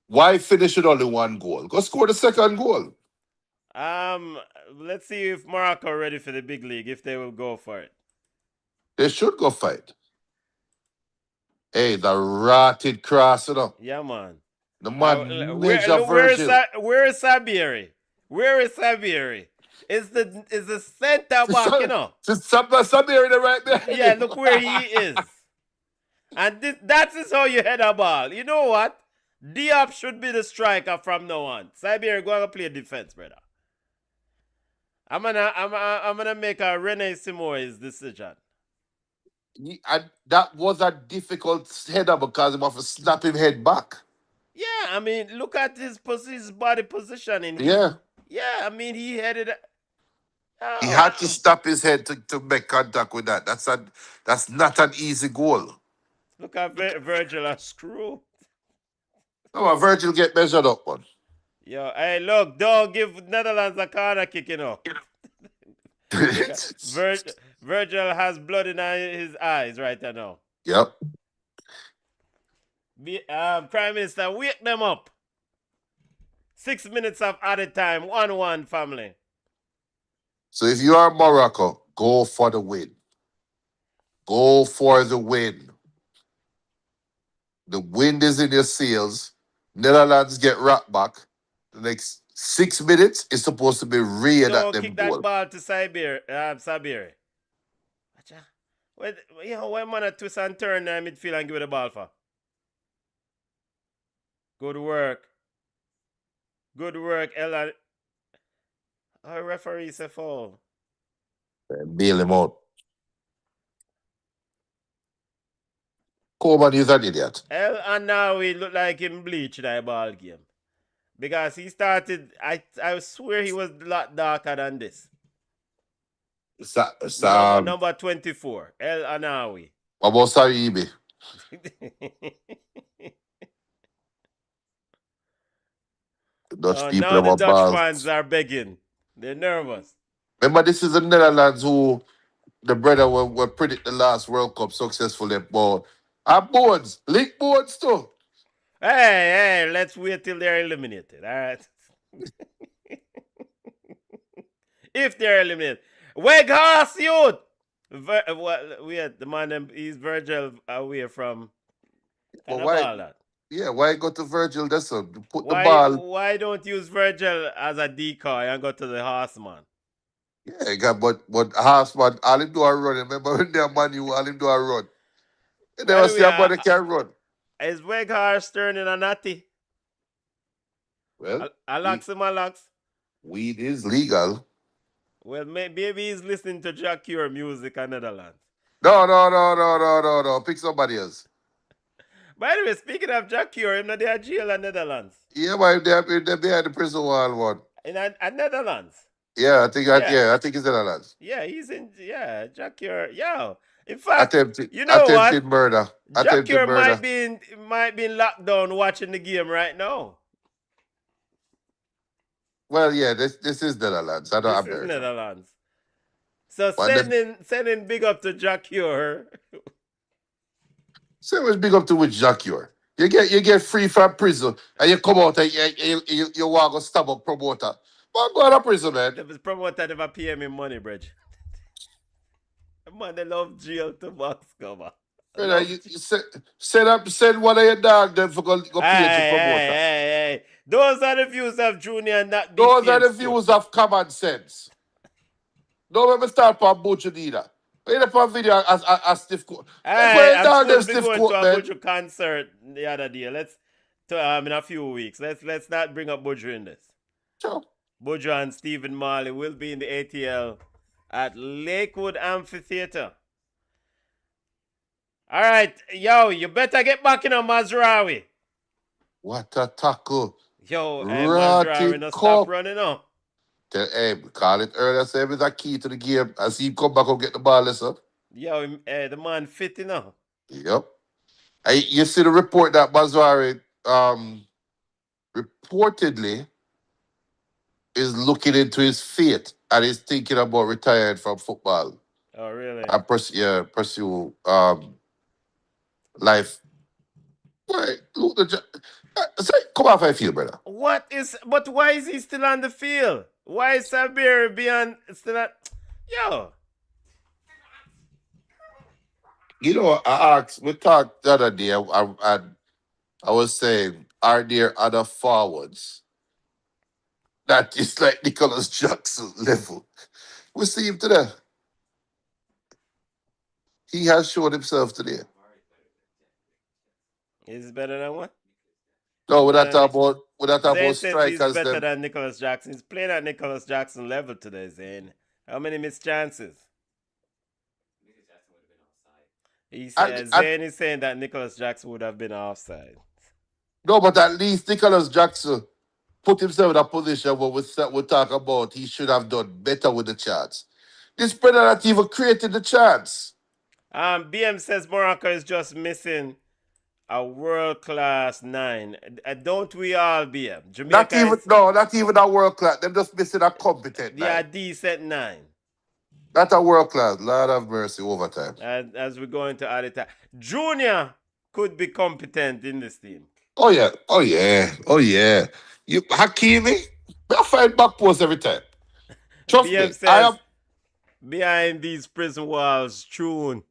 Why finish with only one goal? Go score the second goal. Let's see if Morocco are ready for the big league, if they will go for it. They should go fight. Hey, the rotted cross, you know. Yeah, man. The man Where Virgil. is Sabiri? Where is Sabiri? Is the center back, you know? Samir in the right there. Yeah, look where he is. And that is how you head a ball. You know what? Diop should be the striker from now on. Sabiri going to play defense, brother. I'm gonna make a Rene Simoes decision. That was a difficult header because he must have snap him head back. Yeah, I mean, look at his body positioning. Yeah. Yeah, I mean, he headed. He had to stop his head to make contact with that. That's not an easy goal. Look at Virgil a screw. No, Virgil get measured up, one. Yo, hey, look, don't give Netherlands a corner kick, you know. Virgil has blood in his eyes right now. Yep. Prime Minister, wake them up. 6 minutes of added time, 1-1, family. So if you are Morocco, go for the win. Go for the win. The wind is in your sails. Netherlands get rocked back. The next 6 minutes is supposed to be real at them kick goal. that ball to Sabiri. When man a twist and turn in midfield and give it the ball for. Good work. Good work, Ella. Our referee said foul. Bail him out. Coleman is an idiot. And now he look like him bleached that ball game. Because he started, I swear he was a lot darker than this. Number 24, El Anawi. What about Saribi? Dutch people now the Dutch balls. fans are begging. They're nervous. Remember, this is the Netherlands who the brother will predict the last World Cup successfully. But our boards, league boards too. Hey, let's wait till they're eliminated. All right. If they're eliminated. Weghorst youth! Wait, the man, he's Virgil away from But kind of why? ball that. Yeah, why go to Virgil? That's so put the Why ball. why don't use Virgil as a decoy and go to the horseman? Yeah, but Haasman, all him do a run. Remember when they're Man U, all him do a run. You By never the see way, a body can run. is Weghorst turning a natty? Well, Alex him, Alex. weed is legal. Well, maybe he's listening to Jack Cure music in Netherlands. No. Pick somebody else. By the way, speaking of Jack Cure, him not there jail in Netherlands. Yeah, but they're behind the prison wall one. In Netherlands. Yeah, I think Yeah. I think it's in the lands. Yeah, Jack Cure. Yo. In fact, you know Attempted what? murder. Jack Attempted Cure murder. might be in lockdown watching the game right now. Well, yeah, this is Netherlands. I know This is America. Netherlands. So But sending big up to Jack Cure. say what's big up to with Jacques Ure. You get free from prison and you come out and you want to stab a promoter. But go to prison, man. The promoter never pay me money, bridge. Man, they love jail to box cover. Brother, you send one of your dog them for go pay to promoter. Hey. Those are the views of Junior, not Those BCN are the Sports. views of common sense. Don't let me start from Butcher either. Ain't up on video as stiff coat. I'm Dog them supposed to be stiff going coat, to a man. Buju concert the other day. In a few weeks. Let's not bring up Buju in this. Sure. Buju and Stephen Marley will be in the ATL at Lakewood Amphitheater. All right, yo, you better get back in on Mazraoui. What a tackle. Yo, Ratty Mazraoui, no stop cock. running up. Hey, call it earlier. Say it's a key to the game. I see him come back and get the ball, listen. Yo, the man fit enough. Yep. Hey, you see the report that Mazwari reportedly is looking into his fate and is thinking about retiring from football Oh, really? and pursue life. Why? Look, say, come off I feel, brother. But why is he still on the field? Why is Sabir beyond still at. Yo. You know, we talked the other day, I was saying, are there other forwards that is like Nicholas Jackson level? We see him today. He has shown himself today. Is it better than what? No, we're not talking Zane about says he's strikers. better Them. than Nicholas Jackson. He's playing at Nicholas Jackson level today, Zane. How many missed chances? He said Zane is saying that Nicholas Jackson would have been offside. No, but at least Nicholas Jackson put himself in a position where we talk about he should have done better with the chance. This brother not even created the chance. BM says Morocco is just missing a world-class 9. Don't we all, BM? Jamaica not even a world class. They're just missing a competent yeah, nine. decent 9. Not a world class. Lord have mercy, overtime. As we go into added time. Junior could be competent in this team. Oh yeah. You Hakimi, I find back post every time. Trust BM me. says, behind these prison walls, tune.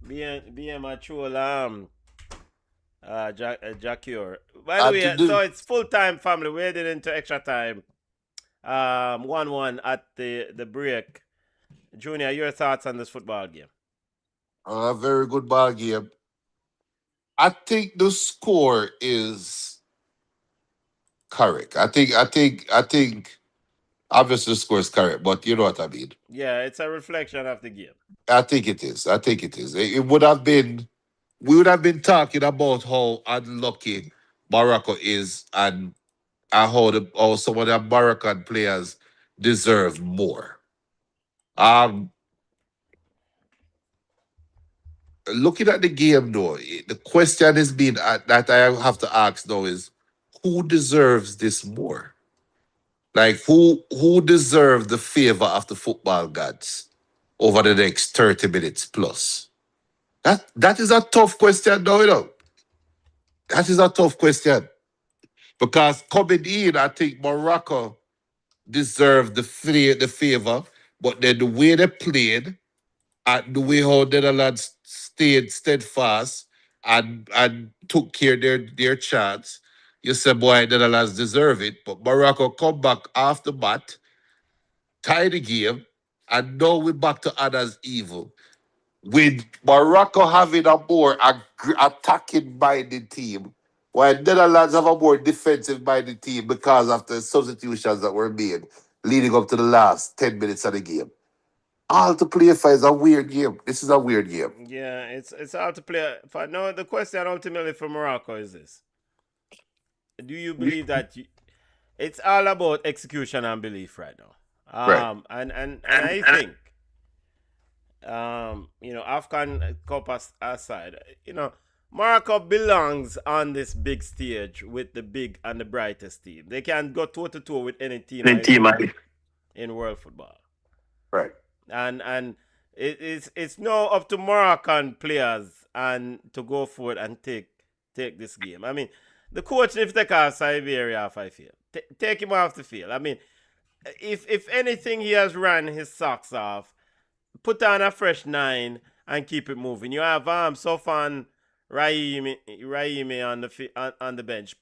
BM a true Jacure. By the way, so it's full-time family. We're heading into extra time. 1-1 at the break. Junior, your thoughts on this football game? A very good ball game. I think the score is correct. I think obviously the score is correct, but you know what I mean. Yeah, it's a reflection of the game. I think it is. It would have been we would have been talking about how unlucky Morocco is and how some of the Moroccan players deserve more. Looking at the game though, the question is being that I have to ask now is who deserves this more? Like who deserves the favor of the football gods over the next 30 minutes plus? That is a tough question, though, you know. That is a tough question. Because coming in, I think Morocco deserved the favor, but then the way they played and the way how Netherlands stayed steadfast and took care of their chance, you say, boy, Netherlands deserve it. But Morocco come back after that, tie the game, and now we're back to others' evil. With Morocco having a more attacking minded team, while Netherlands have a more defensive minded team because of the substitutions that were made leading up to the last 10 minutes of the game. All to play for is a weird game. This is a weird game. Yeah, it's hard to play. For no, the question ultimately for Morocco is this: do you believe that it's all about execution and belief right now? Right. And I think, Afghan Cup aside, Morocco belongs on this big stage with the big and the brightest team. They can go toe to toe with any team in world football. Right. And it's now up to Moroccan players and to go forward and take this game. I mean, the coach if take off Siberia off I feel. Take him off the field. I mean, if anything he has run his socks off, put on a fresh 9 and keep it moving. You have Sofan Raimi on the bench.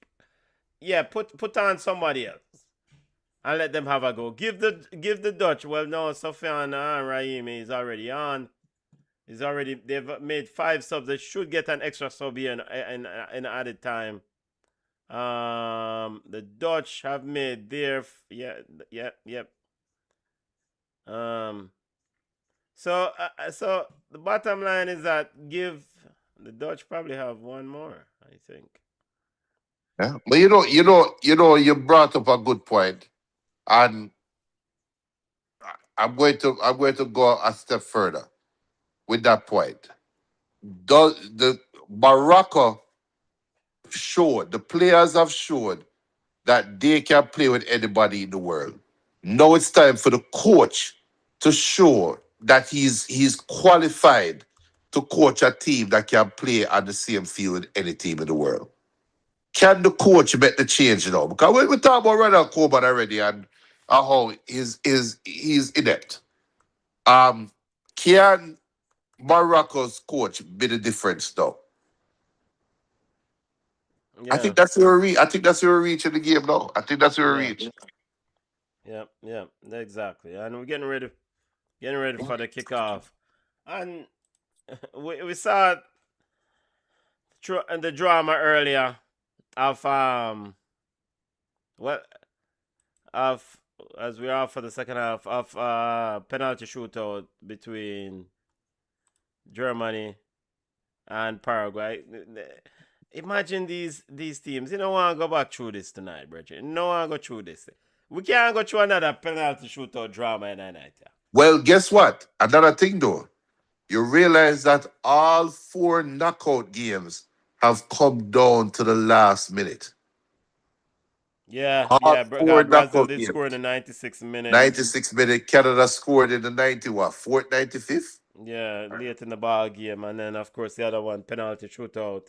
Yeah, put on somebody else and let them have a go. Give the Dutch. Well, no, Sofyan Raimi is already on. They've made 5 subs. They should get an extra sub here in added time. The Dutch have made their yep. So the bottom line is that the Dutch probably have one more, I think. Yeah. But you brought up a good point, and I'm going to go a step further with that point. The Morocco showed, the players have showed that they can play with anybody in the world. Now it's time for the coach to show that he's qualified to coach a team that can play on the same field with any team in the world. Can the coach make the change now? Because when we talk about Ronald Koeman already and how he's inept. Can Morocco's coach be the difference though? Yeah. I think that's where we're reaching the game now. I think that's where we're reaching. Yeah, exactly. And we're getting ready for the kickoff. And we saw the drama earlier of as we are for the second half of penalty shootout between Germany and Paraguay. Imagine these teams. You don't want to go back through this tonight, Bridget. You don't want to go through this. We can't go through another penalty shootout drama in the night. Well, guess what? Another thing though, you realize that all 4 knockout games have come down to the last minute. Yeah, Brazil did score in the 96th minute. 96 minute, Canada scored in the 4th, 95th. Yeah, late in the ball game, and then of course the other one penalty shootout.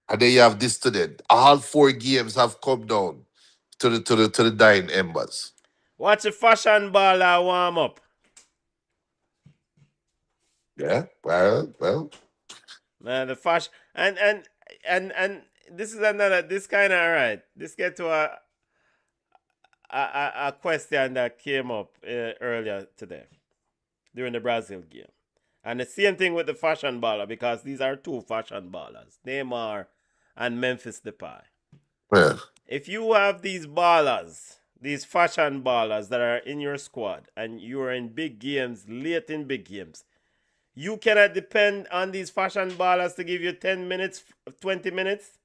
And then you have this today. All 4 games have come down to the dying embers. Watch the fashion baller warm up. Yeah, well. Man, the fashion and this is this kind of right. This get to a question that came up earlier today during the Brazil game. And the same thing with the fashion baller, because these are 2 fashion ballers, Neymar and Memphis Depay. Yeah. If you have these ballers, these fashion ballers that are in your squad, and you are in big games, late in big games, you cannot depend on these fashion ballers to give you 10 minutes, 20 minutes.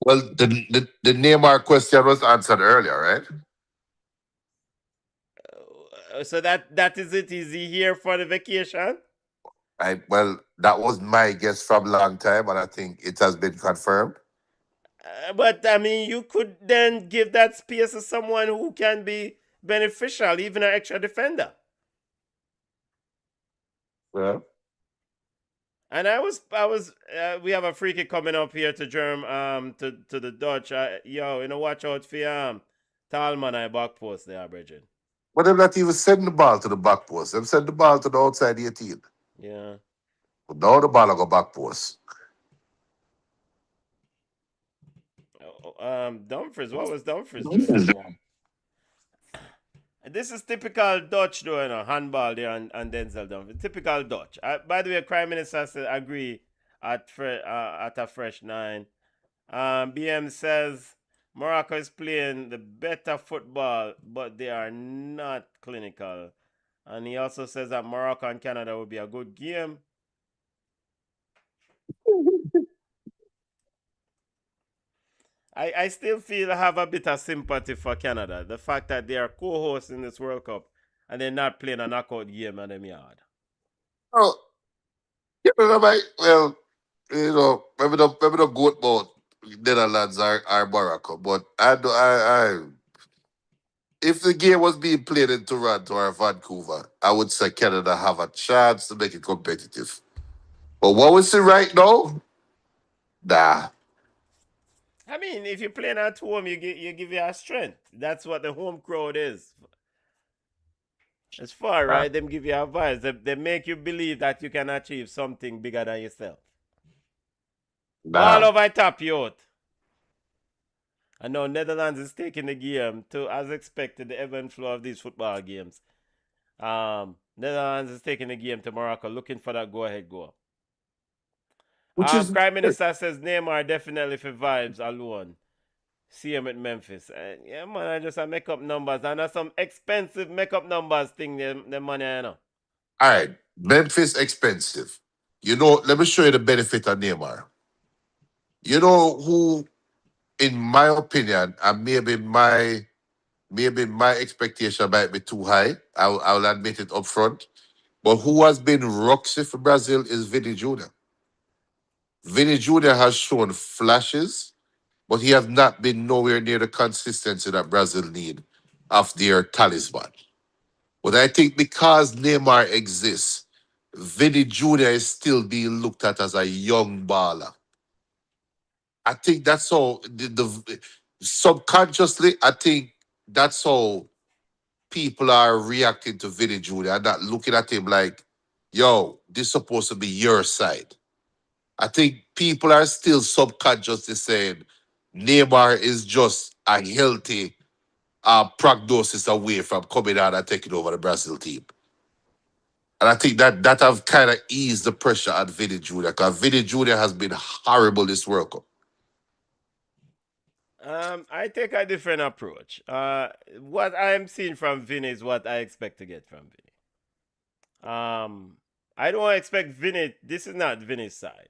Well, the Neymar question was answered earlier, right? So that is it. Is he here for the vacation? Well, that was my guess from a long time, and I think it has been confirmed. But I mean, you could then give that space to someone who can be beneficial, even an extra defender. Yeah. And we have a free kick coming up here to to the Dutch. Watch out for Talman at back post there, Bridget. But them not even send the ball to the back post. Them send the ball to the outside 18. Yeah. But now the ball go back post. Dumfries, what was Dumfries doing? This is typical Dutch, though, handball there and Denzel Dumfries. Typical Dutch. By the way, Prime Minister said agree at a fresh 9. BM says Morocco is playing the better football, but they are not clinical. And he also says that Morocco and Canada will be a good game. I still feel I have a bit of sympathy for Canada. The fact that they are co-hosts in this World Cup and they're not playing a knockout game in them yard. Oh, well, maybe the goat boat Netherlands are Morocco, but if the game was being played in Toronto or Vancouver, I would say Canada have a chance to make it competitive. But what we see right now, nah. I mean, if you're playing at home, you give you a strength. That's what the home crowd is. It's far, right? Them give you a vibe. They make you believe that you can achieve something bigger than yourself. All over top, youth. I know Netherlands is taking the game to, as expected, the ebb and flow of these football games. Netherlands is taking the game to Morocco, looking for that go-ahead goal. Prime Minister says Neymar definitely for vibes alone. See him at Memphis. Yeah, man, I just make up numbers. And that's some expensive make up numbers thing, the money, All right, Memphis expensive. Let me show you the benefit of Neymar. You know who, in my opinion, and maybe my expectation might be too high. I'll admit it up front. But who has been roxy for Brazil is Vini Jr. Vini Jr. has shown flashes, but he has not been nowhere near the consistency that Brazil need of their talisman. But I think because Neymar exists, Vini Jr. is still being looked at as a young baller. I think that's how subconsciously, I think that's how people are reacting to Vini Jr. and not looking at him like, yo, this is supposed to be your side. I think people are still subconsciously saying Neymar is just a healthy prognosis away from coming out and taking over the Brazil team. And I think that have kind of eased the pressure on Vini Jr. because Vini Jr. has been horrible this World Cup. I take a different approach. What I am seeing from Vini is what I expect to get from Vini. I don't expect Vini. This is not Vini's side.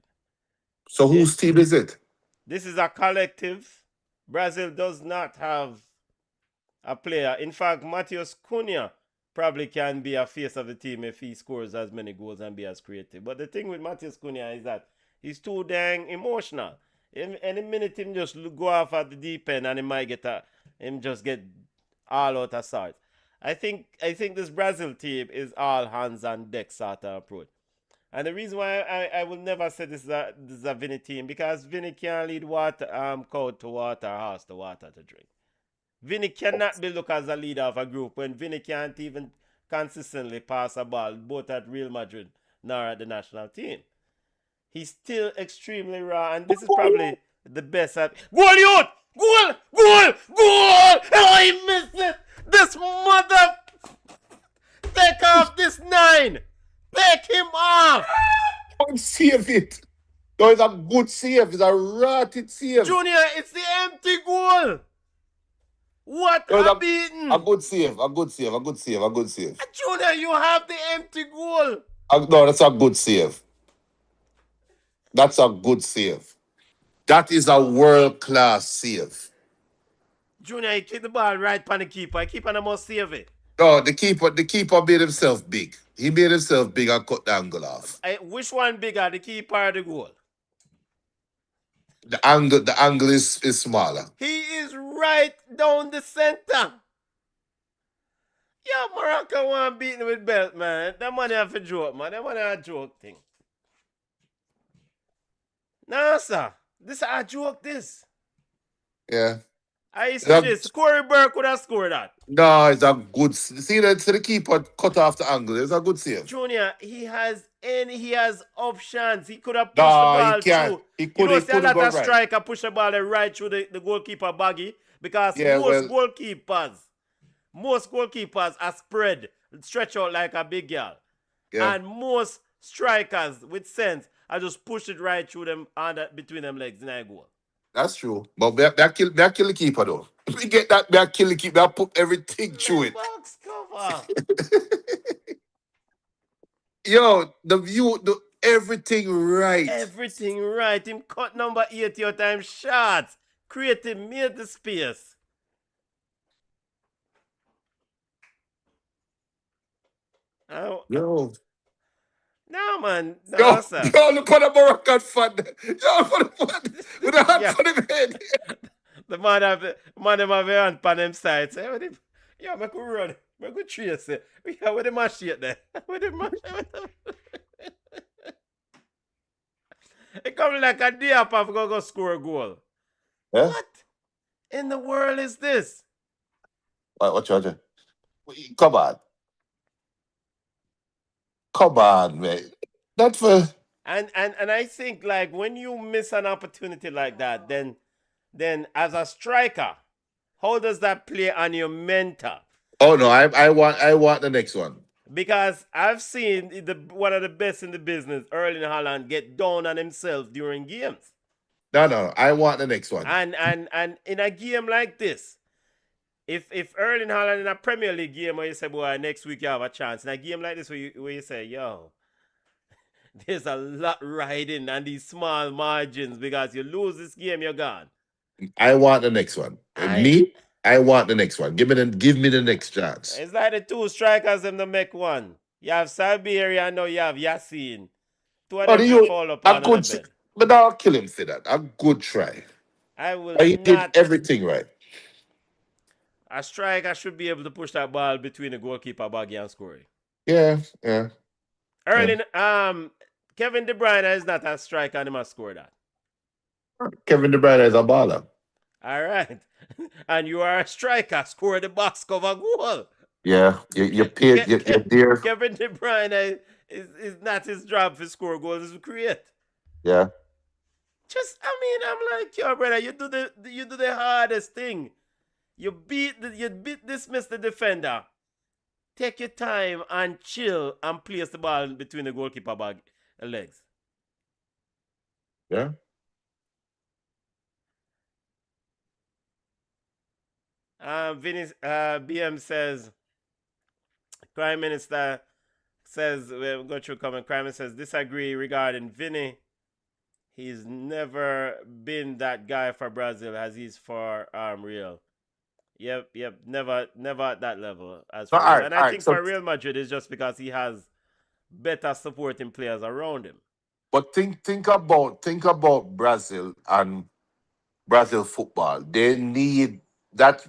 So whose team is it? This is a collective. Brazil does not have a player. In fact, Matheus Cunha probably can be a face of the team if he scores as many goals and be as creative. But the thing with Matheus Cunha is that he's too dang emotional. Any minute him just go off at the deep end and he might get him just get all out of sight. I think this Brazil team is all hands on deck sort of approach. And the reason why I will never say this is a Vini team, because Vini can't lead cow to water, horse to water to drink. Vini cannot be looked as a leader of a group when Vini can't even consistently pass a ball, both at Real Madrid nor at the national team. He's still extremely raw, and this is probably the best at goal, youth! Goal! Goal! Goal! Oh, he missed it! This mother... Take off this 9! Take him off! Don't save it. No, it's a good save. It's a rotted save. Junior, it's the empty goal! What a beating! A good save. Junior, you have the empty goal! No, that's a good save. That's a good save. That is a world-class save. Junior, he kicked the ball right on the keeper. The keeper must save it. No, the keeper made himself big. He made himself big and cut the angle off. Which one bigger, the keeper or the goal? The angle is smaller. He is right down the center. Yeah, Morocco want beating with belt, man. That money have a joke, man. That money have a joke thing. Nah, sir. This a joke. This. Yeah. I see this. Corey Burke would have scored that. No, it's a good. See the keeper cut off the angle. It's a good save. Junior, he has options. He could have pushed the No, he ball can't. through. He You could. know, He see a couldn't lot go of right. striker push the ball right through the goalkeeper baggy because Yeah, most goalkeepers are spread, stretch out like a big girl. yeah, And most strikers with sense are just push it right through them between them legs in a goal. that's true. But me kill the keeper though. We get that. Me kill the keeper. I put everything through it. Box cover. Yo, everything right. Everything right. Him cut number 80 your time shots. Creative, made the space. Oh, Yo, no, man. yo, No, sir. yo, look at the Moroccan fan. Yo, look at the fan with the hand Yeah. for the head. The man have a hand on them side. Say, what if, yeah, I could run. I could trace it. Yeah, with the machete there. With the machete. It comes like a day up of go score a goal. Yeah? What in the world is this? What you? Come on. Come on, man. Not for. And I think like when you miss an opportunity like that, then as a striker, how does that play on your mental? Oh no, I want the next one. Because I've seen one of the best in the business, Erling Haaland, get down on himself during games. No, I want the next one. And in a game like this, if Erling Haaland in a Premier League game where you say, boy, next week you have a chance, in a game like this where you say, yo, there's a lot riding on these small margins because you lose this game, you're gone. I want the next one. I want the next one. Give me the next chance. It's like the two strikers them to make one. You have Siberia and now you have Yassine. Two of them to fall upon the bed. But I'll kill him for that. A good try. He did everything right. A striker should be able to push that ball between the goalkeeper baggy and score. Yeah. Kevin De Bruyne is not a striker and he must score that. Kevin De Bruyne is a baller. All right. And you are a striker, score the box cover goal. Yeah, you paid your dear. Kevin De Bruyne is not his job to score goals, is to create. Yeah. I'm like, yo, brother, you do the hardest thing. You dismiss the defender. Take your time and chill and place the ball between the goalkeeper legs. Yeah. BM says, Prime Minister says, we'll go through comment. Prime Minister says, disagree regarding Vinny. He's never been that guy for Brazil as he's for Real. Yep, never at that level. As for Real. And I think for Real Madrid, it's just because he has better supporting players around him. But think about Brazil and Brazil football. They need that's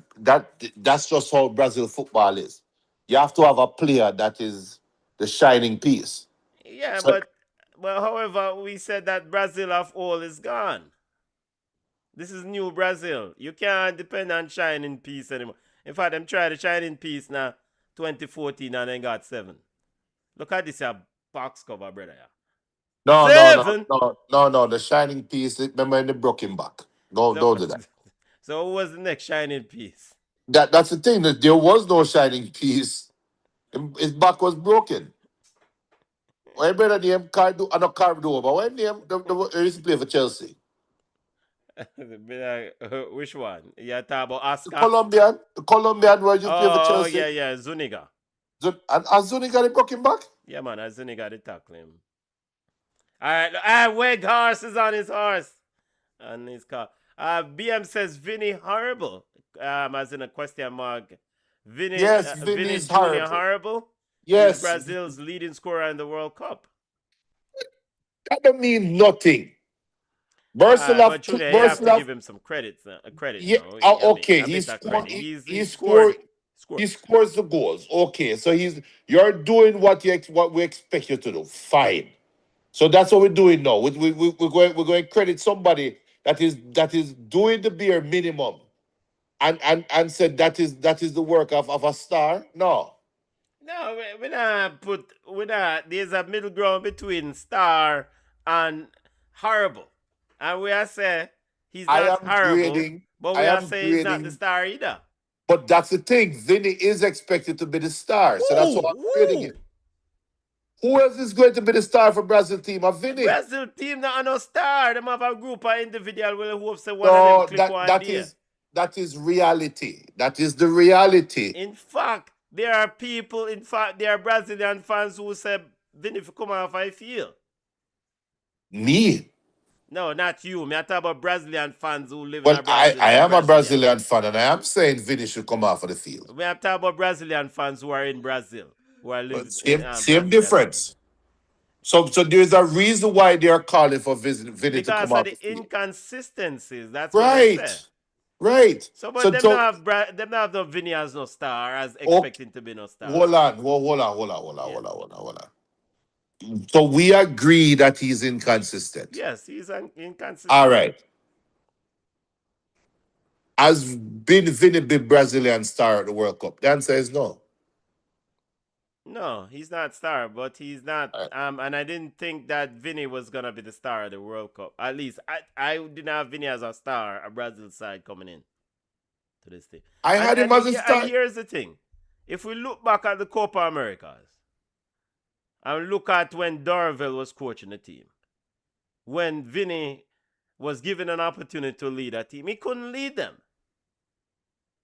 just how Brazil football is. You have to have a player that is the shining piece. Yeah, but however, we said that Brazil of old is gone. This is new Brazil. You can't depend on shining piece anymore. In fact, them tried the shining piece now 2014 and then got 7. Look at this box cover, brother. No, the shining piece. Remember in the broken back. Don't do that. So who was the next shining piece? That's the thing. That there was no shining piece. His back was broken. When brother name Cardova, when name they used to play for Chelsea. Which one? You talk about Oscar? The Colombian where you play for Chelsea. Oh yeah, Zuniga. And Zuniga the broken back? Yeah, man, Zuniga the tackle him. Alright, Weghorst is on his horse. On his car. BM says Vinny horrible. As in a question mark. Yes, Vinny's horrible. Yes. He's Brazil's leading scorer in the World Cup. That don't mean nothing. But you have to give him some credit. Yeah. Okay. He scores the goals. Okay. So you're doing what we expect you to do. Fine. So that's what we're doing now. We're going to credit somebody that is doing the bare minimum and said that is the work of a star. No. No, we not, there's a middle ground between star and horrible. And we are say he's I not am horrible, grading. but I we are am say he's not the grading. star either. But that's the thing. Vinny is expected to be the star. So that's why I'm grading Woo! him. Who else is going to be the star for Brazil team? Of Vinny. Brazil team not no star. Them have a group of individual will hope say one of them No, click one day. that is reality. That is the reality. In fact, there are people, in fact, there are Brazilian fans who say Vinny if come off I feel. Me. No, not you. Me I talk about Brazilian fans who live in Well, a Brazil. I am a Brazilian fan, and I am saying Vinny should come off of the field. We have talk about Brazilian fans who are in Brazil, who are living But in same Brazilian difference. So there's a reason why they are calling for Vinny to because come of off the the field. inconsistencies. That's what they say. Right. So, but them not have no Vinny as no star, as expecting to be no star. Hold on. So we agree that he's inconsistent. Yes, he's inconsistent. All right. Has Vinny been Brazilian star at the World Cup? The answer is no. No, he's not star, but he's not. And I didn't think that Vinny was gonna be the star of the World Cup. At least I didn't have Vinny as a star, a Brazil side coming in to this thing. I had him as a star. And here's the thing: if we look back at the Copa Americas and look at when Dorville was coaching the team, when Vinny was given an opportunity to lead a team, he couldn't lead them.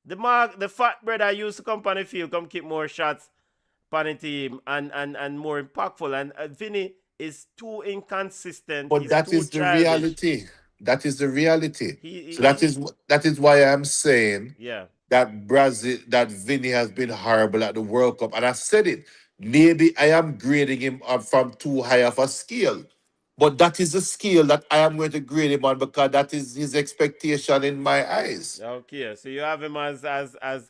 The fat brother used to come on the field, come keep more shots on the team and more impactful. And Vinny is too inconsistent. But that is the reality. That is the reality. So that is why I'm saying that Vinny has been horrible at the World Cup. And I said it. Maybe I am grading him up from too high of a scale. But that is the scale that I am going to grade him on because that is his expectation in my eyes. Okay, so you have him as a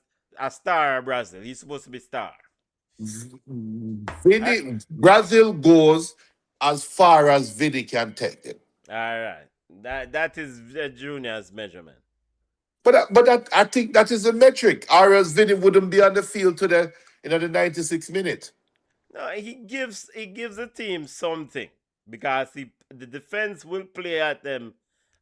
star of Brazil. He's supposed to be star. Vinny, Brazil goes as far as Vinny can take it. All right. That is Junior's measurement. But I think that is the metric. Or else Vinny wouldn't be on the field to the 96 minutes. No, he gives the team something because the defense will play at them.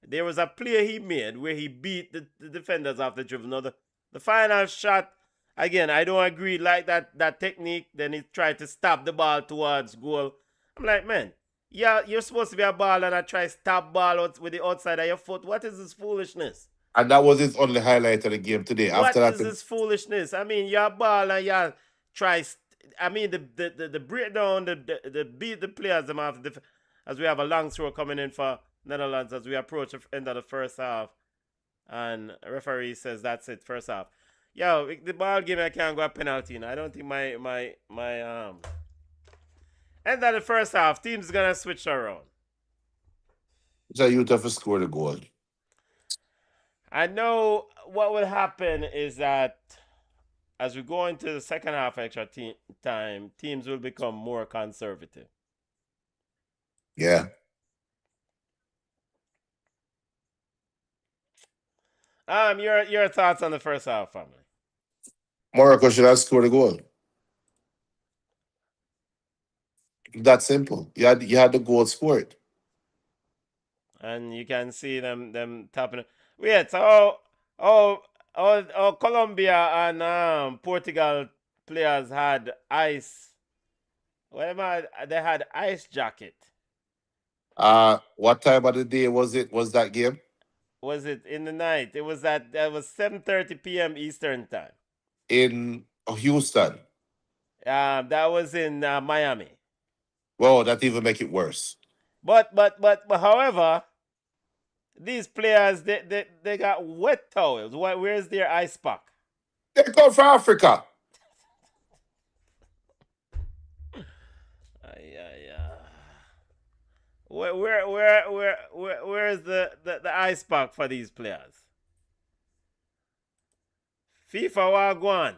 There was a play he made where he beat the defenders off the dribble. Now the final shot, again, I don't agree like that technique. Then he tried to stop the ball towards goal. I'm like, man, yeah, you're supposed to be a baller and I try to stop ball out with the outside of your foot. What is this foolishness? And that was his only highlight of the game today. What is this foolishness? I mean, you're a baller, you try. I mean, the breakdown, the beat the players them off as we have a long throw coming in for Netherlands as we approach the end of the first half. And the referee says that's it, first half. Yo, the ball game I can't go a penalty. I don't think my end of the first half, team's gonna switch around. So you have to score the goal. I know what will happen is that as we go into the second half extra time, teams will become more conservative. Yeah. Your thoughts on the first half, family? Morocco should have scored a goal. That simple. You had the goal scored. And you can see them tapping. Wait, so Colombia and Portugal players had ice. They had ice jacket. What time of the day was that game? Was it in the night? It was 7:30 p.m. Eastern time. In Houston. That was in Miami. Well, that even make it worse. But however, these players they got wet towels. Where's their ice pack? They come from Africa. Where's the ice pack for these players? FIFA Wagwan.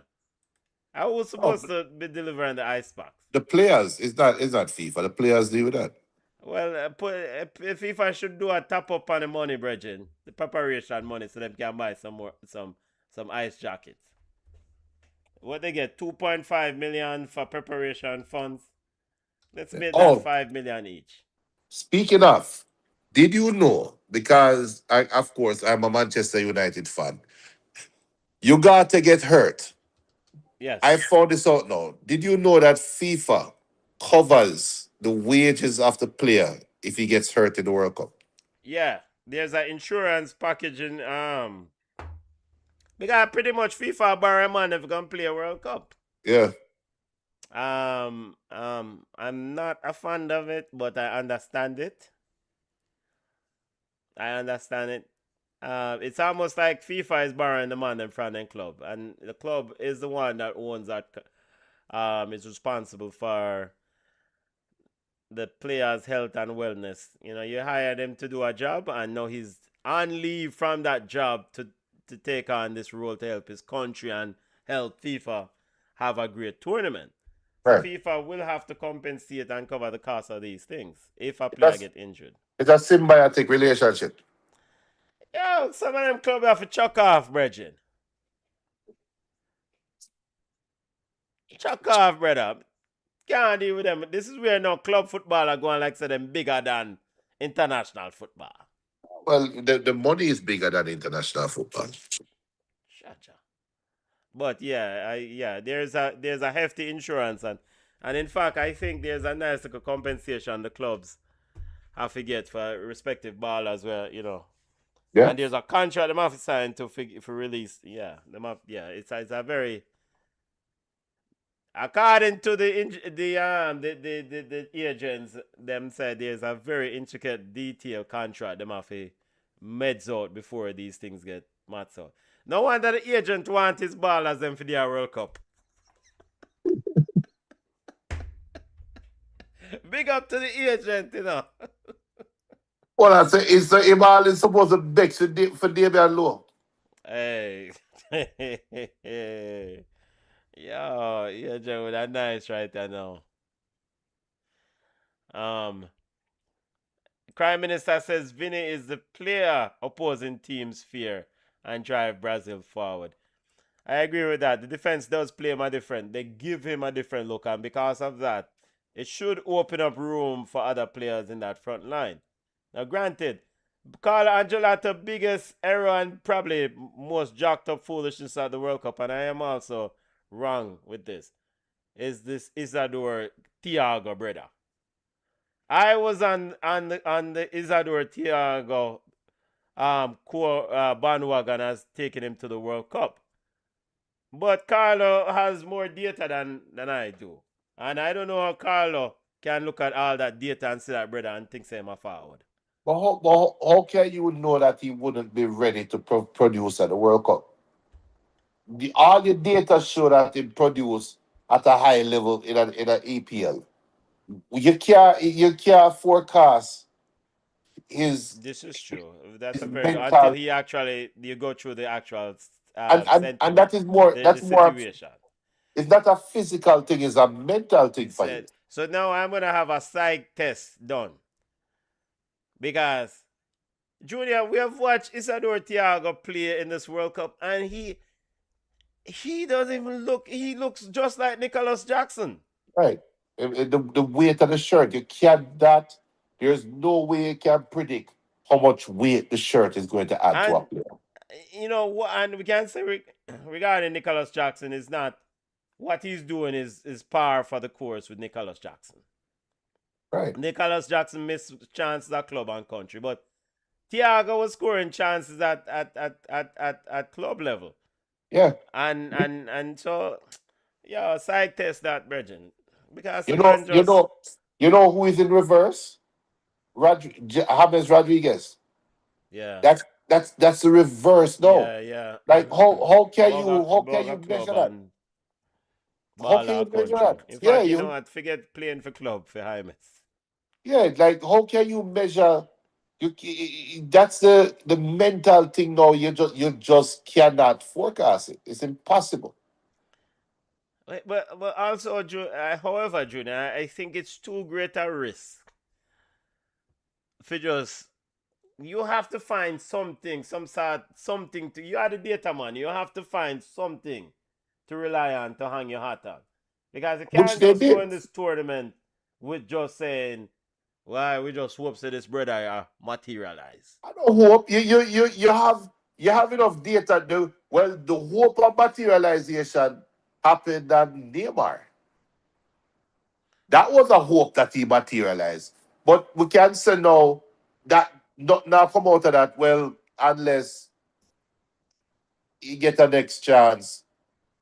I was supposed to be delivering the ice packs. The players, it's not FIFA. The players do that. Well, FIFA should do a top up on the money, brethren, the preparation money, so they can buy some ice jackets. What they get, 2.5 million for preparation funds. Let's make that Oh, 5 million each. speaking of, did you know? Because of course, I'm a Manchester United fan. You got to get hurt. Yes. I found this out now. Did you know that FIFA covers the wages of the player if he gets hurt in the World Cup? Yeah. There's an insurance package in because pretty much FIFA borrow money if you're gonna play a World Cup. Yeah. I'm not a fan of it, but I understand it. I understand it. It's almost like FIFA is borrowing the money from the club, and the club is the one that owns that. Is responsible for the player's health and wellness. You know, you hire him to do a job, and now he's on leave from that job to take on this role to help his country and help FIFA have a great tournament. So Right. FIFA will have to compensate and cover the cost of these things if a player That's get injured. it's a symbiotic relationship. Yo, some of them clubs have to chuck off, brethren. Chuck off, brother. Can't deal with them. This is where now club football are going like say them bigger than international football. Well, the money is bigger than international football. Shacha. But yeah, there's a hefty insurance and in fact I think there's a nice little compensation the clubs have to get for respective ballers where, you know. Yeah. And there's a contract them have to sign to for release. Yeah. It's a very according to the agents, them said there's a very intricate, detailed contract them have to meds out before these things get mats out. No wonder the agent want his ballers them for the World Cup. Big up to the agent, you know. Well, I say it's so Imal is supposed to beg for Damian Lowe. Hey. Yo, agent with that nice right there now. Prime Minister says Vinny is the player opposing teams fear and drive Brazil forward. I agree with that. The defense does play him a different. They give him a different look, and because of that, it should open up room for other players in that front line. Now, granted, Carlo Ancelotti biggest error and probably most jacked up foolishness at the World Cup, and I am also wrong with this, is this Isadora Thiago brother. I was on the Isadora Thiago bandwagon as taking him to the World Cup. But Carlo has more data than I do. And I don't know how Carlo can look at all that data and see that brother and think say him a forward. But how can you know that he wouldn't be ready to produce at the World Cup? All the data show that he produced at a high level in an EPL. You can't forecast his This is true. That's a very good. mental, Until he actually you go through the actual and that is more the situation. it's not a physical thing, it's a mental thing for you. So now I'm gonna have a psych test done. Because Junior, we have watched Isadora Thiago play in this World Cup, and he doesn't even look. He looks just like Nicholas Jackson. Right. The weight of the shirt, you can't that. There's no way you can predict how much weight the shirt is going to add to a player. You know what? And we can say regarding Nicholas Jackson is not what he's doing is par for the course with Nicholas Jackson. Right. Nicholas Jackson missed chances at club and country, but Thiago was scoring chances at club level. Yeah. And so yeah, side test that, Bridget. Because you know who is in reverse? James Rodriguez. Yeah. That's the reverse now. Yeah. Like how can you measure that? How can you measure that? In fact, you know what? Forget playing for club for James. Yeah, like how can you measure? That's the mental thing now. You just cannot forecast it. It's impossible. But also, however, Junior, I think it's too great a risk for just you have to find something, something to. You are the data man. You have to find something to rely on to hang your hat on, because you Which can't they just go did. in this tournament with just saying, "Why we just hope so this brother materialize." I don't hope you have enough data. The hope of materialization happened on Neymar. That was a hope that he materialized. But we can say now that not now come out of that, well, unless you get a next chance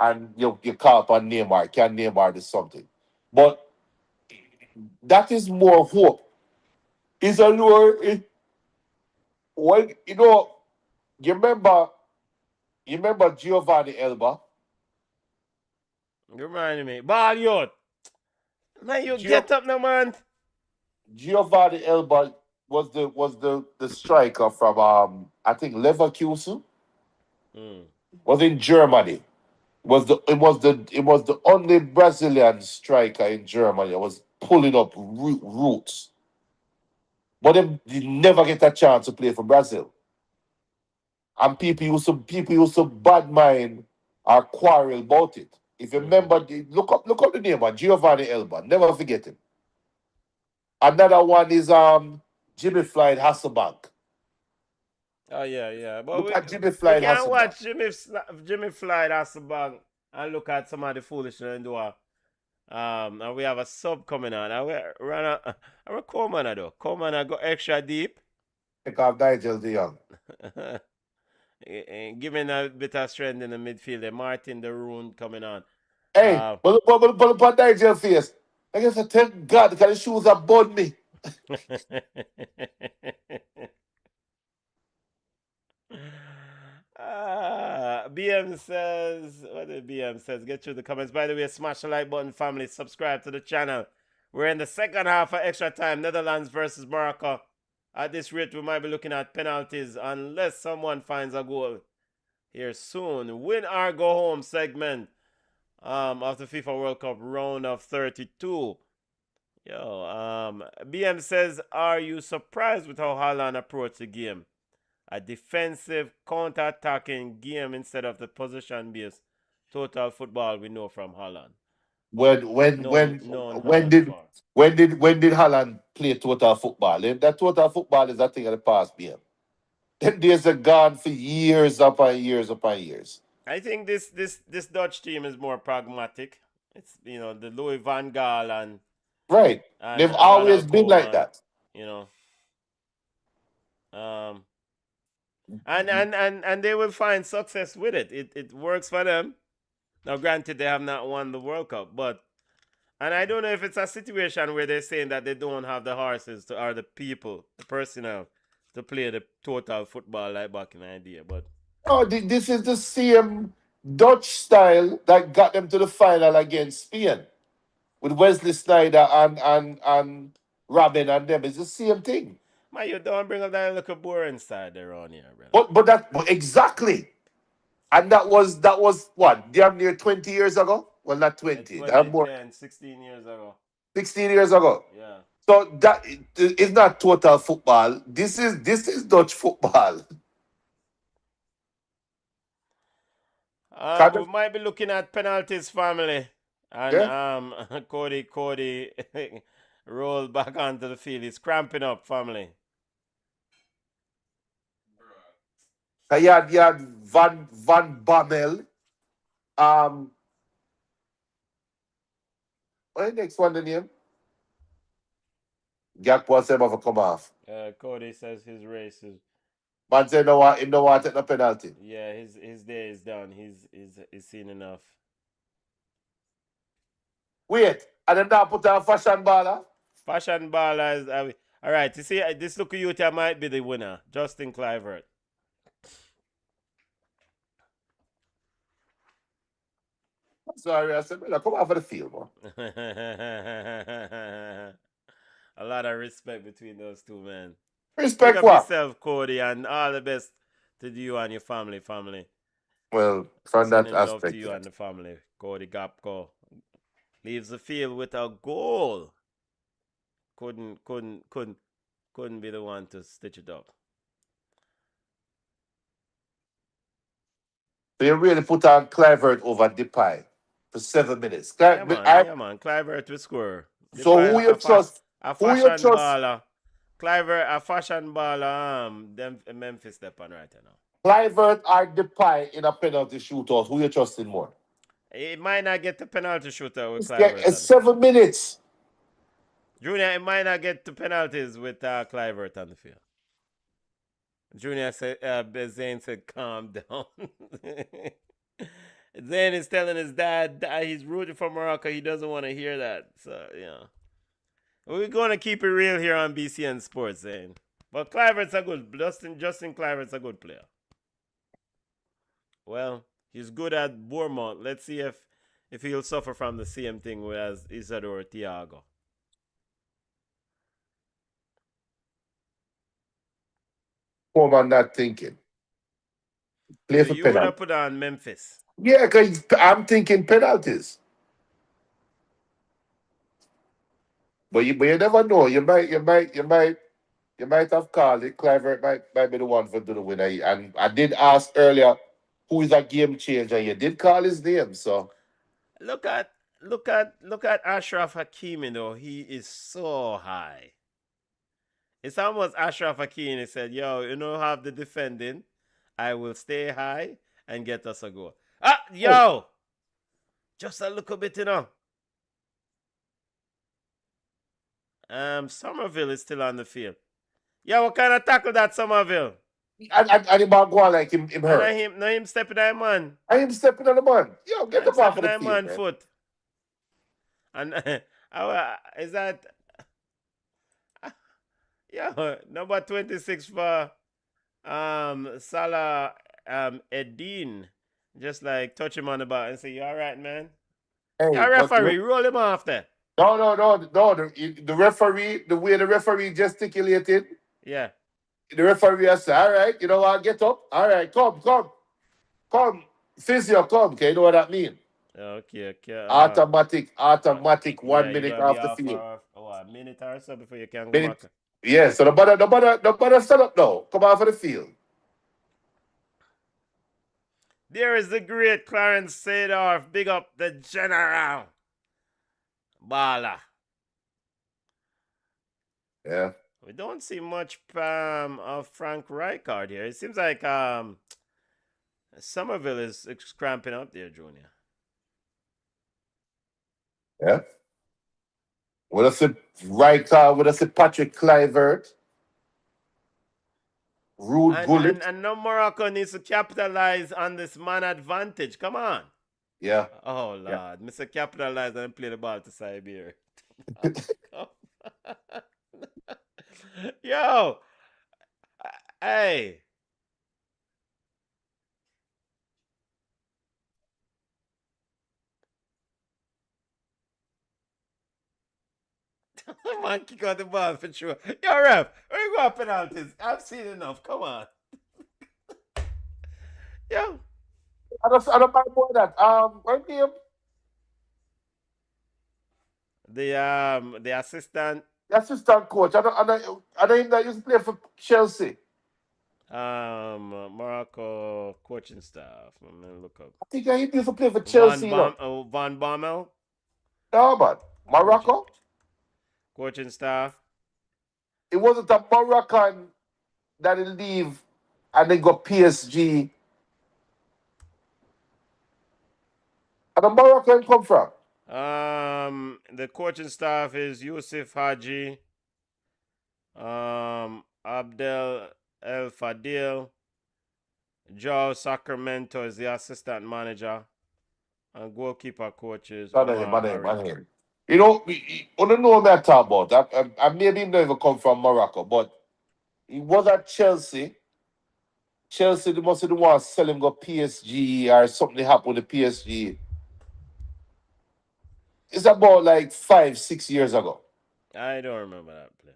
and you call upon Neymar, can Neymar do something? But that is more hope. Is a lower when you remember Giovanni Elba? You remind me, ball youth. Man, you Gio, get up now, man. Giovanni Elba was the striker from I think Leverkusen, Mm. was in Germany. It was the only Brazilian striker in Germany that was pulling up roots. But they did never get a chance to play for Brazil. And people used to bad mind or quarrel about it. If you Mm-hmm. remember, look up the name, man, Giovanni Elba. Never forget him. Another one is Jimmy Floyd Hasselbank. Oh yeah. But Look at Jimmy we Floyd can't Hasselbank. watch Jimmy Fly Hasselbank and look at some of the foolishness and do a and we have a sub coming on. And we run a Coleman though. Coleman I go extra deep. Take off Nigel De Jong. Giving a bit of strength in the midfield. Martin the Rune coming on. Hey, but Nigel face. I guess I thank God because the shoes are burned me. BM says, what did BM says? Get through the comments. By the way, smash the like button, family. Subscribe to the channel. We're in the second half of extra time. Netherlands versus Morocco. At this rate, we might be looking at penalties unless someone finds a goal here soon. Win or go home segment of the FIFA World Cup round of 32. BM says, are you surprised with how Haaland approached the game? A defensive, counter-attacking game instead of the possession-based total football we know from Holland. When when when Known when Holland did for. when did Haaland play total football? That total football is a thing of the past, BM. Them days are gone for years upon years upon years. I think this Dutch team is more pragmatic. It's the Louis van Gaal Right. and They've always Ronald been like Koeman, that. you know. Um and they will find success with it. It works for them. Now granted they have not won the World Cup, but and I don't know if it's a situation where they're saying that they don't have the horses or the people, the personnel to play the total football like back in the day. But Oh, this is the same Dutch style that got them to the final against Spain with Wesley Sneijder and Robin and them. It's the same thing. man, you don't bring up that little boring side around here, brother. But exactly. And that was what, damn near 20 years ago? Well, not 20. That more 2010, 16 years ago. 16 years ago. Yeah. So that is not total football. This is Dutch football. We might be looking at penalties, family. And Yeah. Cody rolled back onto the field. He's cramping up, family. So you had Van Bommel. What the next one the name? Gakpo said have come off. Cody says his race is Man said no want him no want take no penalty. his day is done. He's seen enough. Wait, and then now put on fashion baller. Fashion ballers. All right, you see, this look youth might be the winner. Justin Clivert. Sorry, I said, brother, come out for the field, man. A lot of respect between those two men. Pick Respect up what? yourself, Cody, and all the best to you and your family. Well, from that Sending love to aspect, you yeah. and the family. Cody Gapco leaves the field with a goal. Couldn't couldn't be the one to stitch it up. So you really put on Clivert over Depay for 7 minutes. Yeah, man. Clivert will score. So who you trust? A Who you fashion trust? baller. Clivert, a fashion baller. Them Memphis step on right now. Clivert or Depay in a penalty shootout? Who you trusting more? It might not get the penalty shooter with It's Clivert. 7 minutes. Junior, it might not get the penalties with Clivert on the field. Junior said, Zane said, calm down. Zane is telling his dad that he's rooting for Morocco. He doesn't want to hear that. So, yeah. We're going to keep it real here on BCN Sports, Zane. But Clivert's a good, Justin Clivert's a good player. Well, he's good at Bournemouth. Let's see if he'll suffer from the same thing as Isadora Thiago. Who am I not thinking? Play So for you would penalty. have put on Memphis. Yeah, because I'm thinking penalties. But you never know. You might have called it. Clivert might be the one for do the winner. And I did ask earlier who is a game changer. You did call his name, so Look at Ashraf Hakimi though. He is so high. It's almost Ashraf Hakimi said, "Yo, you know, have the defending. I will stay high and get us a goal." Yo, just a little bit, you know. Somerville is still on the field. Yeah, what kind of tackle that Somerville? and the man go on like him And hurt. him stepping that man. I him stepping on the man. Yo, get the ball for Stepping the that field, man man. foot. And is that yeah, number 26 for Salah Eddin. Just like touch him on the back and say, "You alright, man?" Hey, Yeah, referee, roll him off there. no. The referee, the way the referee gesticulated, Yeah. the referee has said, all right, you know what, get up. All right, come. Physio, come. Okay, you know what that means? Okay. Automatic, Yeah, 1 you're minute gonna be off the off field. for a minute or so before you can go Minute. back. Yeah, so the stand up now. Come off of the field. There is the great Clarence Seedorf. Big up the general. Bala. Yeah. We don't see much of Frank Rijkaard here. It seems like Somerville is cramping up there, Junior. Yeah. What I said, what I said, Patrick Kluivert. Rude Gullit. And no Morocco needs to capitalize on this man advantage. Come on. Yeah. Oh, Lord. Yeah. Mr. Capitalize and play the ball to Siberia. Yo. Hey. Man, kick out the ball for sure. Yo, ref, where you got penalties? I've seen enough. Come on. Yo. I don't mind more that. What name? The assistant. The assistant coach. I don't him that used to play for Chelsea. Morocco coaching staff. Let me look up. I think he used to play for Chelsea. Van Bommel. No, man. Morocco? Coaching staff. It wasn't a Moroccan that he leave and then go PSG. And the Moroccan come from? The coaching staff is Yusuf Haji, Abdel El Fadil, Joe Sacramento is the assistant manager, and goalkeeper coach is Man. You know, I don't know what I talk about. I maybe him not even come from Morocco, but he was at Chelsea. Chelsea, they must have the one sell him go PSG or something happened with the PSG. It's about like 5-6 years ago. I don't remember that play.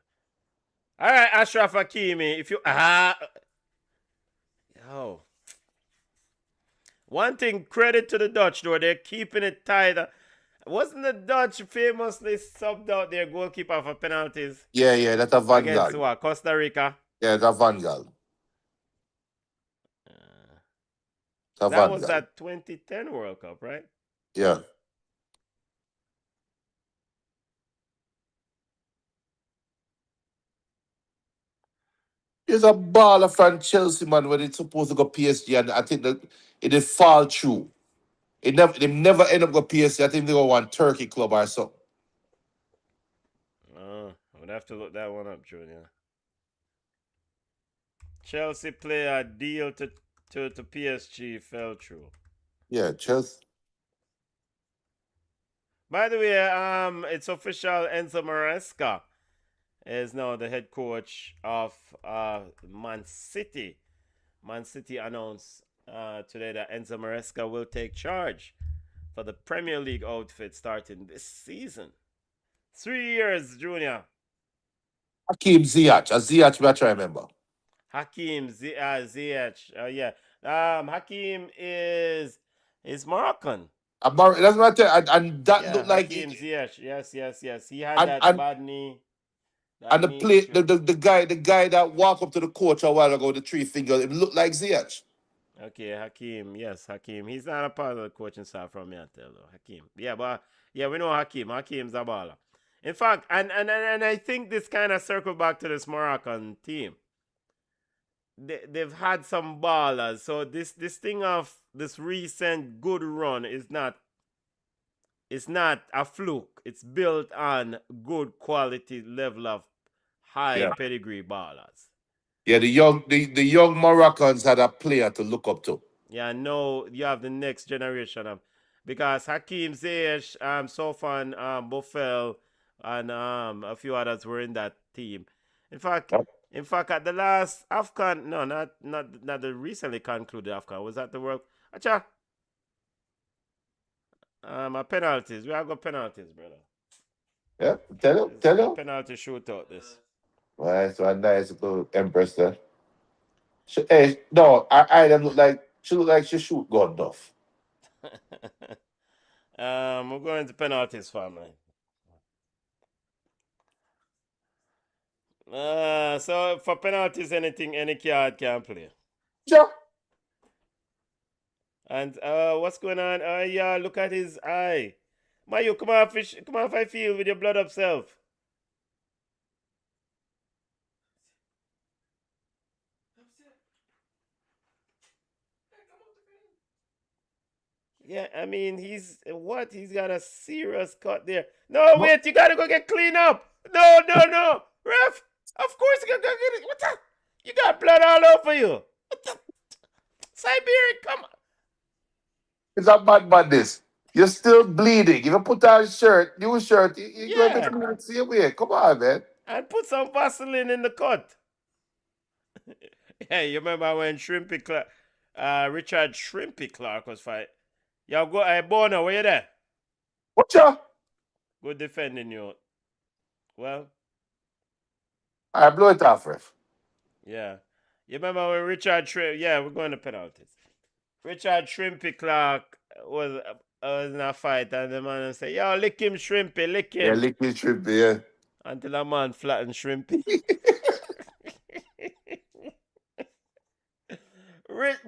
All right, Ashraf Hakimi, if you yo. One thing, credit to the Dutch though, they're keeping it tight. Wasn't the Dutch famously subbed out their goalkeeper for penalties Yeah, that's a Van against Gaal. what, Costa Rica? Yeah, that's a Van Gaal. It's a That Van was Gaal. that 2010 World Cup, right? Yeah. There's a baller from Chelsea, man, when it's supposed to go PSG, and I think that it did fall through. They never end up with PSG. I think they go one Turkey club or something. I would have to look that one up, Junior. Chelsea player deal to PSG fell through. Yeah, Chelsea. By the way, it's official. Enzo Maresca is now the head coach of Man City. Man City announced today that Enzo Maresca will take charge for the Premier League outfit starting this season. 3 years, Junior. Hakeem Ziyech. Ziyech, I try to remember. Hakeem Ziyech. Yeah. Hakeem is Moroccan. That's what I tell you. And that Yeah, looked like Hakeem Ziyech. Yes. He had and, that and, bad knee. and the play the guy that walked up to the coach a while ago, the three finger, it looked like Ziyech. Okay, Hakeem. Yes, Hakeem. He's not a part of the coaching staff from me, I tell you. Hakeem. Yeah, but yeah, we know Hakeem. Hakeem's a baller. In fact, and I think this kind of circle back to this Moroccan team. They've had some ballers. So this thing of this recent good run is not a fluke. It's built on good quality level of high pedigree ballers. Yeah, the young Moroccans had a player to look up to. Yeah, no, you have the next generation of because Hakeem Ziyech, Sofan, Bofel, and a few others were in that team. In fact, at the last AFCON, no, not the recently concluded AFCON, was that the World? Acha, penalties. We have got penalties, brother. Yeah, tell you. Penalty shootout. This. Well, so a nice little empress there. Hey, no, I look like she shoot gun enough. We're going to penalties, family. So for penalties, any card can play. Sure. And what's going on? Yeah, look at his eye. Mayu, come on, fish, come on, I feel with your blood up self. Yeah, I mean, he's got a serious cut there. No, wait, you gotta go get cleaned up. No, ref. Of course you gotta go get it. What the? You got blood all over you. What the? Siberian, come on. It's a bad madness. You're still bleeding. If you put on a shirt, new shirt, you're going to bleed the same way. Come on, man. And put some Vaseline in the cut. Yeah, you remember when Shrimpy Clark, Richard Shrimpy Clark was fight. Yo, go, hey, Bono, where you there? Watch out. Good defending you. Well. I blow it off, ref. Yeah. You remember when Richard Shrimpy, yeah, we're going to penalties. Richard Shrimpy Clark was in a fight and the man said, yo, lick him, Shrimpy, lick him. Yeah, lick me, Shrimpy, yeah. Until a man flattened Shrimpy.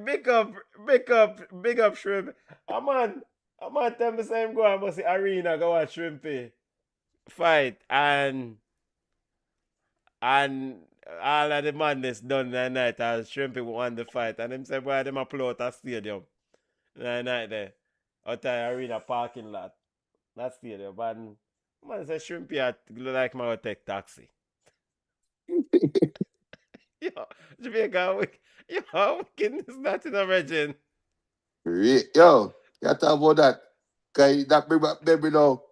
Big up Shrimpy. A man tell me say him go and must see arena go watch Shrimpy fight and all of the madness done that night as Shrimpy won the fight and him say boy them applaud at stadium that night there out the arena parking lot that stadium and man say Shrimpy at like my take taxi. Yo, Jamaica, yo, wickedness not in a region. Yo, you talk about that. Cause that bring back memory now.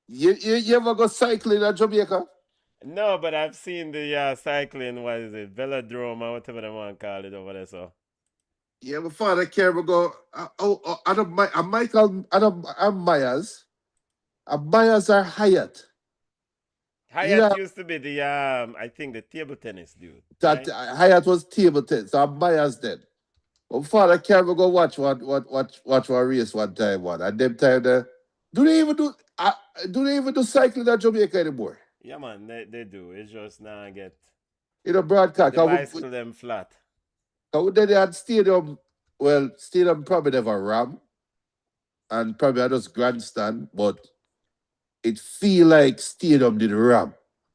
You ever go cycling in Jamaica? No, but I've seen the cycling, what is it, velodrome or whatever they want to call it over there, so. Yeah, my father came and go, Michael, I'm Myers. Myers are Hyatt. Hyatt used to be the, I think the table tennis dude. That right? Hyatt was table tennis, so Myers then. My father came and go watch one race one time, and them time there, Do they even do cycling at Jamaica anymore? Yeah, man, they do. It's just now get In a broadcast. the bicycle them flat. They had stadium. Well, stadium probably never ram and probably had just grandstand, but it feel like stadium did ram.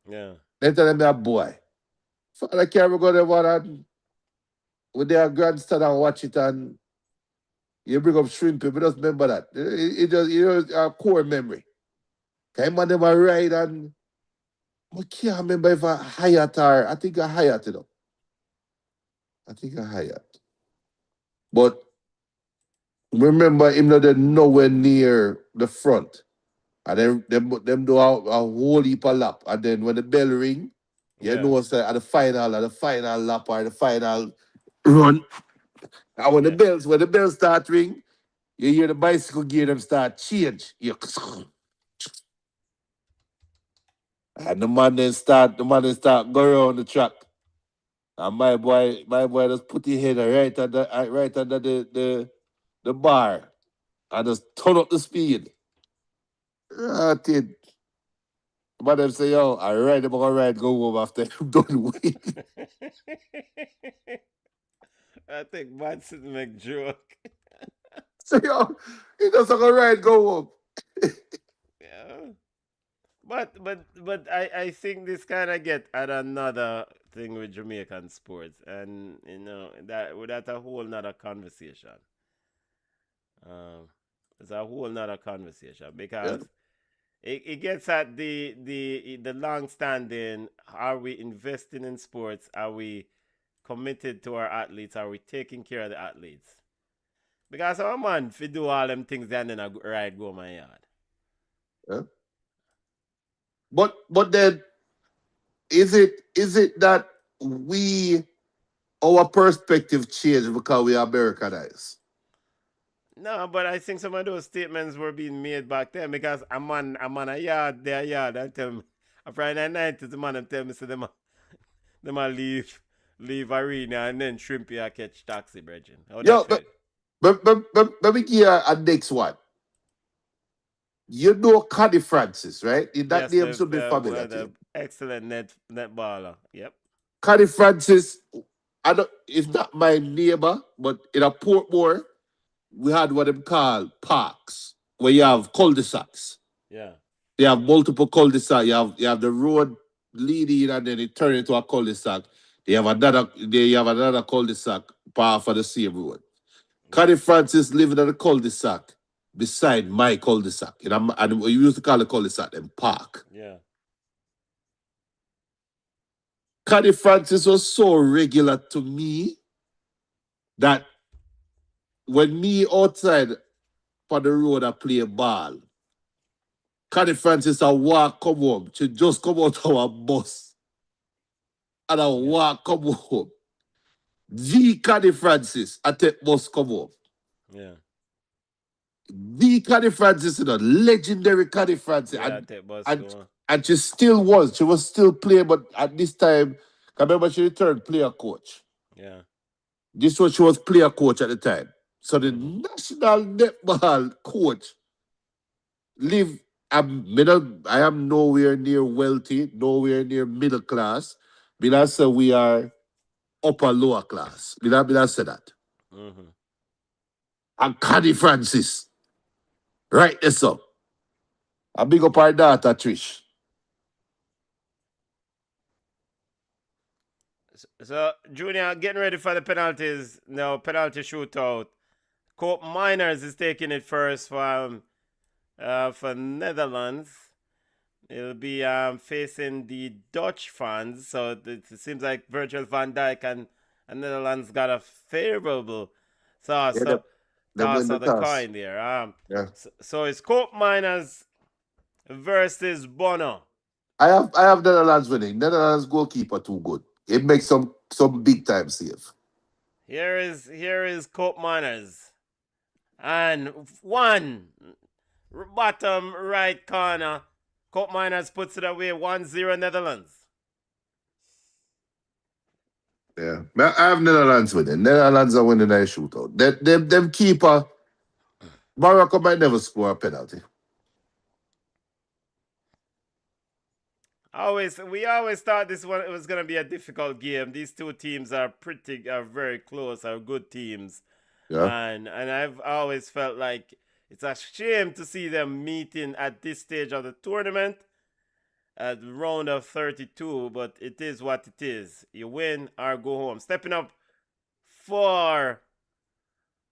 Yeah. They tell them that boy. Father can't go there one and with their grandstand and watch it and you bring up shrimpy, but just remember that. It just a core memory. Came on them a ride and I can't remember if I Hyatt or I think I Hyatt, I think I Hyatt. But remember him not there nowhere near the front. And then them do a whole heap of lap. And then when the bell ring, you know what's at the final lap or the final run. And when the bells start ring, you hear the bicycle gear them start change. And the man then start go around the track. And my boy just put his head right under the bar and just turn up the speed. Did. But them say, yo, I'm gonna ride, go home after I'm done with. I think Manson make joke. So yo, he just gonna ride, go home. Yeah. But I think this kind of get at another thing with Jamaican sports, and that's a whole nother conversation. It's a whole nother conversation because it gets at the long standing. Are we investing in sports? Are we committed to our athletes? Are we taking care of the athletes? Because our man, if you do all them things, then I ride go my yard. Yeah. But then is it that our perspective changed because we are Americanized? No, but I think some of those statements were being made back then because I'm on a yard, their yard. I tell me, a Friday night, the man them tell me, so them a leave arena and then shrimp here catch taxi, brethren. Yo, but me give you a next one. You know Connie Francis, right? That name should be familiar to you. Excellent net baller. Yep. Connie Francis, it's not my neighbor, but in a Portmore, we had what them call parks, where you have cul-de-sacs. Yeah. You have multiple cul-de-sacs. You have the road leading and then it turns into a cul-de-sac. You have another cul-de-sac part for the same road. Connie Francis living in the cul-de-sac beside my cul-de-sac. And we used to call the cul-de-sac them park. Yeah. Connie Francis was so regular to me that when me outside for the road I play ball, Connie Francis I walk come home. She just come out of our bus. And I walk come home. The Connie Francis I take bus come home. Yeah. The Connie Francis, legendary Connie Francis. And she still was. She was still playing, but at this time, I remember she returned player coach. Yeah. This was she was player coach at the time. So the national netball coach I am nowhere near wealthy, nowhere near middle class. I say we are upper lower class. I say that. Mm-hmm. And Connie Francis. Right this up. I big up our daughter, Trish. So, Junior, getting ready for the penalties. Now, penalty shootout. Cope Miners is taking it first for Netherlands. It'll be facing the Dutch fans. So, it seems like Virgil van Dijk and Netherlands got a favorable toss of the coin there. So, it's Cope Miners versus Bono. I have Netherlands winning. Netherlands goalkeeper too good. It makes some big time save. Here is Cope Miners. And one bottom right corner. Cope Miners puts it away 1-0 Netherlands. Yeah. I have Netherlands winning. Netherlands are winning that shootout. Them keeper, Morocco might never score a penalty. We always thought this one it was gonna be a difficult game. These two teams are very close, are good teams. Yeah. And I've always felt like it's a shame to see them meeting at this stage of the tournament at the round of 32, but it is what it is. You win or go home. Stepping up for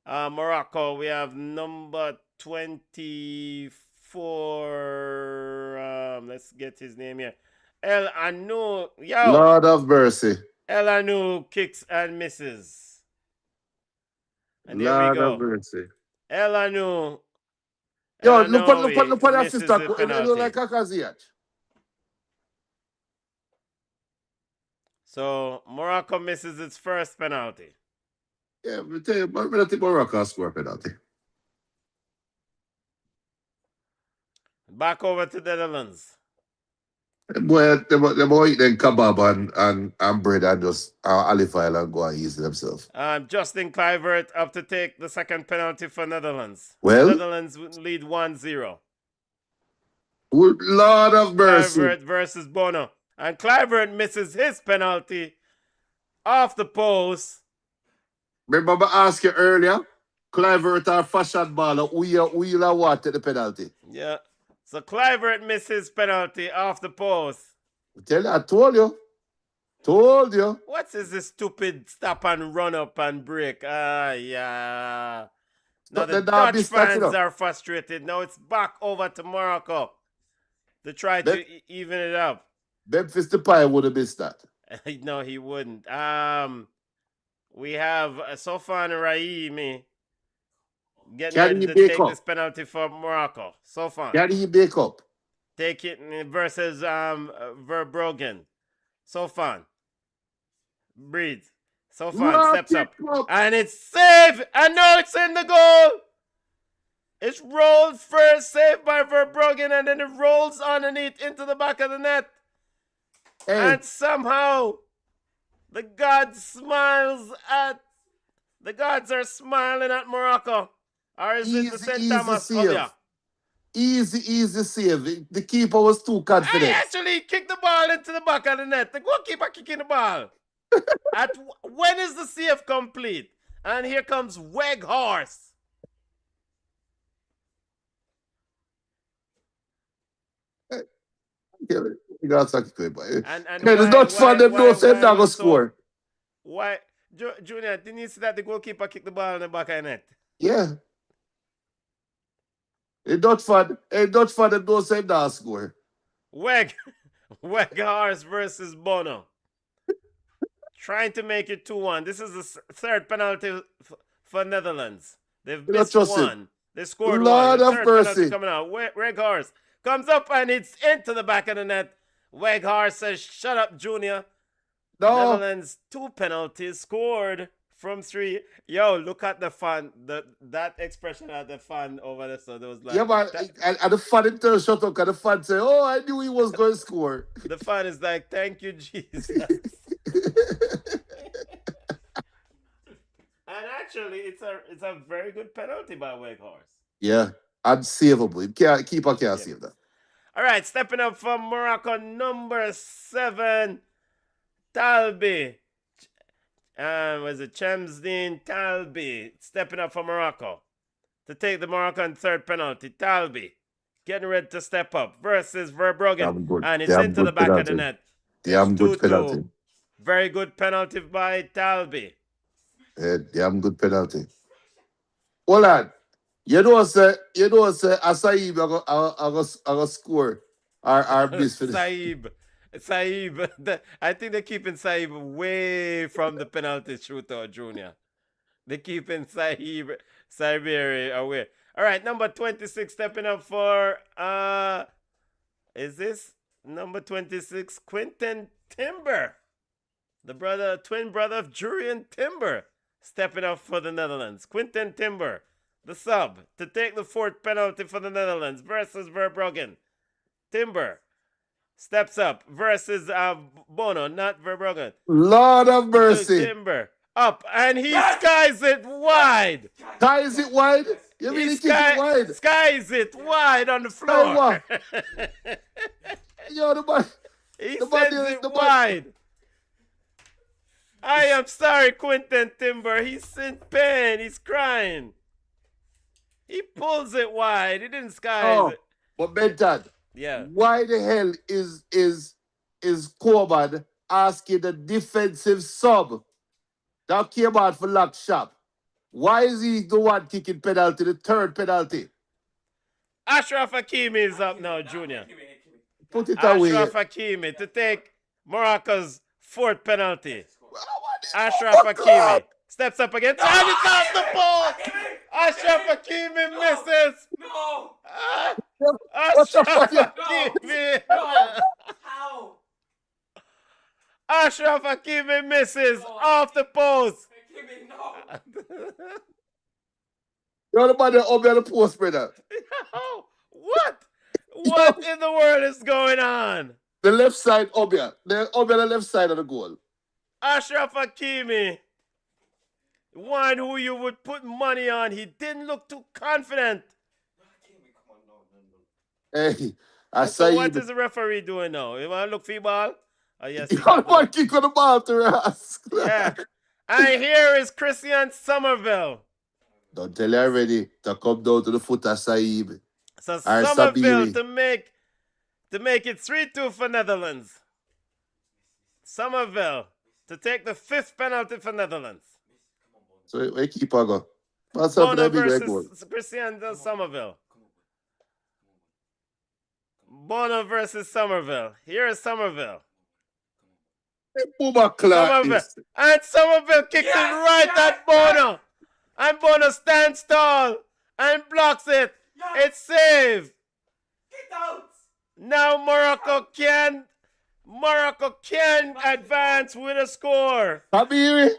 Morocco, we have number 24. Let's get his name here. El Anu. Yo. Lord of mercy. El Anu kicks and misses. And there Lord we go. of mercy. El Anu. Yo, look at that sister. It look like a Kaziach. So Morocco misses its first penalty. Yeah, I tell you, I don't think Morocco score penalty. Back over to the Netherlands. Boy, they boy eat them kebab and bread and just olive oil and go and ease themselves. Justin Kluivert up to take the second penalty for Netherlands. Well, Netherlands lead 1-0. Lord of mercy. Kluivert versus Bono. And Kluivert misses his penalty off the post. Remember I asked you earlier, Kluivert or fashion baller, who you what at the penalty? Yeah. So Kluivert misses penalty off the post. I told you. Told you. What is this stupid stop and run up and break? Yeah. Now the Dutch fans are frustrated. Now it's back over to Morocco to try to even it up. Memphis Depay would have missed that. No, he wouldn't. We have Sofan Raimi getting ready to take this penalty for Morocco. Sofan. Can he make up? Take it versus Verbruggen. Sofan. Breathe. Sofan steps up. And it's saved. And now it's in the goal. It's rolled first, saved by Verbruggen, and then it rolls underneath into the back of the net. Hey. And somehow the gods are smiling at Morocco. Or is it the St. Thomas? Easy save. The keeper was too confident. I actually kicked the ball into the back of the net. The goalkeeper kicking the ball. When is the save complete? And here comes Weghorst. You got to play, and it's not fun them no say they're going to score. Why? Junior, didn't you see that the goalkeeper kicked the ball in the back of the net? Yeah. It's not fun. It's not fun them don't say they're score. Weghorst versus Bono. Trying to make it 2-1. This is the third penalty for Netherlands. They've missed one. They scored Lord one. The third penalty coming out. Weghorst comes up and it's into the back of the net. Weghorst says, "Shut up, Junior." No. Netherlands 2 penalties scored from 3. Yo, look at the fan. That expression at the fan over there. So there was like, yeah, but and the fan didn't tell shut up. And the fan say, "Oh, I knew he was going to score." The fan is like, "Thank you, Jesus." And actually, it's a very good penalty by Weghorst. Yeah, unsavable. Keeper can't save that. All right, stepping up from Morocco, number 7, Talbi. Was it Chemsdeen Talbi stepping up for Morocco to take the Moroccan third penalty. Talbi getting ready to step up versus Verbruggen, and it's into the back of the net. Damn good penalty. Very good penalty by Talbi. Damn good penalty. Hold on. You know, say, Saib I go score our miss for Saib. I think they're keeping Saib way from the penalty shootout, Junior. They're keeping Saib away. All right, number 26 stepping up for, is this number 26? Quinten Timber. The twin brother of Jurien Timber stepping up for the Netherlands. Quinten Timber, the sub, to take the 4th penalty for the Netherlands versus Verbruggen. Timber steps up versus Bono, not Verbruggen. Lord of mercy. Timber up, and he skies it wide. Skies it wide? You mean he kicks it wide? Skies it wide on the floor. Yo, the man. He The man sends there, it the man. wide. I am sorry, Quentin Timber. He's in pain. He's crying. He pulls it wide. He didn't skies Oh, it. but Benton, Yeah. why the hell is Coleman asking the defensive sub that came out for lock shop? Why is he the one kicking penalty, the third penalty? Ashraf Hakimi is up now, Junior. Put it away. Ashraf Hakimi to take Morocco's fourth penalty. What Ashraf Hakimi steps up again. And it's off the ball. Ashraf Hakimi misses. No! Ashraf Hakimi. How? Ashraf Hakimi misses off the post. Hakimi, no! You're the man that up there the post, brother. What? What in the world is going on? The left side up here. The up here, the left side of the goal. Ashraf Hakimi, one who you would put money on, he didn't look too confident. Hakimi, come on, no. Hey, I So say what is the referee doing now? You want to look for ball? Oh, yes. you got one kick on the ball to us. Yeah. And here is Christian Somerville. Don't tell you already to come down to the foot of Saib. So Or Somerville Sabiri. to make it 3-2 for Netherlands. Somerville to take the fifth penalty for Netherlands. So where keeper go? What's up with Bono that big red goal? versus Christian Somerville. Bono versus Somerville. Here is Somerville. Boomer Clark Somerville. is. And Somerville kicks it right at Bono. And Bono stands tall and blocks it. It's saved. Get out! Now Morocco can advance with a score. Sabiri,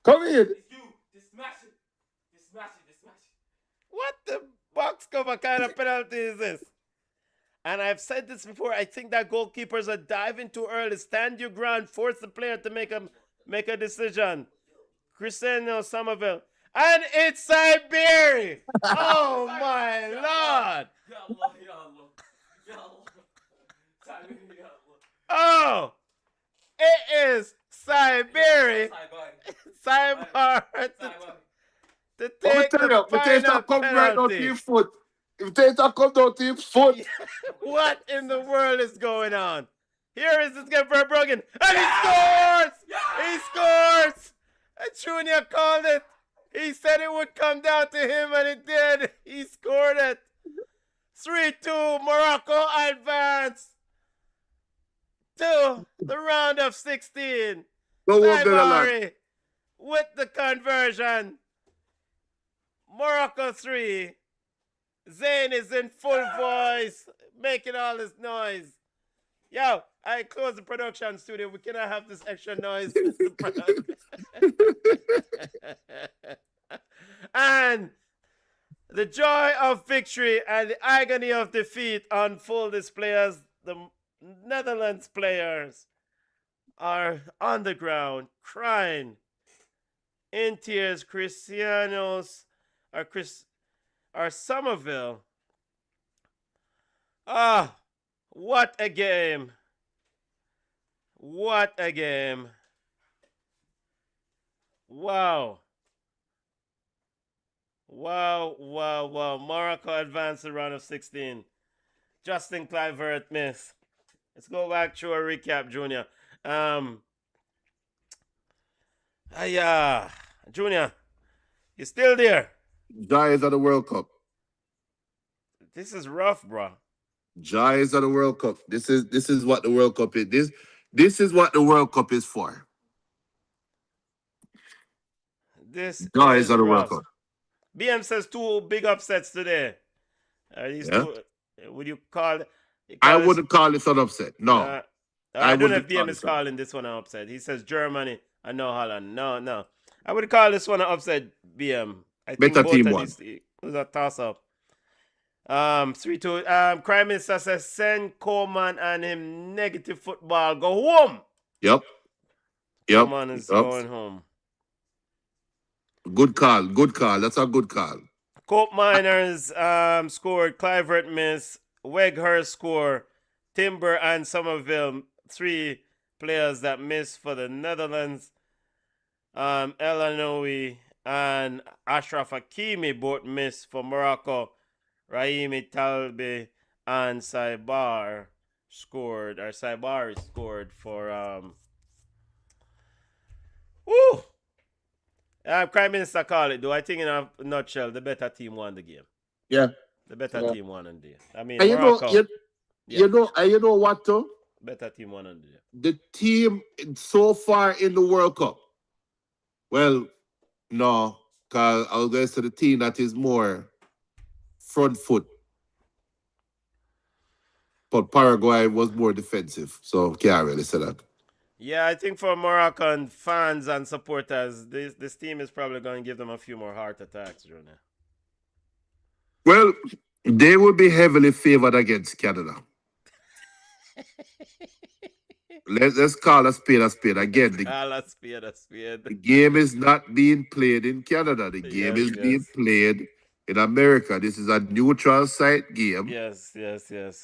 come in. It's you! Just smash it! Just smash it! Just smash it! What the box cover kind of penalty is this? And I've said this before. I think that goalkeepers are diving too early. Stand your ground. Force the player to make a decision. Cristiano Somerville. And it's Siberia. Oh my Lord. Ya Allah, ya Allah. Ya Allah. Sabi, ya Allah. Oh, it is Siberia. Sai-bye. Cyber Sai-bye. to Let me take tell you, the if Tater final come right down to penalty. your foot, if Tater come down to your foot, What in the world is going on? Here is this guy Verbruggen, and he scores! He scores! And Junior called it. He said it would come down to him, and it did. He scored it. 3-2, Morocco advance to the round of 16. no one better land. Saibari with the conversion. Morocco 3. Zayn is in full voice, making all this noise. Yo, I close the production studio. We cannot have this extra noise. And the joy of victory and the agony of defeat on full display as the Netherlands players are on the ground crying in tears. Or Somerville. Ah, what a game. What a game. Wow. Wow. Morocco advanced the round of 16. Justin Kluivert miss. Let's go back through a recap, Junior. Junior, you still there? Giants of the World Cup. This is rough, bro. Giants of the World Cup. This is what the World Cup is. This is what the World Cup is for. This Giants is of the rough. World Cup. BM says 2 big upsets today. These Yeah. 2, would you call it? I wouldn't call this an upset. No. I don't know if wouldn't call BM is this calling this one an upset. He says Germany and no Holland. No. I would call this one an upset, BM. I think Better both team of won. these it was a toss up. 3-2. Crime Minister says send Coleman and him negative football. Go home. Yep. Coleman is going home. Good call. That's a good call. Cope Miners scored. Kluivert miss. Weghurst score. Timber and Somerville three players that missed for the Netherlands. El Anoui and Ashraf Hakimi both missed for Morocco. Raimi Talbi and Saibari scored for woo! Prime Minister call it, though. I think in a nutshell, the better team won the game. Yeah. The better Yeah. team won on the day. I mean, And Morocco. you know what, though? Better team won on the day. The team so far in the World Cup. Well, no, because I was going to say the team that is more front foot. But Paraguay was more defensive, so can't really say that. Yeah, I think for Moroccan fans and supporters, this team is probably going to give them a few more heart attacks, Junior. Well, they will be heavily favored against Canada. Let's call a spade a spade. Again, A spade. the game is not being played in Canada. The game is being played in America. This is a neutral site game. Yes.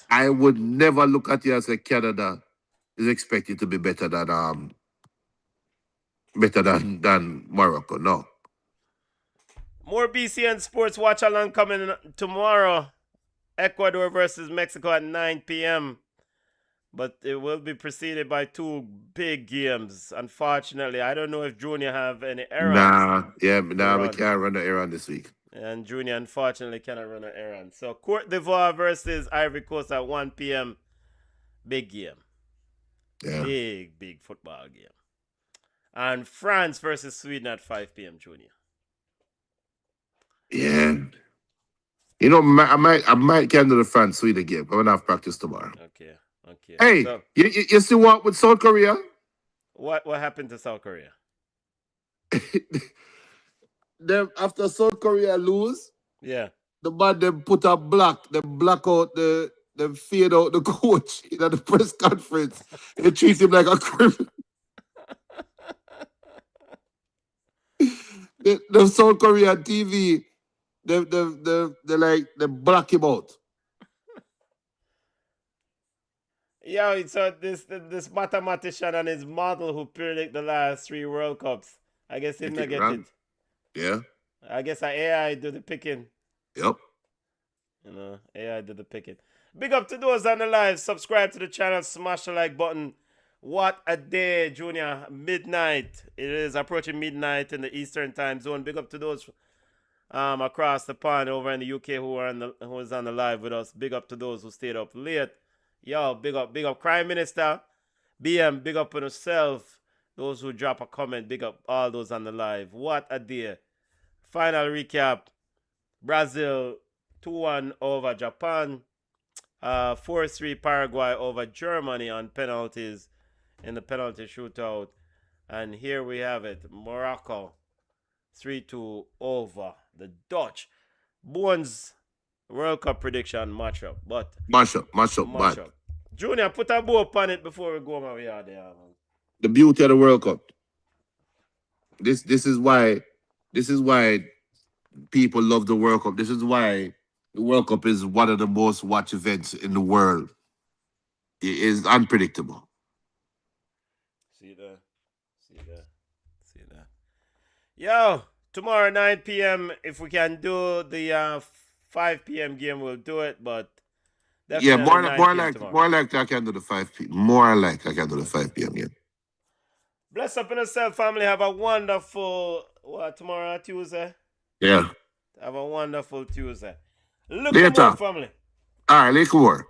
I would never look at it as a Canada is expected to be better than Morocco. No. More BCN Sports watch along coming tomorrow. Ecuador versus Mexico at 9 p.m. But it will be preceded by two big games. Unfortunately, I don't know if Junior have any errands. We can't run the errand this week. And Junior, unfortunately, cannot run an errand. So, Cote d'Ivoire versus Ivory Coast at 1 p.m. Big game. Yeah. Big football game. And France versus Sweden at 5 p.m., Junior. Yeah. You know, I might get into the France Sweden game. I'm gonna have practice tomorrow. Okay. Hey, so, you see what with South Korea? What happened to South Korea? Them after South Korea lose, Yeah. the man them put a black out them fade out the coach in the press conference. They treat him like a criminal. the South Korean TV, they black him out. Yeah, so this mathematician and his model who predict the last 3 World Cups, I guess him not get it. Yeah. I guess AI do the picking. Yep. You know, AI do the picking. Big up to those on the live. Subscribe to the channel. Smash the like button. What a day, Junior. Midnight. It is approaching midnight in the Eastern time zone. Big up to those across the pond over in the UK who is on the live with us. Big up to those who stayed up late. Yo, big up Crime Minister. BM, big up on yourself. Those who drop a comment, big up all those on the live. What a day. Final recap. Brazil 2-1 over Japan. 4-3 Paraguay over Germany on penalties in the penalty shootout. And here we have it. Morocco 3-2 over the Dutch. Bones World Cup prediction matchup. But matchup. Junior, put a bow upon it before we go over here. The beauty of the World Cup. This is why people love the World Cup. This is why the World Cup is one of the most watched events in the world. It is unpredictable. See that. Yo, tomorrow 9 p.m. if we can do the 5 p.m. game, we'll do it. But definitely more like I can do the 5 p.m. More like I can do the 5 p.m. game. Bless up in yourself, family. Have a wonderful tomorrow Tuesday. Yeah. Have a wonderful Tuesday. Look Later, family. All right, look more.